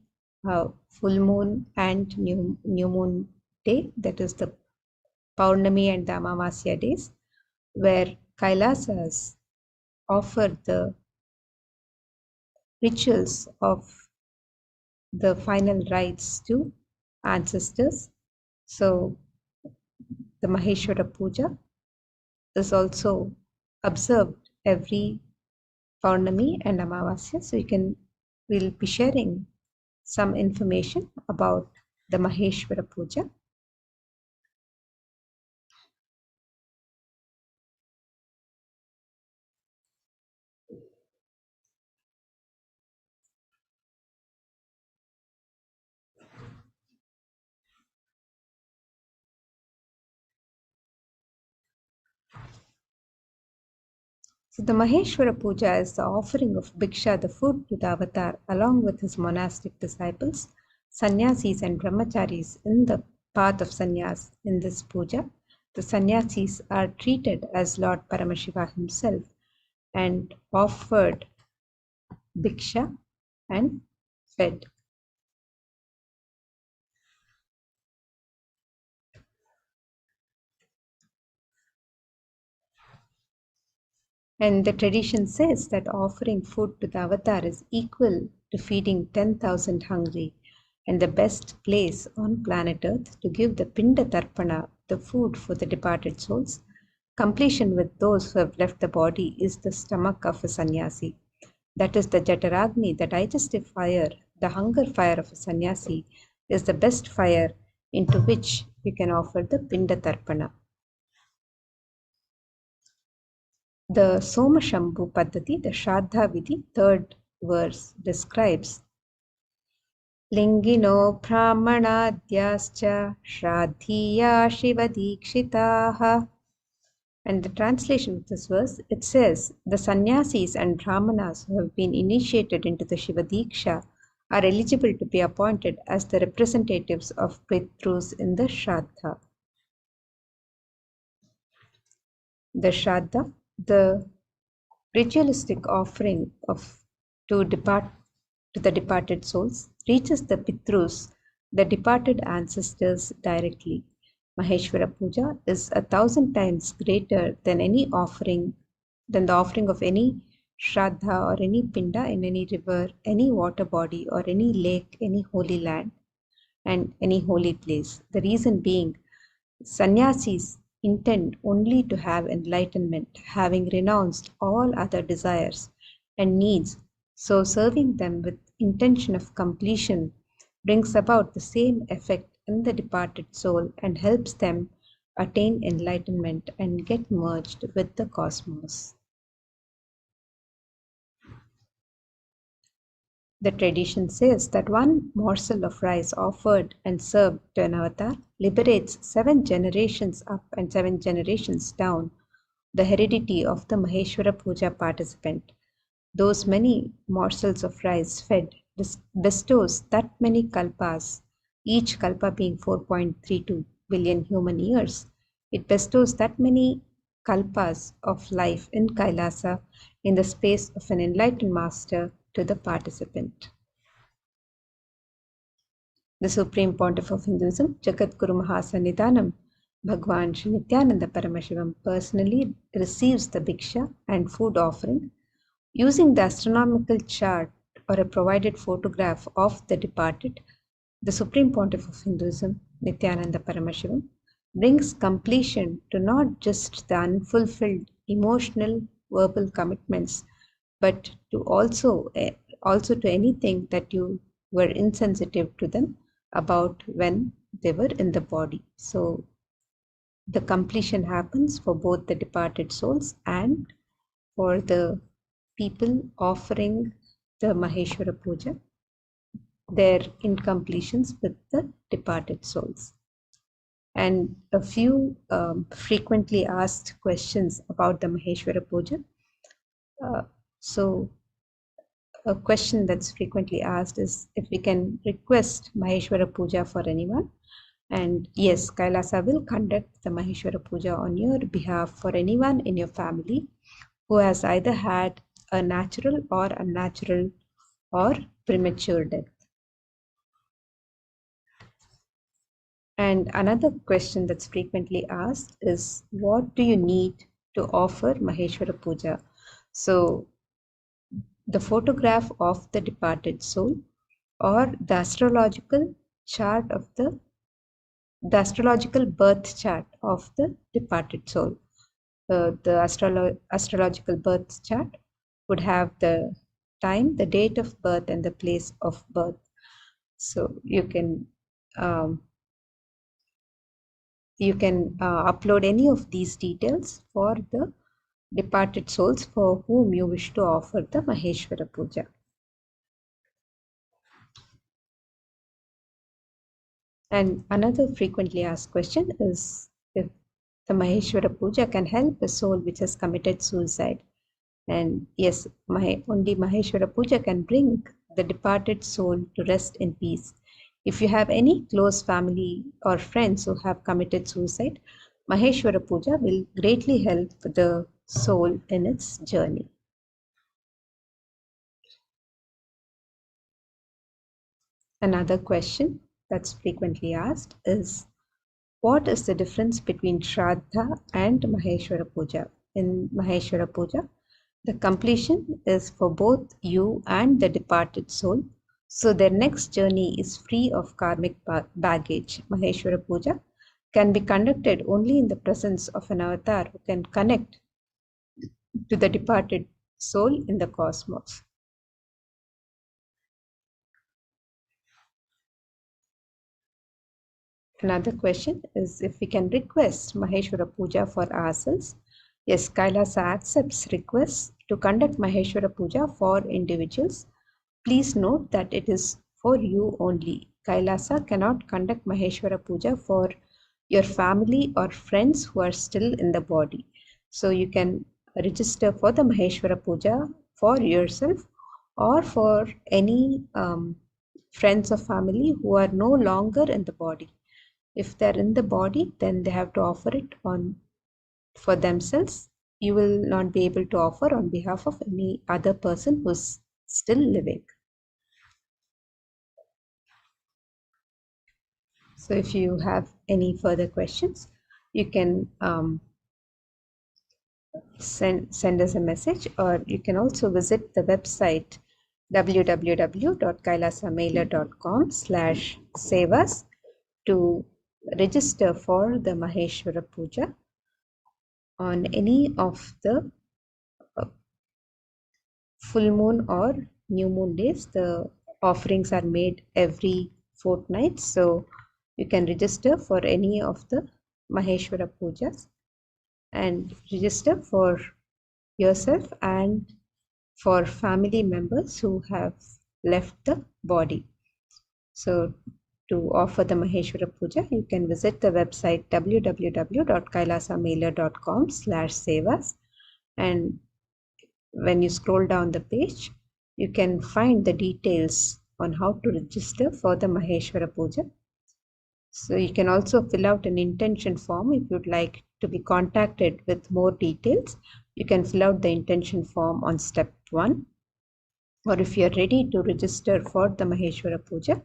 full moon and new moon day, that is the Paurnami and the Amavasya days, where Kailasas offer the rituals of the final rites to ancestors. So the Maheshwara Puja is also observed every Paurnami and Amavasya. So we'll be sharing some information about the Maheshwara Puja. So the Maheshwara Puja is the offering of Bhiksha, the food, to the Avatar, along with his monastic disciples, sannyasis and brahmacharis in the path of sannyas. In this puja, the sannyasis are treated as Lord Paramashiva himself and offered Bhiksha and fed. And the tradition says that offering food to the Avatar is equal to feeding 10,000 hungry, and the best place on planet Earth to give the Pinda Tarpana, the food for the departed souls. Completion with those who have left the body is the stomach of a sannyasi. That is the Jataragni, the digestive fire, the hunger fire of a sannyasi is the best fire into which you can offer the Pinda Tarpana. The Soma Shambhu Paddhati, the Shraddha Vidhi, third verse, describes Lingino Brahmanadyascha Shraddhiya Shiva Dikshitaha. And the translation of this verse, it says, the sannyasis and brahmanas who have been initiated into the Shiva Diksha are eligible to be appointed as the representatives of Pitrus in the Shraddha. The Shraddha, the ritualistic offering to the departed souls, reaches the Pitrus, the departed ancestors, directly. Maheshwara Puja is 1,000 times greater than the offering of any Shraddha or any pinda in any river, any water body or any lake, any holy land and any holy place. The reason being, sannyasis intend only to have enlightenment, having renounced all other desires and needs. So serving them with intention of completion brings about the same effect in the departed soul and helps them attain enlightenment and get merged with the cosmos. The tradition says that one morsel of rice offered and served to an avatar liberates 7 generations up and 7 generations down the heredity of the Maheshwara Puja participant. Those many morsels of rice fed bestows that many kalpas, each kalpa being 4.32 billion human years. It bestows that many kalpas of life in Kailasa in the space of an enlightened master to the participant. The Supreme Pontiff of Hinduism, Jagadguru Mahasannidhanam, Bhagwan Sri Nithyananda Paramashivam, personally receives the bhiksha and food offering using the astronomical chart or a provided photograph of the departed. The Supreme Pontiff of Hinduism, Nithyananda Paramashivam, brings completion to not just the unfulfilled emotional verbal commitments, but to also to anything that you were insensitive to them about when they were in the body. So the completion happens for both the departed souls and for the people offering the Maheshwara Puja, their incompletions with the departed souls. And a few frequently asked questions about the Maheshwara Puja. So a question that's frequently asked is if we can request Maheshwara Puja for anyone. And yes, Kailasa will conduct the Maheshwara Puja on your behalf for anyone in your family who has either had a natural or unnatural or premature death. And another question that's frequently asked is, what do you need to offer Maheshwara Puja? So the photograph of the departed soul or the astrological chart of the astrological birth chart of the departed soul. The astrological birth chart would have the time, the date of birth and the place of birth. So you can upload any of these details for the departed souls for whom you wish to offer the Maheshwara Puja. And another frequently asked question is if the Maheshwara Puja can help a soul which has committed suicide. And yes, only Maheshwara Puja can bring the departed soul to rest in peace. If you have any close family or friends who have committed suicide, Maheshwara Puja will greatly help the soul in its journey. Another question that's frequently asked is, what is the difference between Shraddha and Maheshwara Puja? In Maheshwara Puja, the completion is for both you and the departed soul, so their next journey is free of karmic baggage. Maheshwara Puja can be conducted only in the presence of an avatar who can connect to the departed soul in the cosmos. Another question is if we can request Maheshwara Puja for ourselves. Yes, Kailasa accepts requests to conduct Maheshwara Puja for individuals. Please note that it is for you only. Kailasa cannot conduct Maheshwara Puja for your family or friends who are still in the body. So you can register for the Maheshwara Puja for yourself or for any friends or family who are no longer in the body. If they're in the body, then they have to offer it for themselves. You will not be able to offer on behalf of any other person who's still living. So if you have any further questions, you can send us a message, or you can also visit the website www.kailasamailer.com/sevas to register for the Maheshwara Puja on any of the full moon or new moon days. The offerings are made every fortnight, so you can register for any of the Maheshwara Pujas and register for yourself and for family members who have left the body. So to offer the Maheshwara Puja, you can visit the website www.kailasamailer.com/sevas, and when you scroll down the page, you can find the details on how to register for the Maheshwara Puja. So you can also fill out an intention form if you'd like to be contacted with more details. You can fill out the intention form on step 1, or if you're ready to register for the Maheshwara Puja,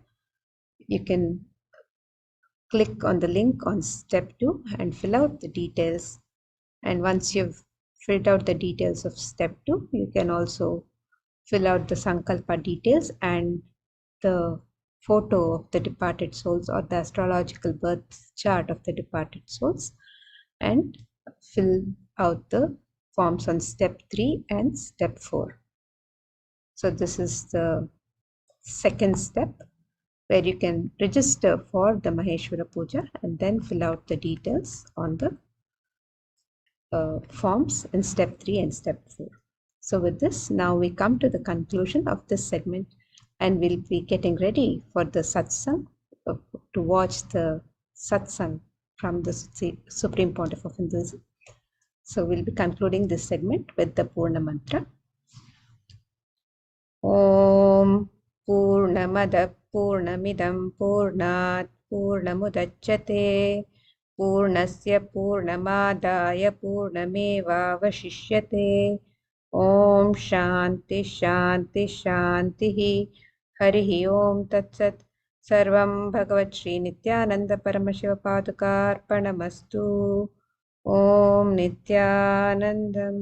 you can click on the link on step 2 and fill out the details. And once you've filled out the details of step 2, you can also fill out the Sankalpa details and the photo of the departed souls or the astrological birth chart of the departed souls, and fill out the forms on step 3 and step 4. So this is the second step, where you can register for the Maheshwara Puja and then fill out the details on the forms in step 3 and step 4. So with this, now we come to the conclusion of this segment, and we'll be getting ready for the satsang, to watch the satsang from the Supreme Pontiff of Hinduism. So we'll be concluding this segment with the Purna Mantra. Om Purnamada Purnamidam Purnat Purnamudachyate Purnasya Purnamadaya Purnameva Vashishyate. Om Shanti Shanti Shanti. Harihi Om Tatsat. Sarvam Bhagavat Shri Nithyananda Paramashiva Padukarpanamastu. Om Nithyanandam.